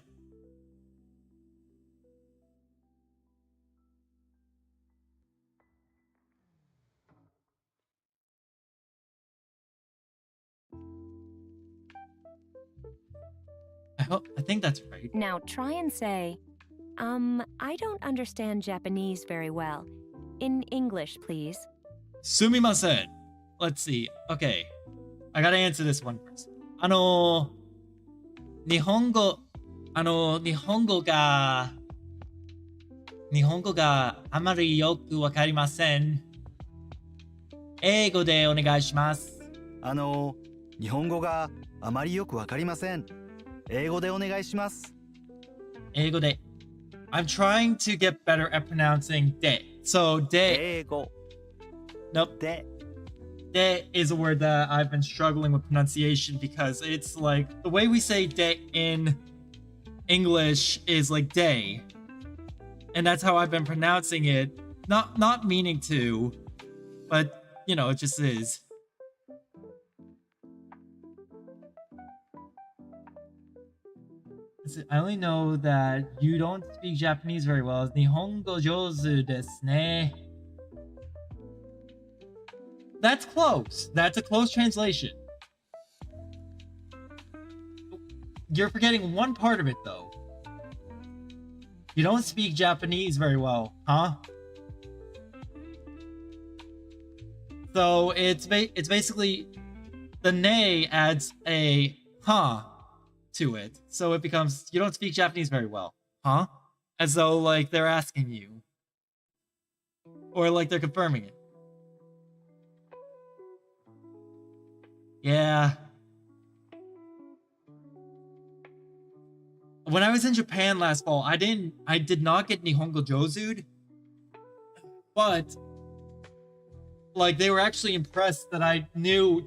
I think that's right. Now try and say, I don't understand Japanese very well. In English, please. Sumimasen. Let's see. Okay. I gotta answer this one first. 日本語があまりよくわかりません。英語でお願いします。日本語があまりよくわかりません。英語でお願いします。英語で。I'm trying to get better at pronouncing de. So de, 英語 nope, で de is a word that I've been struggling with pronunciation because it's like the way we say de in English is like day. And that's how I've been pronouncing it. Not meaning to, but you know, it just is. I only know that you don't speak Japanese very well. Nihongo jozu desu ne. That's close. That's a close translation. You're forgetting one part of it, though. You don't speak Japanese very well, huh? So it's basically the ne adds a huh to it. So it becomes you don't speak Japanese very well, huh? As though like they're asking you. Or like they're confirming it. Yeah. When I was in Japan last fall, I did not get Nihongo Jozu'd, but like they were actually impressed that I knew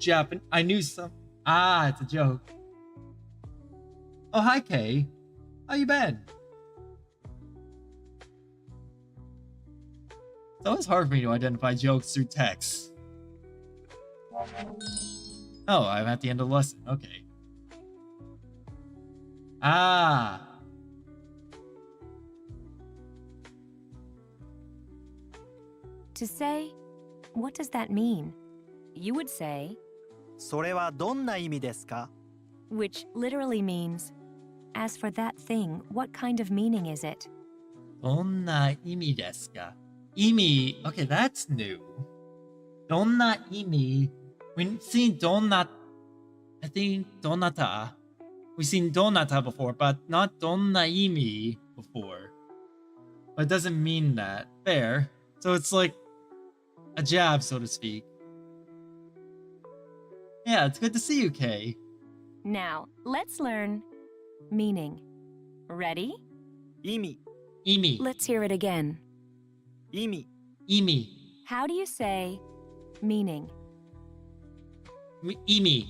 I knew some. Ah, it's a joke. Oh, hi Kay. How you been? It's always hard for me to identify jokes through text. Oh, I'm at the end of the lesson. Okay. Ah. To say, what does that mean? You would say, それはどんな意味ですか which literally means, as for that thing, what kind of meaning is it? どんな意味ですか? Imi. Okay, that's new. どんな意味? We've seen donat. I think donata. We've seen donata before, but not donna imi before. But it doesn't mean that. Fair. So it's like a jab, so to speak. Yeah, it's good to see you, Kay. Now, let's learn meaning. Ready? 意味 Imi. Let's hear it again. 意味 Imi. How do you say meaning? Imi.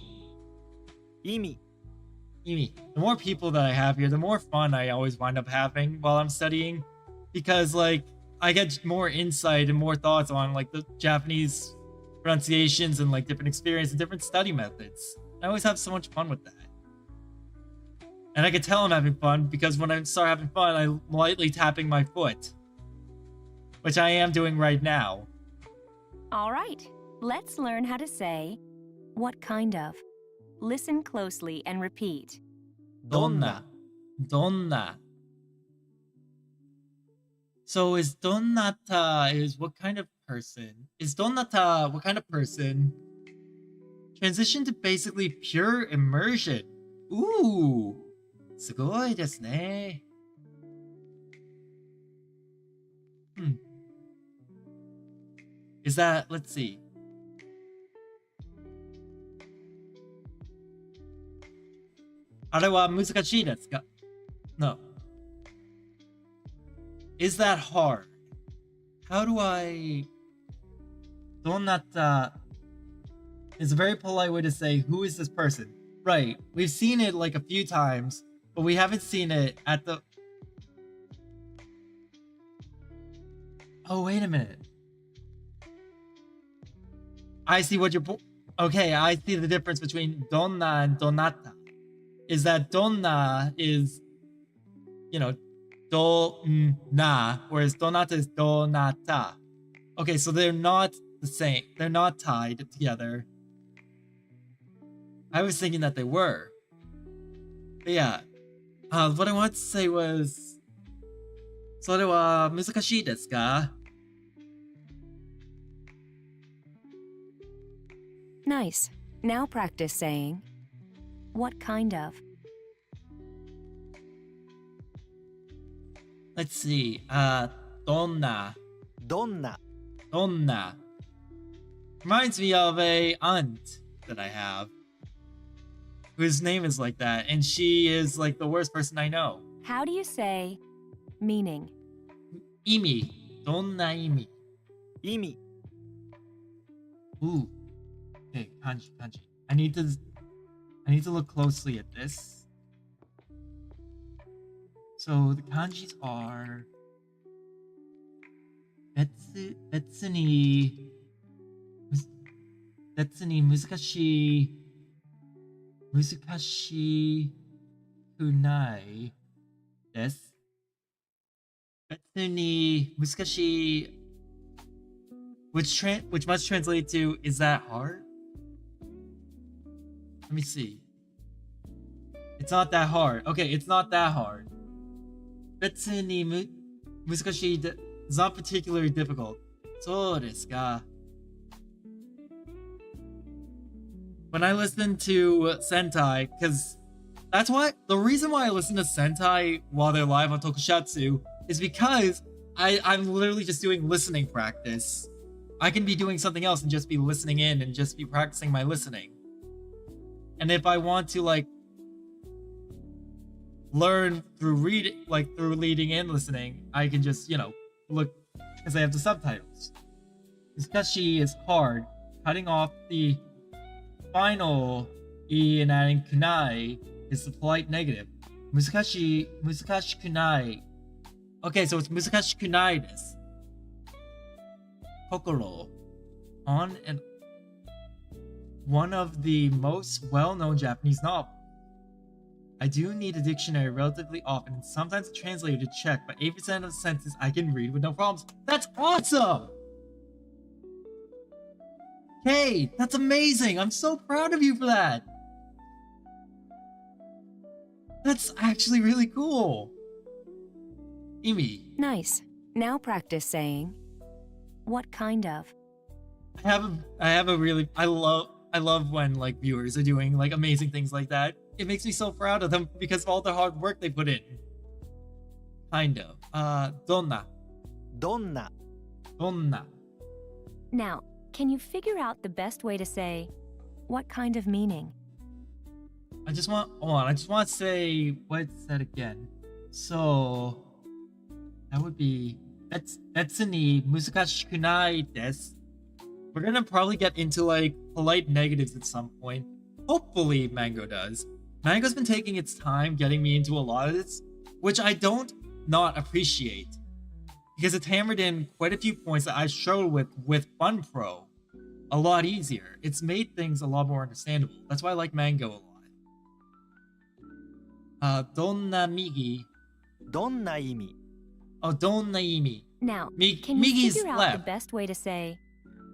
意味 Imi. The more people that I have here, the more fun I always wind up having while I'm studying. Because, like, I get more insight and more thoughts on, like, the Japanese pronunciations and, like, different experience and different study methods. I always have so much fun with that. And I can tell I'm having fun because when I start having fun, I'm lightly tapping my foot. Which I am doing right now. All right, let's learn how to say what kind of. Listen closely and repeat. Donna. Donna. So is donnata is what kind of person? Is donnata what kind of person? Transition to basically pure immersion. Ooh. すごいですね. Is that, let's see. Arewa muzukashii desu ka? No. Is that hard? How do I... Donata is a very polite way to say, who is this person? Right. We've seen it like a few times, but we haven't seen it at the... Oh, wait a minute. I see what you're... Okay, I see the difference between donna and donata. Is that donna is, you know, do-na, whereas donata is donata. Okay, so they're not the same. They're not tied together. I was thinking that they were. But yeah. What I wanted to say was... それは難しいですか? Nice. Now practice saying, what kind of? Let's see. Donna. どんな Donna. Reminds me of a aunt that I have. Whose name is like that. And she is like the worst person I know. How do you say Meaning. Imi. Donna imi. 意味 Ooh. Okay, kanji. I need to look closely at this. So the kanjis are betsu ni muzakashi kunai desu. Betsu ni muzakashi, which must translate to, is that hard? Let me see. It's not that hard. Okay, it's not that hard. Betsu ni muzakashi is not particularly difficult. So desu ka. When I listen to Sentai, because that's what the reason why I listen to Sentai while they're live on Tokusatsu is because I'm literally just doing listening practice. I can be doing something else and just be listening in and just be practicing my listening. And if I want to like learn through reading, like through reading and listening, I can just, look because I have the subtitles. Muzakashi is hard. Cutting off the final E and adding kunai is the polite negative. Muzakashi kunai. Okay, so it's muzakashi kunai desu. Kokoro. On and one of the most well-known Japanese novels. I do need a dictionary relatively often, and sometimes a translator to check, but 8% of the sentences I can read with no problems. That's awesome! Hey, that's amazing! I'm so proud of you for that! That's actually really cool! Imi. Nice. Now practice saying, what kind of? I love when like viewers are doing like amazing things like that. It makes me so proud of them because of all the hard work they put in. Kind of. Donna. どんな Donna. Now, can you figure out the best way to say, what kind of meaning? I just want to say what's that again. So that would be betsu ni muzakashiku nai desu. We're gonna probably get into like polite negatives at some point. Hopefully Mango does. Mango's been taking its time getting me into a lot of this, which I don't not appreciate. Because it's hammered in quite a few points that I struggled with Fun Pro a lot easier. It's made things a lot more understandable. That's why I like Mango a lot. Donna migi. どんな意味 Oh, donna imi. Now, Mi- can you Migi's figure out left. the best way to say,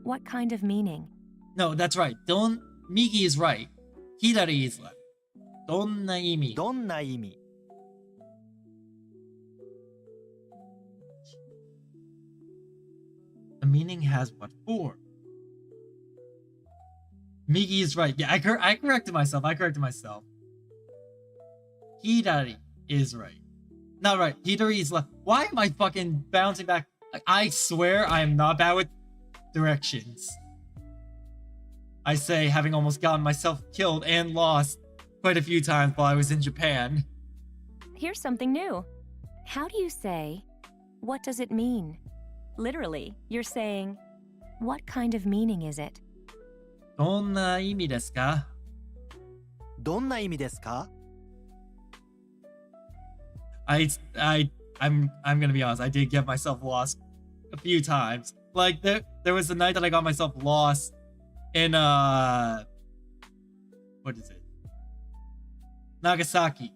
what kind of meaning? No, that's right. Migi is right. Hidari is left. Donna imi. どんな意味 The meaning has what form? Migi is right. Yeah, I corrected myself. Hidari is right. Not right. Hidari is left. Why am I fucking bouncing back? Like, I swear I am not bad with directions. I say, having almost gotten myself killed and lost quite a few times while I was in Japan. Here's something new. How do you say, what does it mean? Literally, you're saying, what kind of meaning is it? どんな意味ですか?どんな意味ですか I'm gonna be honest, I did get myself lost a few times. Like there was the night that I got myself lost in what is it? Nagasaki.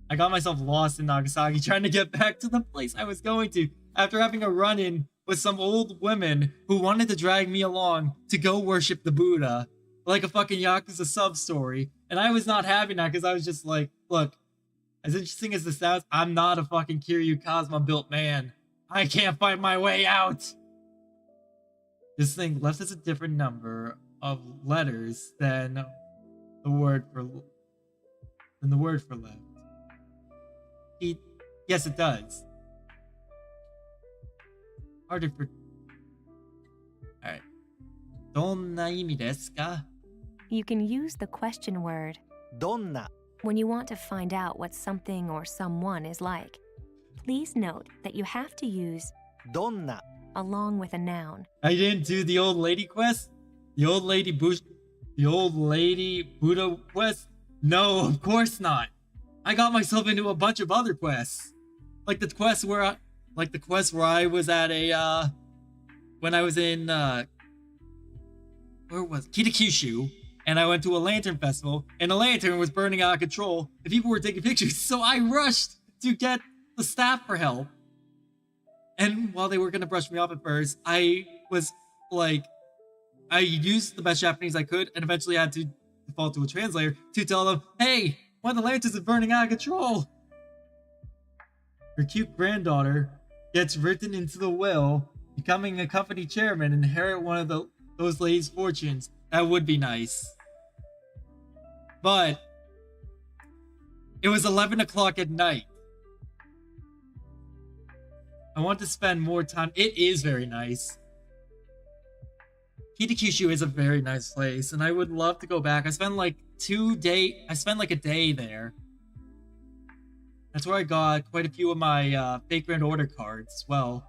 I got myself lost in Nagasaki trying to get back to the place I was going to after having a run-in with some old women who wanted to drag me along to go worship the Buddha. Like a fucking Yakuza sub-story. And I was not having that because I was just like, look, as interesting as this sounds, I'm not a fucking Kiryu Kazuma built man. I can't find my way out. This thing left has a different number of letters than the word for left. Yes, it does. Harder for. All right. どんな意味ですか? You can use the question word どんな when you want to find out what something or someone is like. Please note that you have to use どんな along with a noun. I didn't do the old lady quest? The old lady Buddha quest? No, of course not. I got myself into a bunch of other quests. Like the quest where I was at a when I was in where was Kitakyushu, and I went to a lantern festival, and the lantern was burning out of control, and people were taking pictures, so I rushed to get the staff for help. And while they were gonna brush me off at first, I was like, I used the best Japanese I could, and eventually I had to default to a translator to tell them, hey, one of the lanterns is burning out of control. Her cute granddaughter gets written into the will, becoming a company chairman and inherit one of those ladies' fortunes. That would be nice. But it was 11 o'clock at night. I want to spend more time. It is very nice. Kitakyushu is a very nice place, and I would love to go back. I spent like a day there. That's where I got quite a few of my fake grand order cards as well.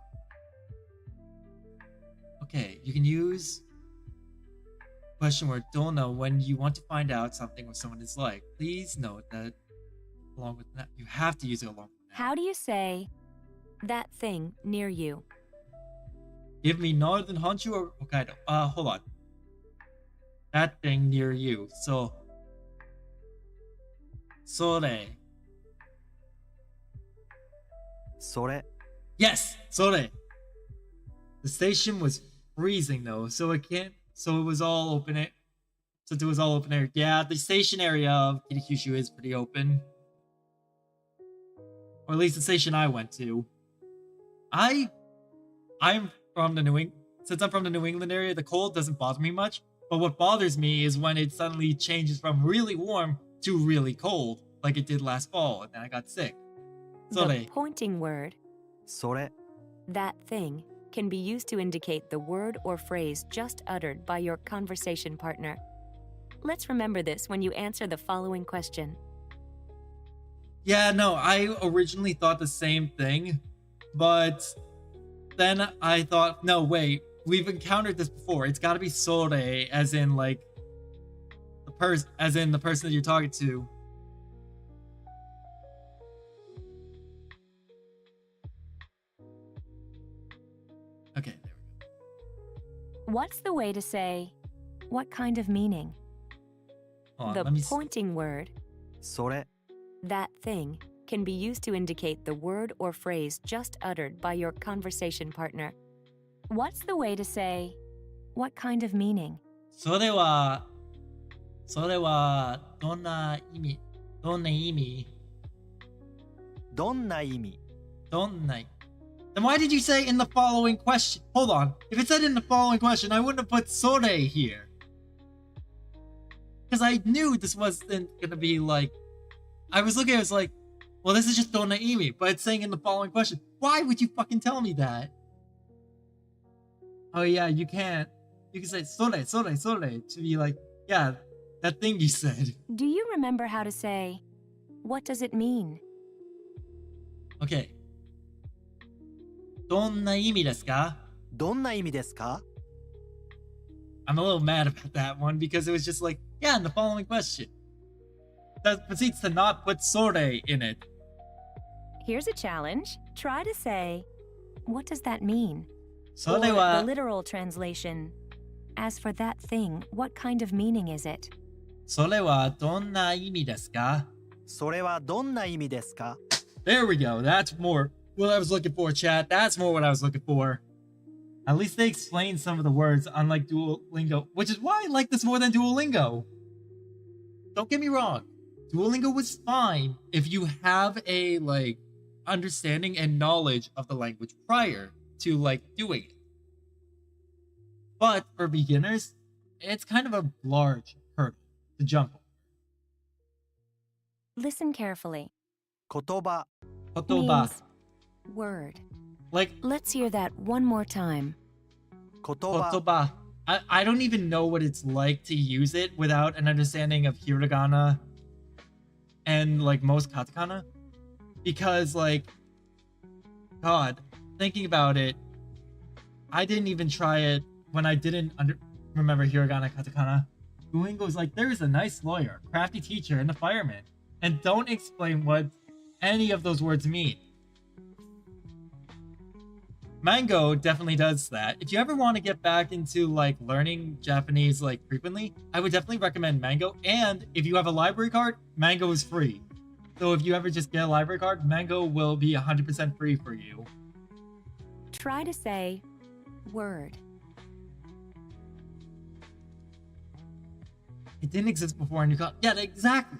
Okay, you can use question word don't know when you want to find out something what someone is like. Please note that along with that, you have to use it along with that. How do you say that thing near you? Give me Northern Honshu or Hokkaido. Hold on. That thing near you. So, sore. それ Yes, sore. The station was freezing though, so it was all open air. Since it was all open air, yeah, the station area of Kitakyushu is pretty open. Or at least the station I went to. I'm from the since I'm from the New England area, the cold doesn't bother me much. But what bothers me is when it suddenly changes from really warm to really cold, like it did last fall, and then I got sick. Sore. The pointing word, それ that thing, can be used to indicate the word or phrase just uttered by your conversation partner. Let's remember this when you answer the following question. Yeah, no, I originally thought the same thing, but then I thought, no, wait, we've encountered this before. It's got to be sore, as in like the person that you're talking to. Okay, there we go. What's the way to say, what kind of meaning? Hold on, The let me pointing word, それ that thing, can be used to indicate the word or phrase just uttered by your conversation partner. What's the way to say, what kind of meaning? それはどんな意味どんな意味 Then why did you say in the following question? Hold on. If it said in the following question, I wouldn't have put sore here. Because I knew this wasn't going to be like... I was looking, I was like, well, this is just donna imi, but it's saying in the following question. Why would you fucking tell me that? Oh yeah, you can't. You can say sore to be like, yeah, that thing you said. Do you remember how to say, what does it mean? Okay. どんな意味ですか?どんな意味ですか I'm a little mad about that one because it was just like, yeah, in the following question. That proceeds to not put sore in it. Here's a challenge. Try to say, what does that mean? So Or they the were... literal translation, as for that thing, what kind of meaning is it? それはどんな意味ですか?それはどんな意味ですか There we go. That's more what I was looking for, chat. That's more what I was looking for. At least they explained some of the words, unlike Duolingo, which is why I like this more than Duolingo. Don't get me wrong. Duolingo was fine if you have a, like, understanding and knowledge of the language prior to, like, doing it. But for beginners, it's kind of a large hurdle to jump over. Listen carefully. 言葉 Kotoba. Means word. Like, Let's hear that one more time. 言葉 kotoba. I don't even know what it's like to use it without an understanding of hiragana and like most katakana, because like God, thinking about it, I didn't even try it when I didn't remember hiragana katakana. Duolingo's like, there's a nice lawyer, crafty teacher, and a fireman, and don't explain what any of those words mean. Mango definitely does that. If you ever want to get back into like learning Japanese like frequently, I would definitely recommend Mango. And if you have a library card, Mango is free. So if you ever just get a library card, Mango will be 100% free for you. Try to say word. It didn't exist before and you got... Yeah, exactly.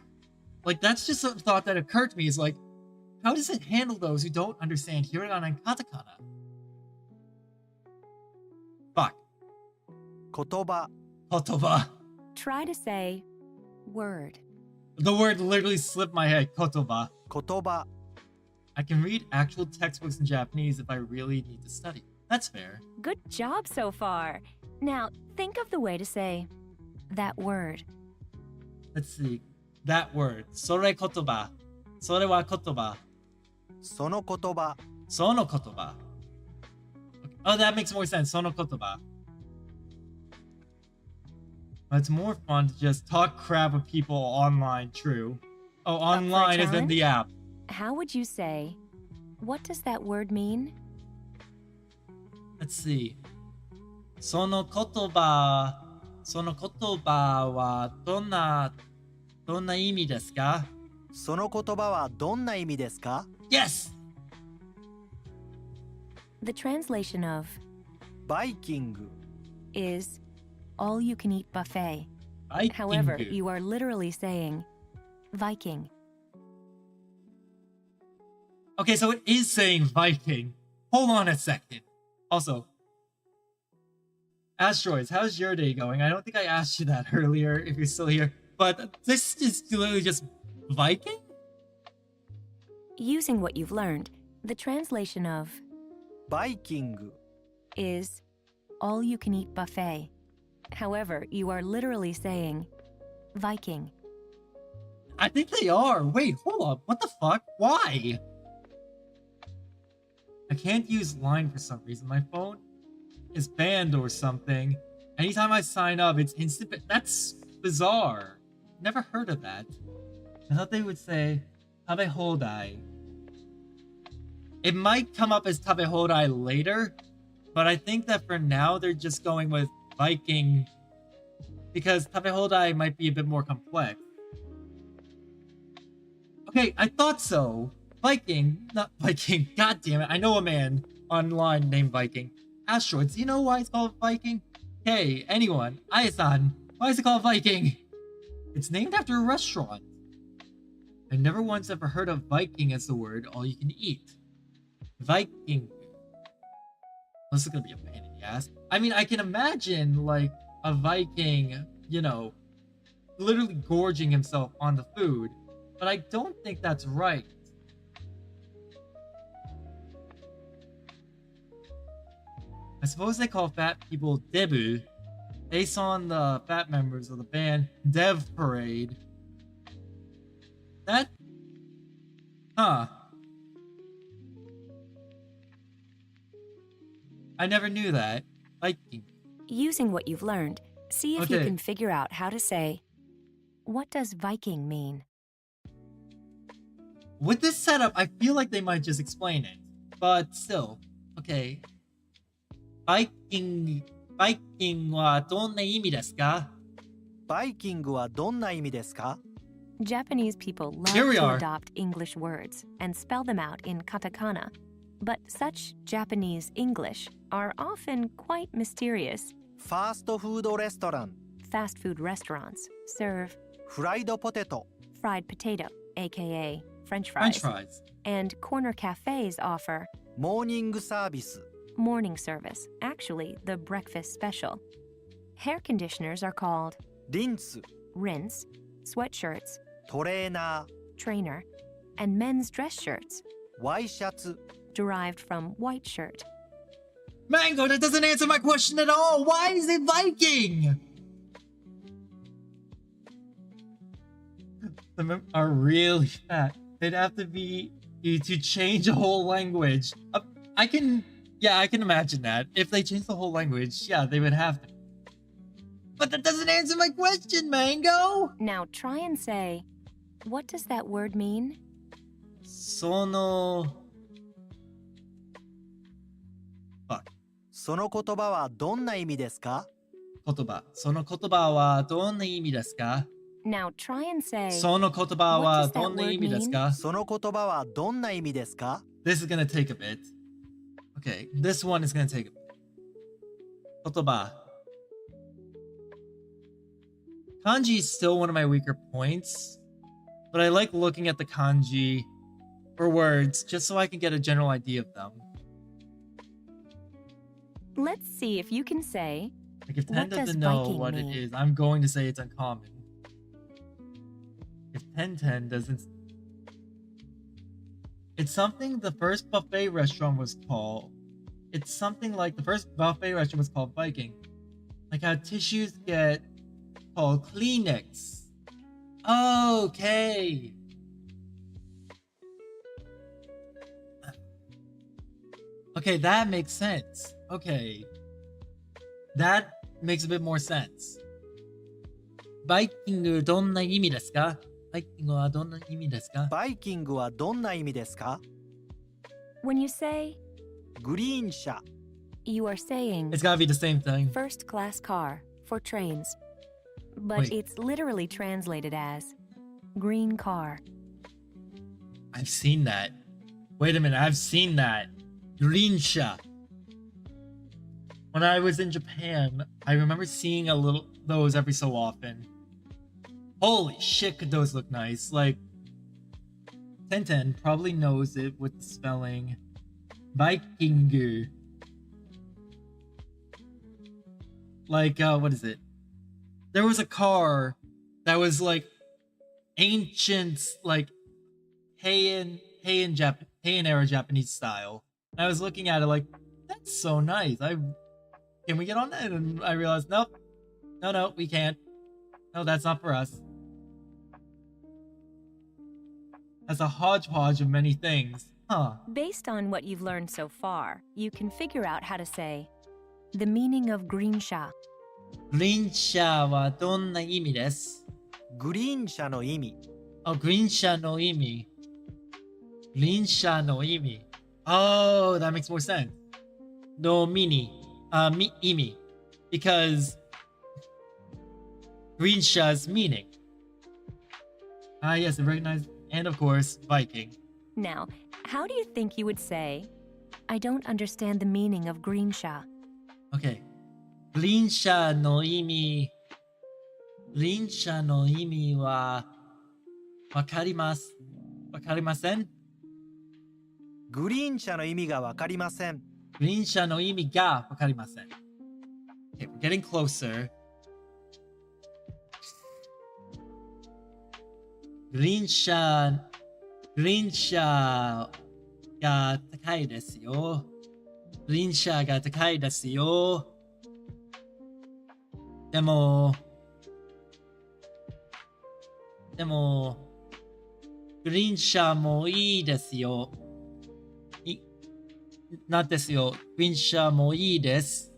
Like, that's just a thought that occurred to me, is like, how does it handle those who don't understand hiragana and katakana? Fuck. 言葉 Kotoba. Try to say word. The word literally slipped my head. Kotoba. 言葉 I can read actual textbooks in Japanese if I really need to study. That's fair. Good job so far. Now, think of the way to say that word. Let's see. That word. Sore kotoba. Sore wa kotoba. その言葉 Sono kotoba. Oh, that makes more sense. Sono kotoba. But it's more fun to just talk crap with people online, true. Oh, online is in the app. How would you say, what does that word mean? Let's see. Sono kotoba wa donna imi desu ka? その言葉はどんな意味ですか Yes! The translation of バイキング is all you can eat buffet. Viking. However, you are literally saying Viking. Okay, so it is saying Viking. Hold on a second. Also, Asteroids, how's your day going? I don't think I asked you that earlier if you're still here. But this is literally just Viking? Using what you've learned, the translation of バイキング is all you can eat buffet. However, you are literally saying Viking. I think they are. Wait, hold up. What the fuck? Why? I can't use Line for some reason. My phone is banned or something. Anytime I sign up, it's instant. That's bizarre. Never heard of that. I thought they would say Tabe Hodai. It might come up as Tabe Hodai later, but I think that for now they're just going with Viking because Tabe Hodai might be a bit more complex. Okay, I thought so. Viking, not Viking. God damn it. I know a man online named Viking. Asteroids, do you know why it's called Viking? Hey, anyone. Ayasan, why is it called Viking? It's named after a restaurant. I never once ever heard of Viking as the word all you can eat. Viking. This is gonna be a pain in the ass. I mean, I can imagine, like, a Viking, you know, literally gorging himself on the food, but I don't think that's right. I suppose they call fat people debu, based on the fat members of the band Dev Parade. That? Huh. I never knew that. Viking. Using what you've learned, see if you Okay. can figure out how to say, what does Viking mean? With this setup, I feel like they might just explain it. But still. Okay. Viking wa donna imi desu ka? バイキングはどんな意味ですか Japanese people love Here we to are. adopt English words and spell them out in katakana, but such Japanese English are often quite mysterious. ファーストフードレストラン Fast food restaurants serve フライドポテト fried potato, aka French French fries, fries. and corner cafes offer モーニングサービス morning service, actually the breakfast special. Hair conditioners are called リンツ rinse, sweatshirts, トレーナ trainer, and men's dress shirts, ーワイシャツ derived from white shirt. Mango, that doesn't answer my question at all. Why is it Viking? The men are really fat. They'd have to be to change a whole language. I can imagine that. If they change the whole language, yeah, they would have to. But that doesn't answer my question, Mango! Now try and say, what does that word mean? Sono... Fuck. その言葉はどんな意味ですか？言葉。その言葉はどんな意味ですか？ Now try and say, その言葉はどんな意味ですか？その言葉はどんな意味ですか？ This is gonna take a bit. Okay, this one is gonna take a bit. 言葉. Kanji is still one of my weaker points, but I like looking at the kanji or words just so I can get a general idea of them. let's see if you can say, Like if Ten What does doesn't know Viking what it mean? is, I'm going to say it's uncommon. If Ten doesn't... It's something the first buffet restaurant was called. It's something like the first buffet restaurant was called Viking. Like how tissues get called Kleenex. Okay. Okay, that makes sense. Okay. That makes a bit more sense. バイキングどんな意味ですか？バイキングはどんな意味ですか？バイキングはどんな意味ですか？ when you say, グリーン車 you are saying It's gotta be the same thing. first class car for trains. But Wait. it's literally translated as green car. I've seen that. Wait a minute, I've seen that. Grinsha. When I was in Japan, I remember seeing those every so often. Holy shit, could those look nice. Like, Ten probably knows it with the spelling. Vikingu. Like, what is it? There was a car that was like ancient, like Heian era Japanese style. And I was looking at it like, that's so nice. Can we get on that? And I realized, nope. No, we can't. No, that's not for us. That's a hodgepodge of many things. Huh. Based on what you've learned so far, you can figure out how to say the meaning of green sha. Grinsha wa donna imi desu? グリーン車の意味 Oh, Grinsha no imi. Grinsha no imi. Oh, that makes more sense. No imi. Because Grinsha's meaning. Ah, yes, recognized. And of course, Viking. Now, how do you think you would say, I don't understand the meaning of green sha? Okay. Grinsha no imi. Grinsha no imi wa wakarimasu. Wakarimasen? グリーン車の意味がわかりません Grinsha no imi ga wakarimasen. Okay, we're getting closer. Grinsha ga takai desu yo. Grinsha ga takai desu yo. Demo, Grinsha mo ii desu yo. Not desu yo. Grinsha mo ii desu.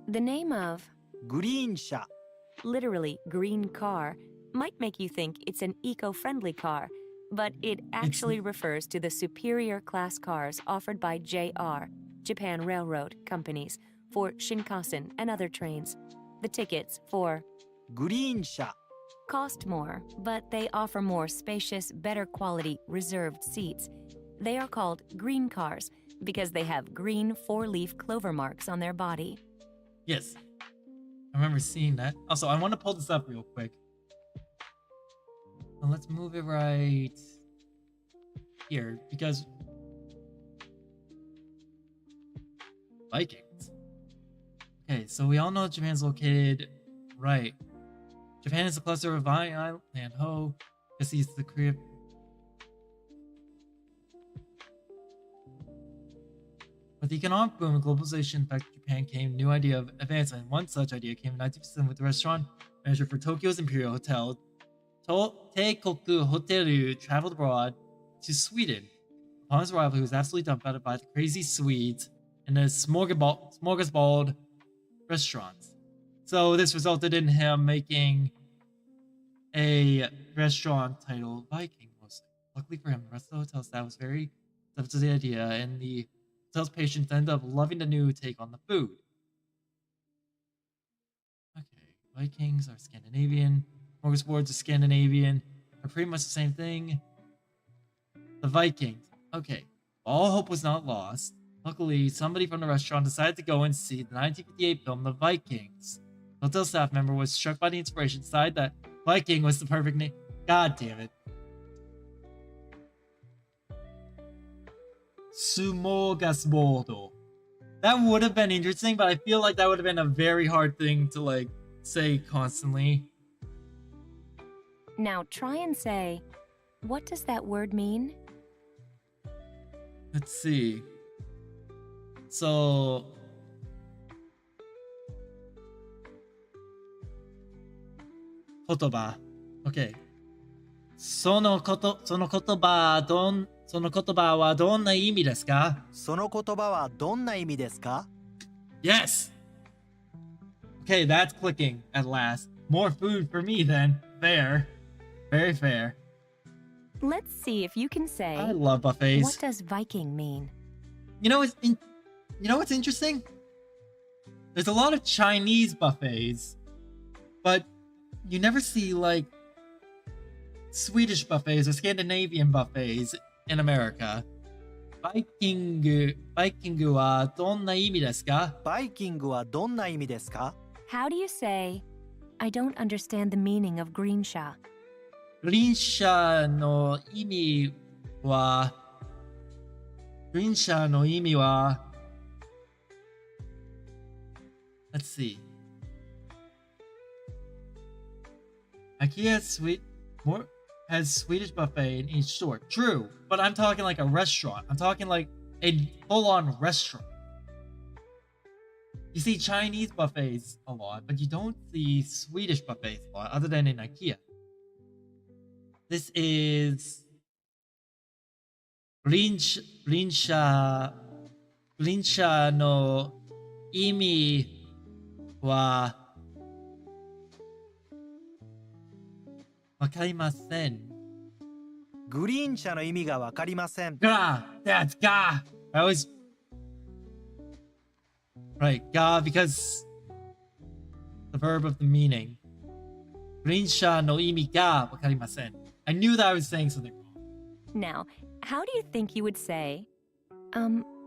The name of, グリーン車 literally green car, might make you think it's an eco-friendly car, but it actually refers to the superior class cars offered by JR, Japan Railroad companies, for Shinkansen and other trains. The tickets for グリーン車 cost more, but they offer more spacious, better quality, reserved seats. They are called green cars because they have green four-leaf clover marks on their body. Yes. I remember seeing that. Also, I want to pull this up real quick. Well, let's move it right here because Vikings. Okay, so we all know Japan's located right. Japan is a cluster of island ho. This is the Korea. With the economic boom and globalization affected Japan came new idea of advancement. One such idea came in 1957 with the restaurant manager for Tokyo's Imperial Hotel, Teikoku Hoteru, traveled abroad to Sweden Upon his arrival, he was absolutely dumbfounded by the crazy Swedes and the smorgasbord restaurants. So this resulted in him making a restaurant titled Viking, mostly. Luckily for him, the rest of the hotel staff was very receptive to the idea, and the hotel's patrons ended up loving the new take on the food. Okay, Vikings are Scandinavian. Smorgasbords are Scandinavian. Are pretty much the same thing. The Vikings. Okay, all hope was not lost. Luckily, somebody from the restaurant decided to go and see the 1958 film The Vikings. The hotel staff member was struck by the inspiration, decided that Viking was the perfect name. God damn it. Smorgasbord. That would have been interesting, but I feel like that would have been a very hard thing to, like, say constantly. Now try and say, what does that word mean? Let's see. So... kotoba. Okay. その言葉はどんな意味ですか? その言葉はどんな意味ですか? Yes! Okay, that's clicking at last. More food for me then. Fair. Very fair. Let's see if you can say, I love buffets. what does Viking mean? You know what's interesting? There's a lot of Chinese buffets, but you never see like Swedish buffets or Scandinavian buffets in America. Viking はどんな意味ですか? バイキングはどんな意味ですか? How do you say, I don't understand the meaning of Greensha? グリーン車の意味は Let's see. IKEA has Swedish buffet in each store. True, but I'm talking like a restaurant. I'm talking like a full-on restaurant. You see Chinese buffets a lot, but you don't see Swedish buffets a lot, other than in IKEA. This is Rinsha no imi wa wakarimasen. グリーン車の意味がわかりません。Ga! That's ga! I always... Right, ga because the verb of the meaning. Rinsha no imi ga wakarimasen. I knew that I was saying something wrong. Now, how do you think you would say,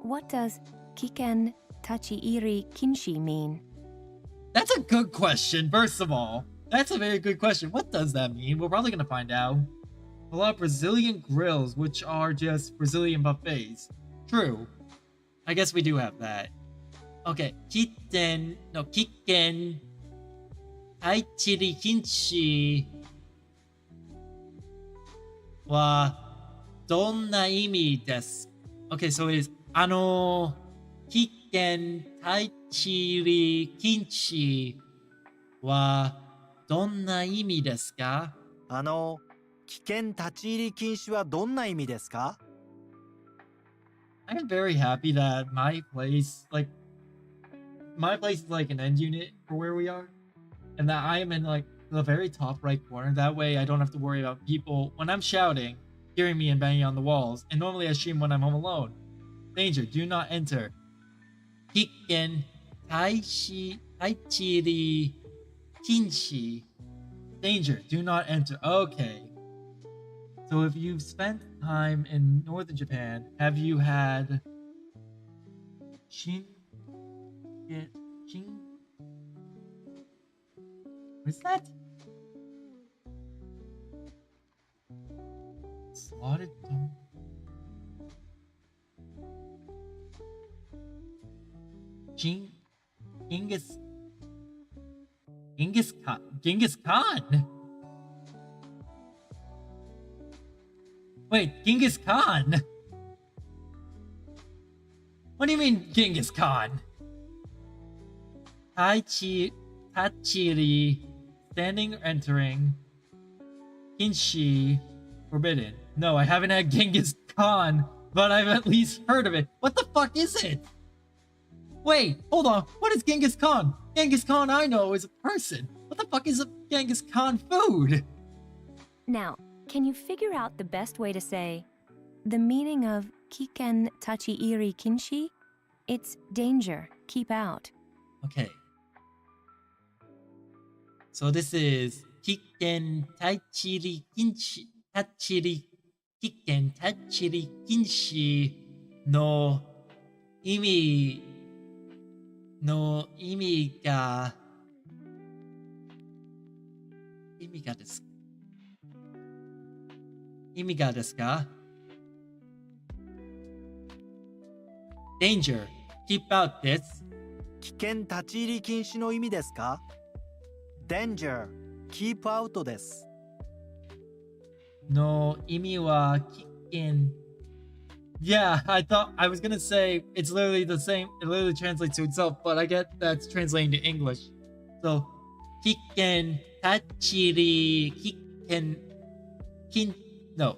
what does Kiken Tachiiri Kinshi mean? That's a good question, first of all. That's a very good question. What does that mean? We're probably going to find out. A lot of Brazilian grills, which are just Brazilian buffets. True. I guess we do have that. Okay. Kiken Tachiiri Kinshi wa donna imi desu? Okay, so it is Kiken Tachiiri Kinshi wa donna imi desu ka? 危険立ち入り禁止はどんな意味ですか? I am very happy that my place is like an end unit for where we are, and that I am in like the very top right corner. That way I don't have to worry about people when I'm shouting hearing me and banging on the walls. And normally I stream when I'm home alone. Danger, do not enter. Kikken Tachiiri Kinshi. Danger, do not enter. Okay. So if you've spent time in northern Japan, have you had what is that? Slotted dump. Genghis Khan? Wait, Genghis Khan? What do you mean, Genghis Khan? Tachiiri, standing or entering. Kinshi, forbidden. No, I haven't had Genghis Khan but I've at least heard of it. What the fuck is it? Wait, hold on. What is Genghis Khan? Genghis Khan I know is a person. What the fuck is a Genghis Khan food? Now, can you figure out the best way to say the meaning of kiken tachi iri kinshi? It's danger, keep out. Okay. So this is Kiken Tachiri Kinshi Tachiri Kiken Tachiri Kinshi no imi ga desu ka? Danger, keep out this. 危険立ち入り禁止の意味ですか ?Danger, keep out です。No imi wa kiken. Yeah, I thought I was gonna say it's literally the same. It literally translates to itself, but I get that's translating to English. So, kiken tachiri kiken kin no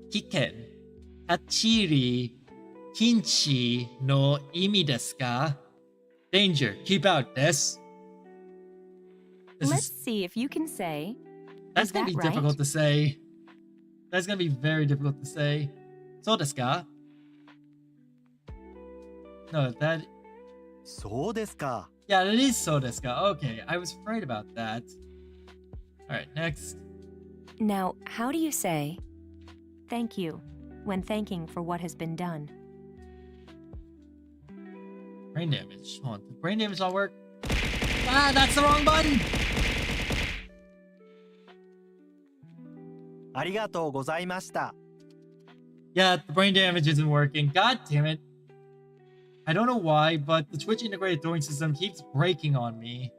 kiken tachiri kinchi no imi desu ka? Danger, keep out desu. Let's see if you can say. That's Is gonna that be right? difficult to say. That's gonna be very difficult to say. So desu ka? No, that. そうですか。 Yeah, it is so desu ka. Okay, I was afraid about that. Alright, next. Now, how do you say thank you when thanking for what has been done? Brain damage. Hold on. Did brain damage not work? Ah, that's the wrong button! ありがとうございました。 Yeah, the brain damage isn't working. God damn it. I don't know why, but the Twitch integrated throwing system keeps breaking on me.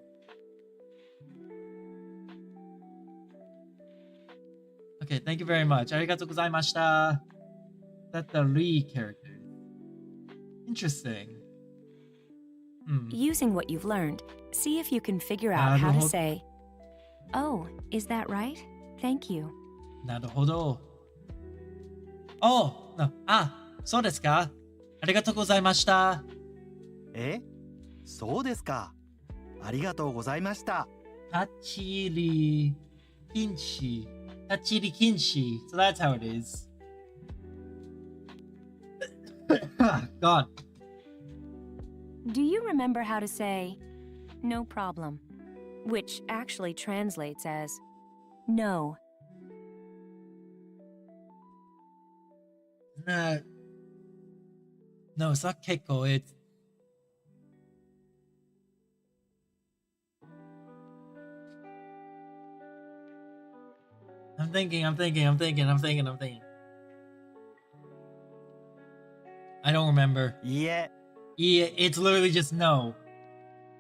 Okay, thank you very much. Arigatou gozaimashita. That's the Ri character. Interesting. Using what you've learned, see if you can figure out how to Naruhodo. say, oh, is that right? Thank you. Naruhodo. Oh, no. Ah, so desu ka? Arigatou gozaimashita. えそうですか。ありがとうございました。 Tachiri kinshi. Tachiri kinshi. So that's how it is. God. Do you remember how to say, no problem, which actually translates as, no? No, it's not Keiko. It's I'm thinking. I don't remember. いいえ、 Yeah, it's literally just no.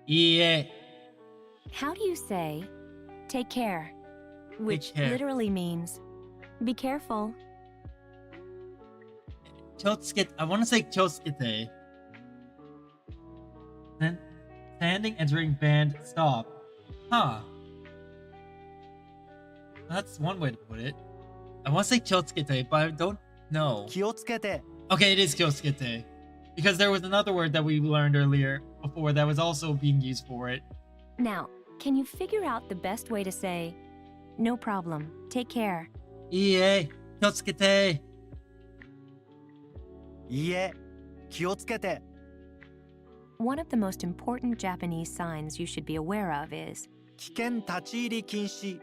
Yeah. How do you say, take care, which care. literally means, be careful? Kyotsuke. I want to say Kyotsuke. Then standing, entering, band, stop. Huh. That's one way to put it. I want to say Kyotsuke, but I don't know. 気をつけて。 Okay, it is Kyotsuke. Because there was another word that we learned earlier before that was also being used for it. Now, can you figure out the best way to say, no problem, take care? Ie, Kyotsuke. いいえ、気をつけて。 One of the most important Japanese signs you should be aware of is 危険立ち入り禁止。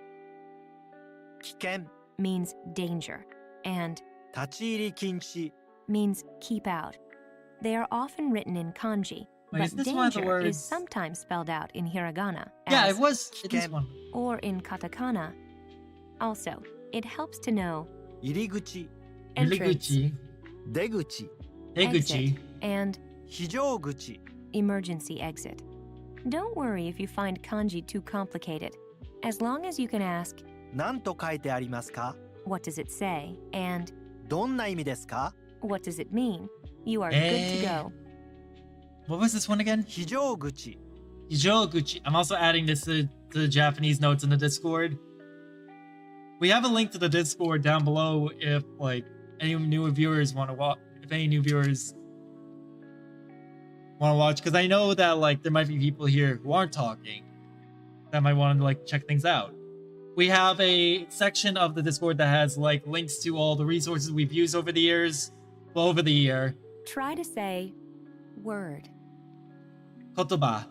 危険 means danger and 立ち入り禁止。 means keep out. They are often written in kanji, Wait, but is this one of the danger is words- sometimes spelled out in hiragana Yeah, as it was. It is Kiken. one. or in katakana. Also, it helps to know 入り口、 entrance, Riguchi, 出口、 Eguchi. exit, and 非常口。 emergency exit. Don't worry if you find kanji too complicated. As long as you can ask, 何と書いてありますか what does it say? And どんな意味ですか what does it mean? You are good to go. What was this one again? 非常口。 Hijoguchi. I'm also adding this to the Japanese notes in the Discord. We have a link to the Discord down below if, like, any new viewers want to watch, if any new viewers want to watch, because I know that like there might be people here who aren't talking that might want to like check things out. We have a section of the Discord that has like links to all the resources we've used over the years. Well, over the year. Try to say word. Kotoba.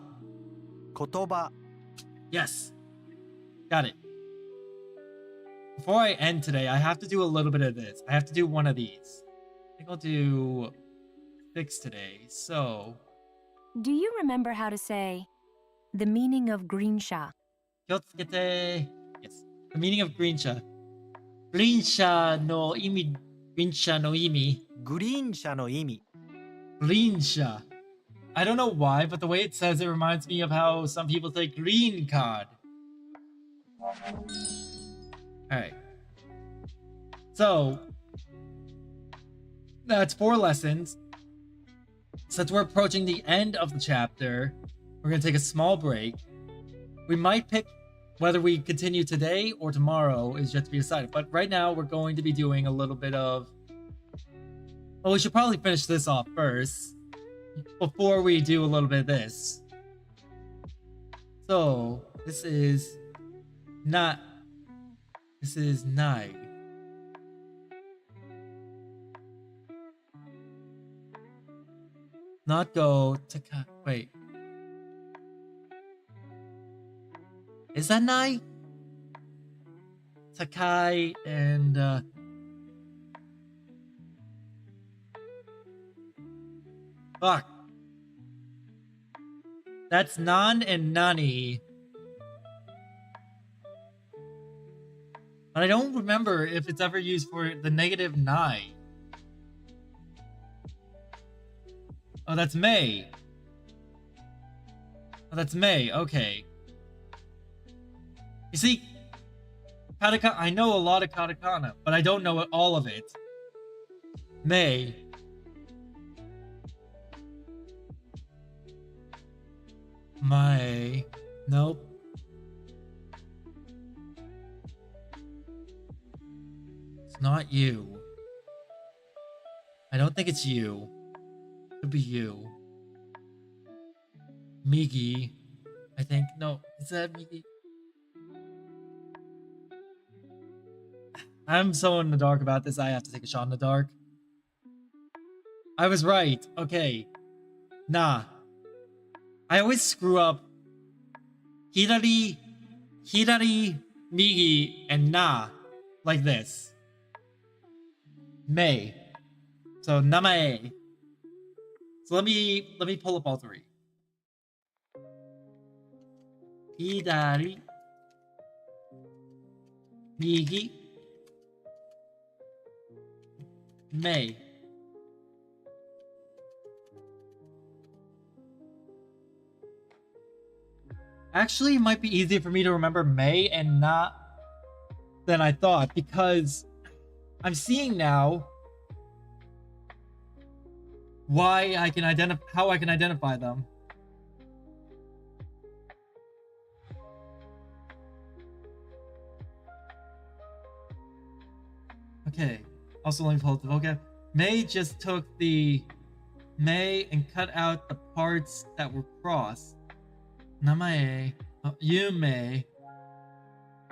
言葉 Yes. Got it. Before I end today, I have to do a little bit of this. I have to do one of these. I think I'll do 6 today. So, Do you remember how to say the meaning of green sha? Kyotsukete. Yes. The meaning of green sha. Green sha no imi. Green sha no imi. グリーン車の意味 Green sha. I don't know why, but the way it says it reminds me of how some people say green card. Alright. So, that's 4 lessons. Since we're approaching the end of the chapter, we're going to take a small break. We might pick whether we continue today or tomorrow is yet to be decided. But right now, we're going to be doing a little bit of... Well, we should probably finish this off first before we do a little bit of this. So, this is not... This is Nai. Not go to... Wait. Is that Nai? Takai and... Fuck. That's Nan and Nani. But I don't remember if it's ever used for the negative Nai. Oh, that's May. Oh, that's May. Okay. You see, katakana, I know a lot of katakana, but I don't know all of it. May. My. Nope. It's not you. I don't think it's you. Could be you. Migi. I think. No. Is that Migi? I'm so in the dark about this, I have to take a shot in the dark. I was right. Okay. Nah. I always screw up Hirari, Migi, and Na like this. May. So Namae. So let me pull up all 3. Hirari, Migi, May. Actually, it might be easier for me to remember May and not than I thought, because I'm seeing now why I can how I can identify them. Okay. Also, let me pull up the vocab. May just took the May and cut out the parts that were crossed. Namae, Yume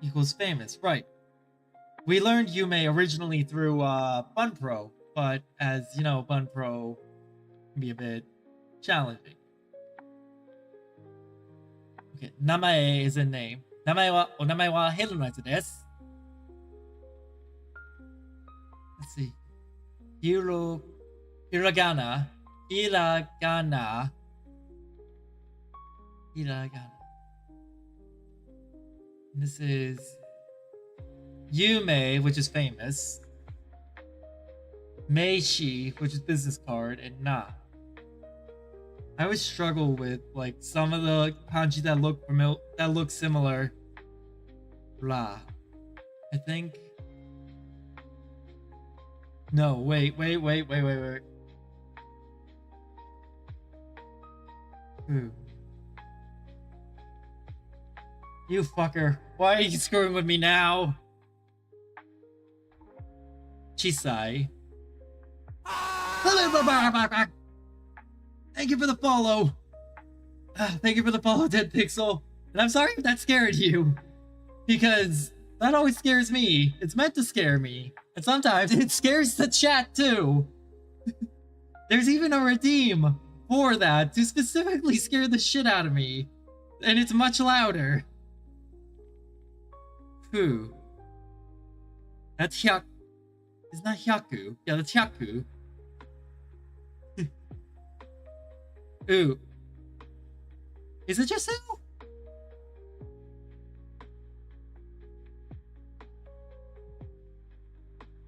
equals famous, right? We learned Yume originally through Bunpro, but as you know, Bunpro can be a bit challenging. Okay, Namae is a name. Namae wa onamae wa heiru no yatsu desu. Let's see. Hiragana. This is Yume, which is famous. Meishi, which is business card, and Na. I always struggle with like some of the kanji that look similar. Ra. I think. No, wait. Ooh. You fucker. Why are you screwing with me now? Chisai. Thank you for the follow. Thank you for the follow, Dead Pixel. And I'm sorry if that scared you, because that always scares me. It's meant to scare me. And sometimes it scares the chat too. There's even a redeem for that to specifically scare the shit out of me. And it's much louder. Whew. That's Hyaku. It's not Hyaku. Yeah, that's Hyaku. Ooh. Is it just Sue?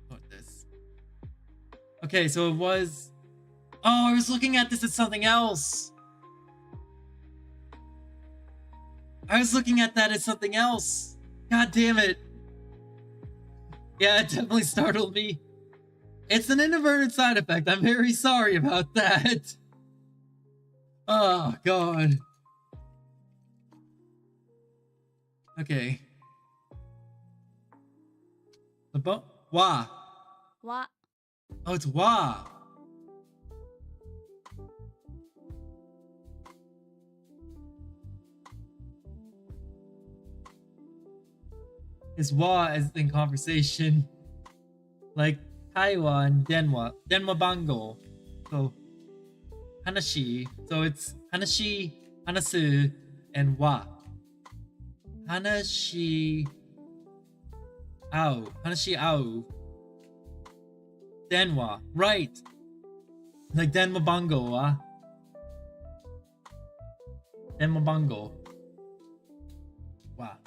What this? Okay, so it was... Oh, I was looking at this as something else. I was looking at that as something else. God damn it. Yeah, it definitely startled me. It's an inadvertent side effect. I'm very sorry about that. Oh, God. Okay. The Wa. Wa. Oh, it's Wa. Is Wa as in conversation. Like Taiwan, Denwa. Denwa Bango. So Hanashi. So it's Hanashi, Hanasu, and Wa. Hanashi Ao. Hanashi Ao. Denwa. Right. Like Denwa Bango, Denwa Bango. Wow.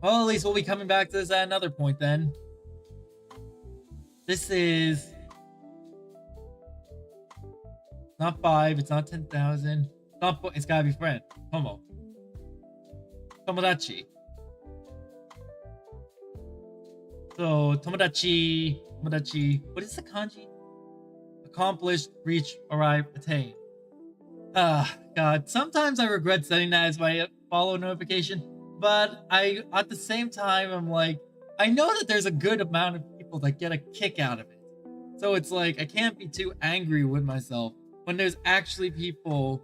Well, at least we'll be coming back to this at another point then. This is not 5, it's not 10,000. It's gotta be friend. Tomo. Tomodachi. So, Tomodachi. What is the kanji? Accomplished, reach, arrive, attain. God. Sometimes I regret setting that as my follow notification, but at the same time, I'm like, I know that there's a good amount of people that get a kick out of it. So it's like, I can't be too angry with myself when there's actually people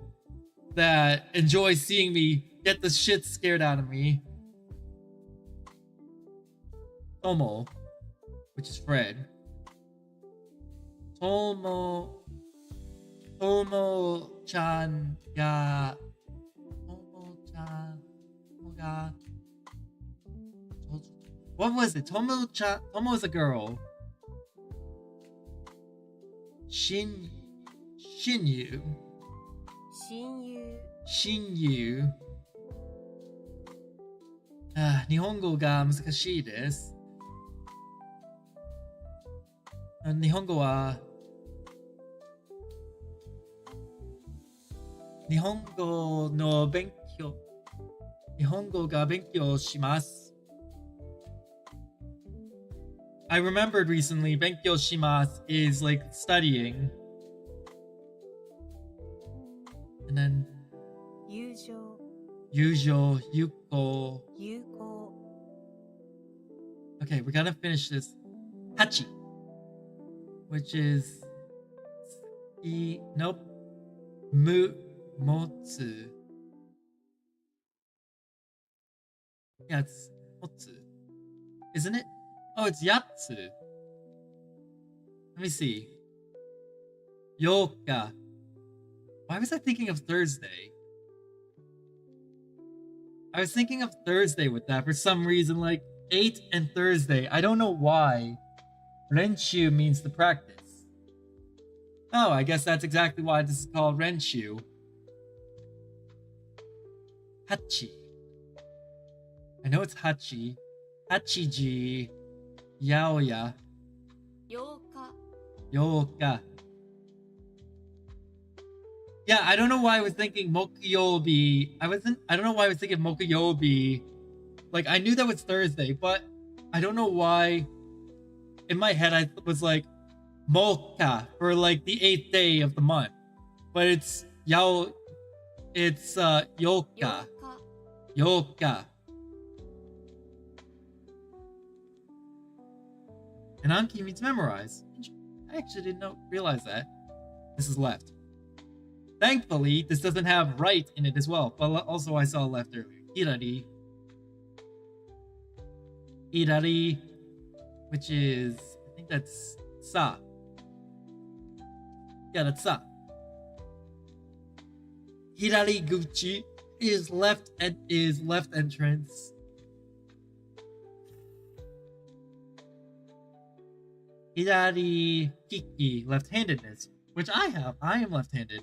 that enjoy seeing me get the shit scared out of me. Tomo, which is Fred. Tomo-chan ga... What was it? Tomo is a girl. Shinyu. Shinyu. 日本語が難しいです。日本語は日本語の勉強日本語が勉強します。I remembered recently, 勉強します is like studying. And then 友情 yuko. Okay, we're gonna finish this. Hachi, which is nope. Motsu. Yeah, it's Motsu. Isn't it? Oh, it's Yatsu. Let me see. Yoka. Why was I thinking of Thursday? I was thinking of Thursday with that for some reason, like 8 and Thursday. I don't know why. Renshu means to practice. Oh, I guess that's exactly why this is called Renshu. Hachi. I know it's Hachi. Hachiji. Yaoya. Yoka. Yeah, I don't know why I was thinking Mokuyobi. I don't know why I was thinking Mokuyobi. Like, I knew that was Thursday, but I don't know why in my head I was like Moka for like the 8th day of the month. But it's Yoka. And Anki means memorize. I actually didn't realize that. This is left. Thankfully, this doesn't have right in it as well. But also I saw left earlier. Hirari. Hirari, which is, I think that's sa. Yeah, that's sa. Hirari guchi is left entrance. Hirari kiki, left-handedness, which I have. I am left-handed.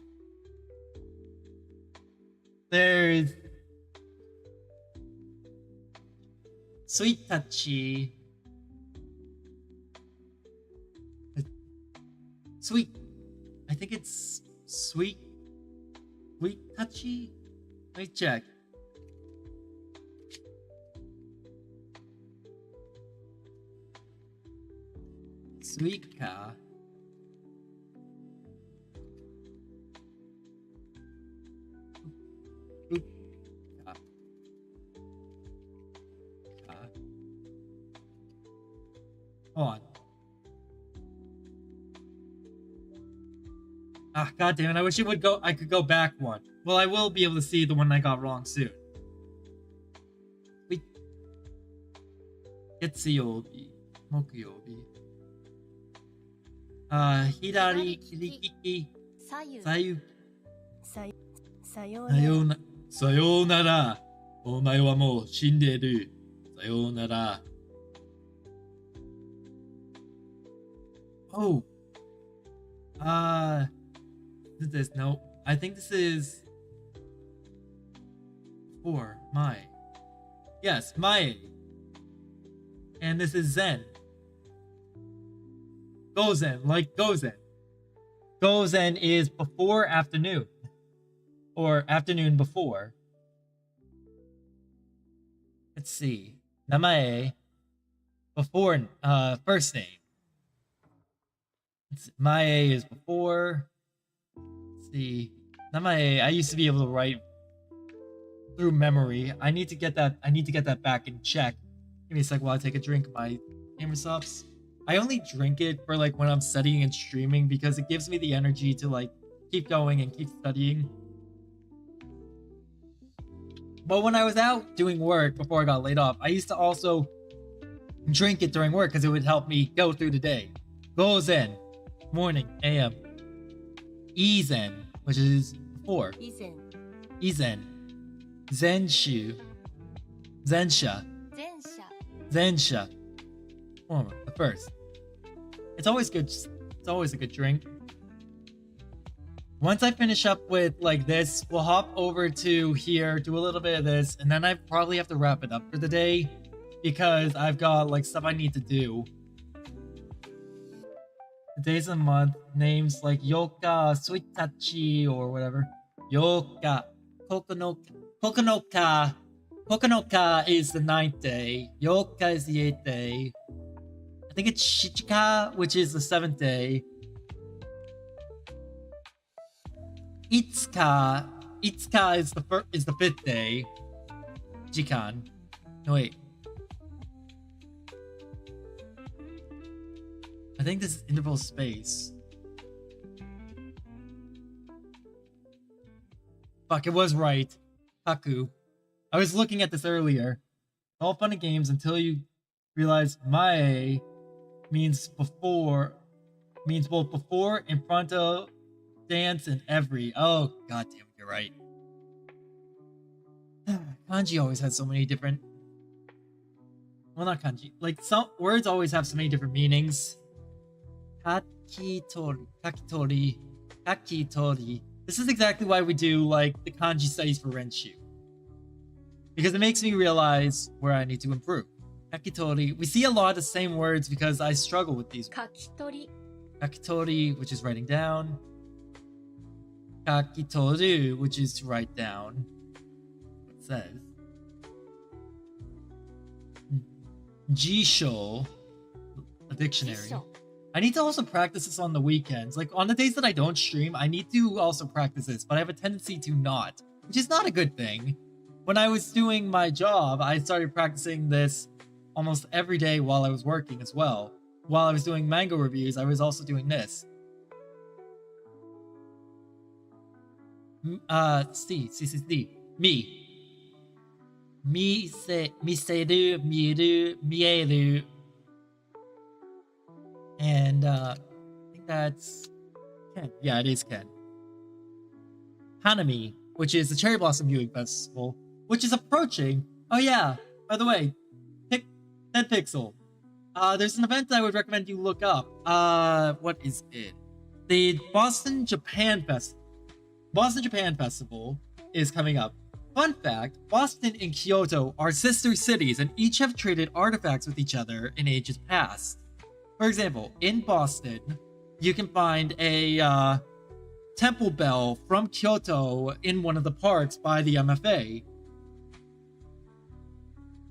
There's Suitachi. Sweet. I think it's sweet. Sweet touchy? Let me check. Suika. Hold on. Ah, god damn it, I wish it would go. I could go back one. Well, I will be able to see the one I got wrong soon. Wait. Getsuyobi. Mokuyobi. Hirari kirikiki. Sayu. Sayonara. Omae wa mou shinderu. Sayonara. Oh. This no. I think this is for Mae. Yes, Mae. And this is Zen. Gozen, like Gozen. Gozen is before afternoon. Or afternoon before. Let's see. Namae. Before first name. Mae is before. Let's see. Namae, I used to be able to write through memory. I need to get that back and check. Give me a sec while I take a drink of my gamer subs. I only drink it for like when I'm studying and streaming because it gives me the energy to like keep going and keep studying. But when I was out doing work before I got laid off, I used to also drink it during work because it would help me go through the day. Gozen, morning, AM. Izen, which is before. Izen. Zenshu. Zensha. Zensha. Former, the first. It's always good. It's always a good drink. Once I finish up with like this, we'll hop over to here, do a little bit of this, and then I probably have to wrap it up for the day because I've got like stuff I need to do. The days of the month, names like Yoka, Suitachi, or whatever. Yoka, Kokonoka. Kokonoka is the 9th day. Yoka is the 8th day. I think it's Shichika, which is the 7th day. Itsuka is the 5th day. Jikan. No wait. I think this is interval space. Fuck, it was right. Haku. I was looking at this earlier. All fun and games until you realize Mae means before, means both before, in front of, dance, and every. Oh, goddamn, you're right. Kanji always has so many different. Well, not kanji. Like, some words always have so many different meanings. Kakitori. This is exactly why we do, like, the kanji studies for Renshu. Because it makes me realize where I need to improve. Kakitori. We see a lot of the same words because I struggle with these. Kakitori, which is writing down. Kakitoru, which is to write down. It says. Jisho, a dictionary. I need to also practice this on the weekends. Like, on the days that I don't stream, I need to also practice this, but I have a tendency to not, which is not a good thing. When I was doing my job, I started practicing this almost every day while I was working as well. while I was doing manga reviews, I was also doing this. Me. Miseru, miru, mieru. And I think that's Ken. Yeah, it is Ken. Hanami, which is the Cherry Blossom Viewing Festival, which is approaching. Oh yeah, by the way, Dead Pixel. There's an event that I would recommend you look up. What is it? The Boston Japan Festival is coming up. Fun fact, Boston and Kyoto are sister cities and each have traded artifacts with each other in ages past. For example, in Boston, you can find a temple bell from Kyoto in one of the parks by the MFA.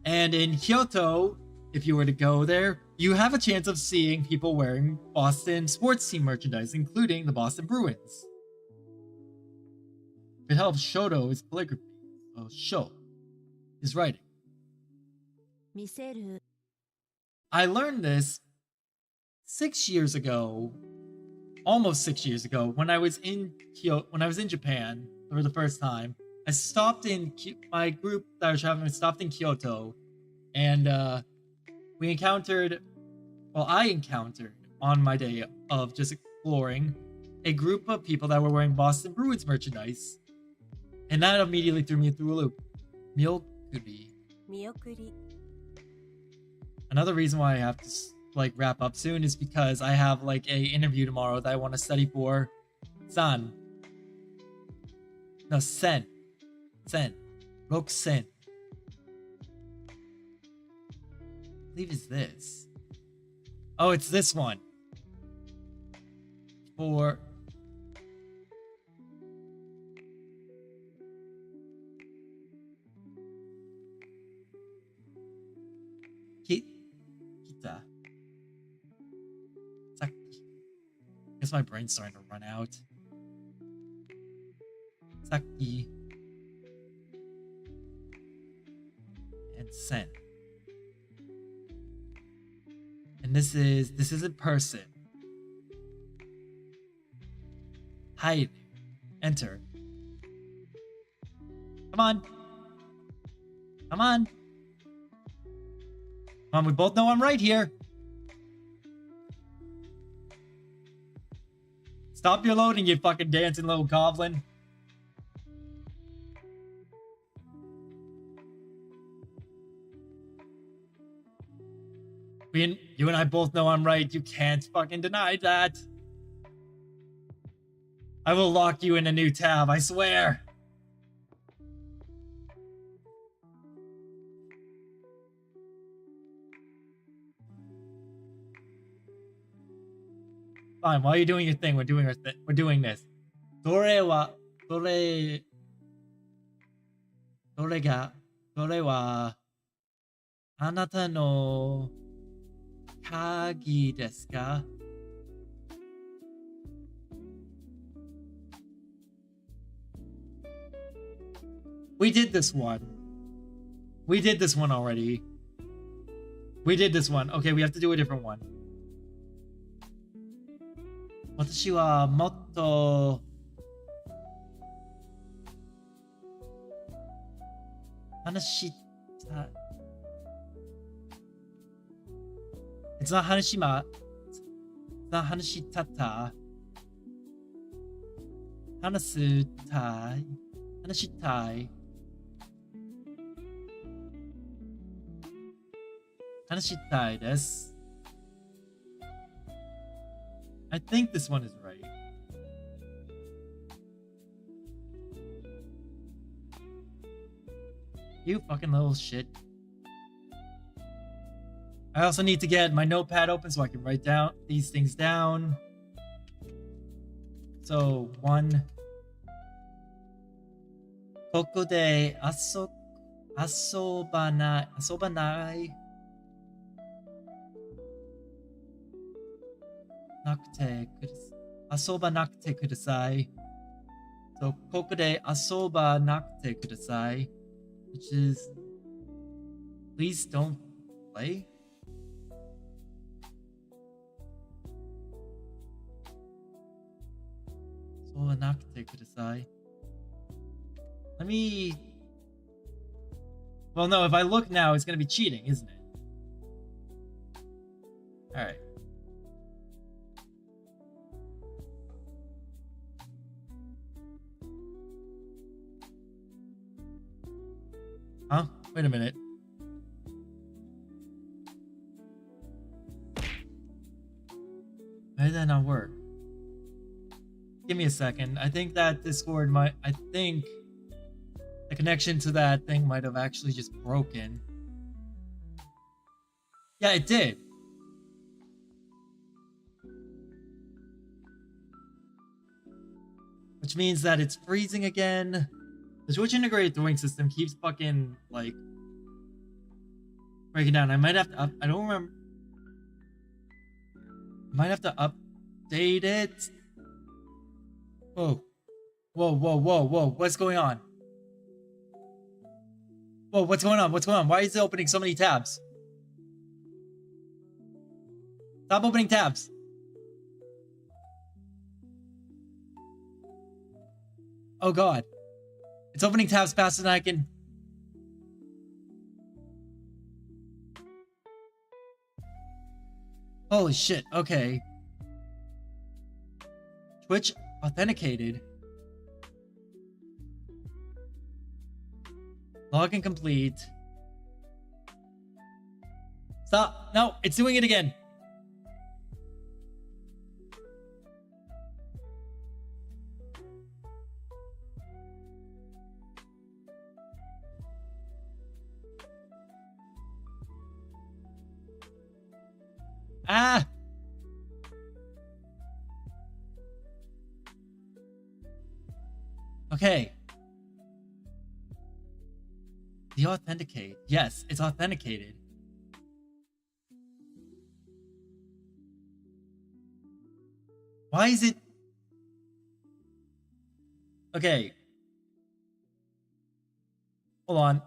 And in Kyoto, if you were to go there, you have a chance of seeing people wearing Boston sports team merchandise, including the Boston Bruins. It helps Shoto is calligraphy. Oh, Sho is writing. 見せる I learned this 6 years ago, almost 6 years ago, when I was in Japan for the first time. I stopped in my group that I was traveling with stopped in Kyoto, and I encountered on my day of just exploring a group of people that were wearing Boston Bruins merchandise, and that immediately threw me through a loop. Myokuri. 見送り Another reason why I have to wrap up soon is because I have a interview tomorrow that I want to study for. Sen. Rokusen. I believe it's this. Oh, it's this one. For Kita. I guess my brain's starting to run out. Saki. And Sen. And this is in person. Hide. Enter. Come on. Come on. Come on, we both know I'm right here. Stop your loading, you fucking dancing little goblin. You and I both know I'm right. You can't fucking deny that. I will lock you in a new tab, I swear. Fine, while you're doing your thing, we're doing this. どれはあなたの鍵ですか? We did this one. We did this one already. We did this one. Okay, we have to do a different one. 私はもっと話したIt's not Hanashima. It's not Hanashitata. Hanasutai. Hanashitai. Hanashitai desu. I think this one is right. You fucking little shit. I also need to get my notepad open so I can write down these things down. So, 1. ここで遊ばないなくて遊ばなくてください。So, ここで遊ばなくてください. Which is, please don't play. そうはなくてください. Let me... Well, no, if I look now, it's going to be cheating, isn't it? Alright. Huh? Wait a minute. Why did that not work? Give me a second. I think that Discord might... I think the connection to that thing might have actually just broken. Yeah, it did. Which means that it's freezing again. The Twitch integrated throwing system keeps fucking, like, breaking down. I might have to I don't remember. I might have to update it. Whoa. Whoa, whoa, whoa, whoa. What's going on? Whoa, what's going on? What's going on? Why is it opening so many tabs? Stop opening tabs. Oh god. It's opening tabs faster than I can... Holy shit, okay. Twitch authenticated. Login complete. Stop. No, it's doing it again. Ah! Okay. Deauthenticate. Yes, it's authenticated. Why is it... Okay. Hold on.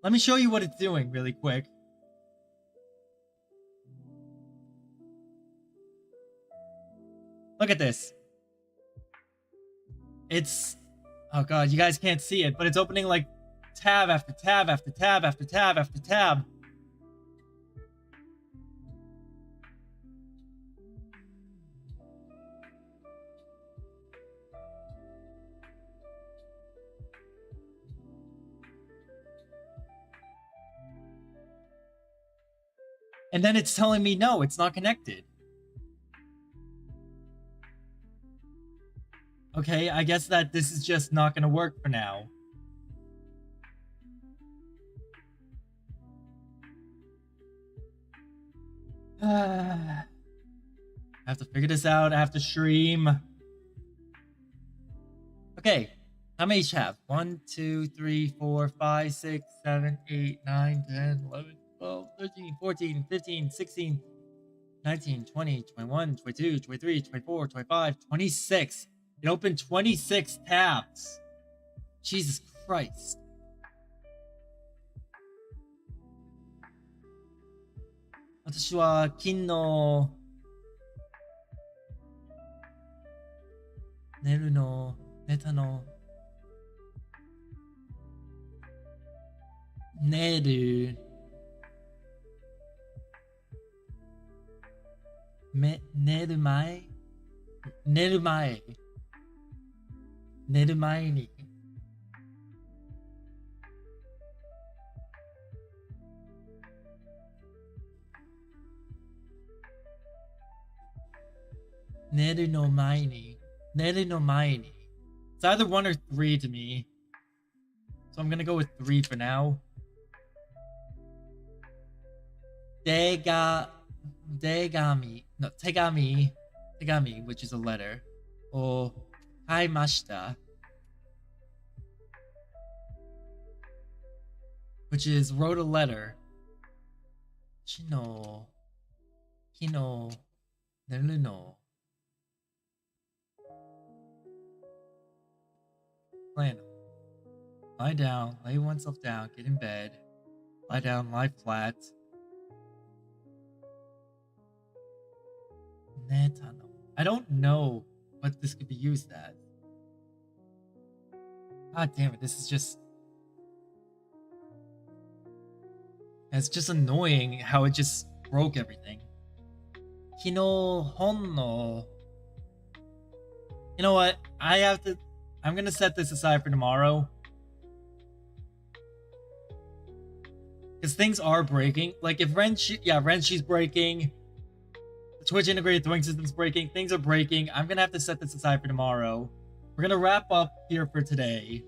Let me show you what it's doing really quick. Look at this. It's... Oh god, you guys can't see it, but it's opening like tab after tab after tab after tab after tab. And then it's telling me, no, it's not connected. Okay, I guess that this is just not gonna work for now. I have to figure this out. I have to stream. Okay, how many each have? 1, 2, 3, 4, 5, 6, 7, 8, 9, 10, 11, 12, 13, 14, 15, 16, 19, 20, 21, 22, 23, 24, 25, 26. It opened 26 tabs. Jesus Christ. Watashi wa kin no neru no neta no neru neru mae neru mae neru mae ni neru no mae ni neru no mae ni. It's either 1 or 3 to me. So I'm gonna go with 3 for now. Tegami, which is a letter. Or kaimashita, which is wrote a letter. Chino, kino, neru no. Plan. Lie down, lay oneself down, get in bed. Lie down, lie flat. Netano. I don't know what this could be used as. God damn it, this is just... It's just annoying how it just broke everything. Kino honno. You know what? I'm gonna set this aside for tomorrow. Because things are breaking. Like if Renshi's breaking. The Twitch integrated throwing system's breaking. Things are breaking. I'm gonna have to set this aside for tomorrow. We're gonna wrap up here for today.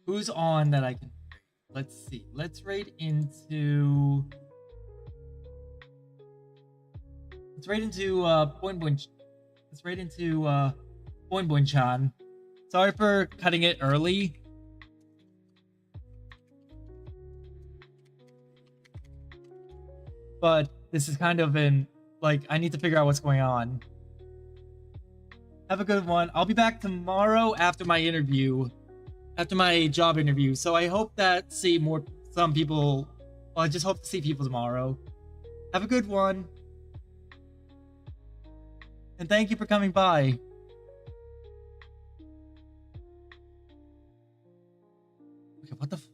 Who's on that I can raid? Let's see. Let's raid into Boing Boing. Let's raid into Boing Boing Chan. Sorry for cutting it early. But this is kind of I need to figure out what's going on. Have a good one. I'll be back tomorrow after my job interview. So I hope that some people. Well, I just hope to see people tomorrow. Have a good one. And thank you for coming by. Okay, what the fuck?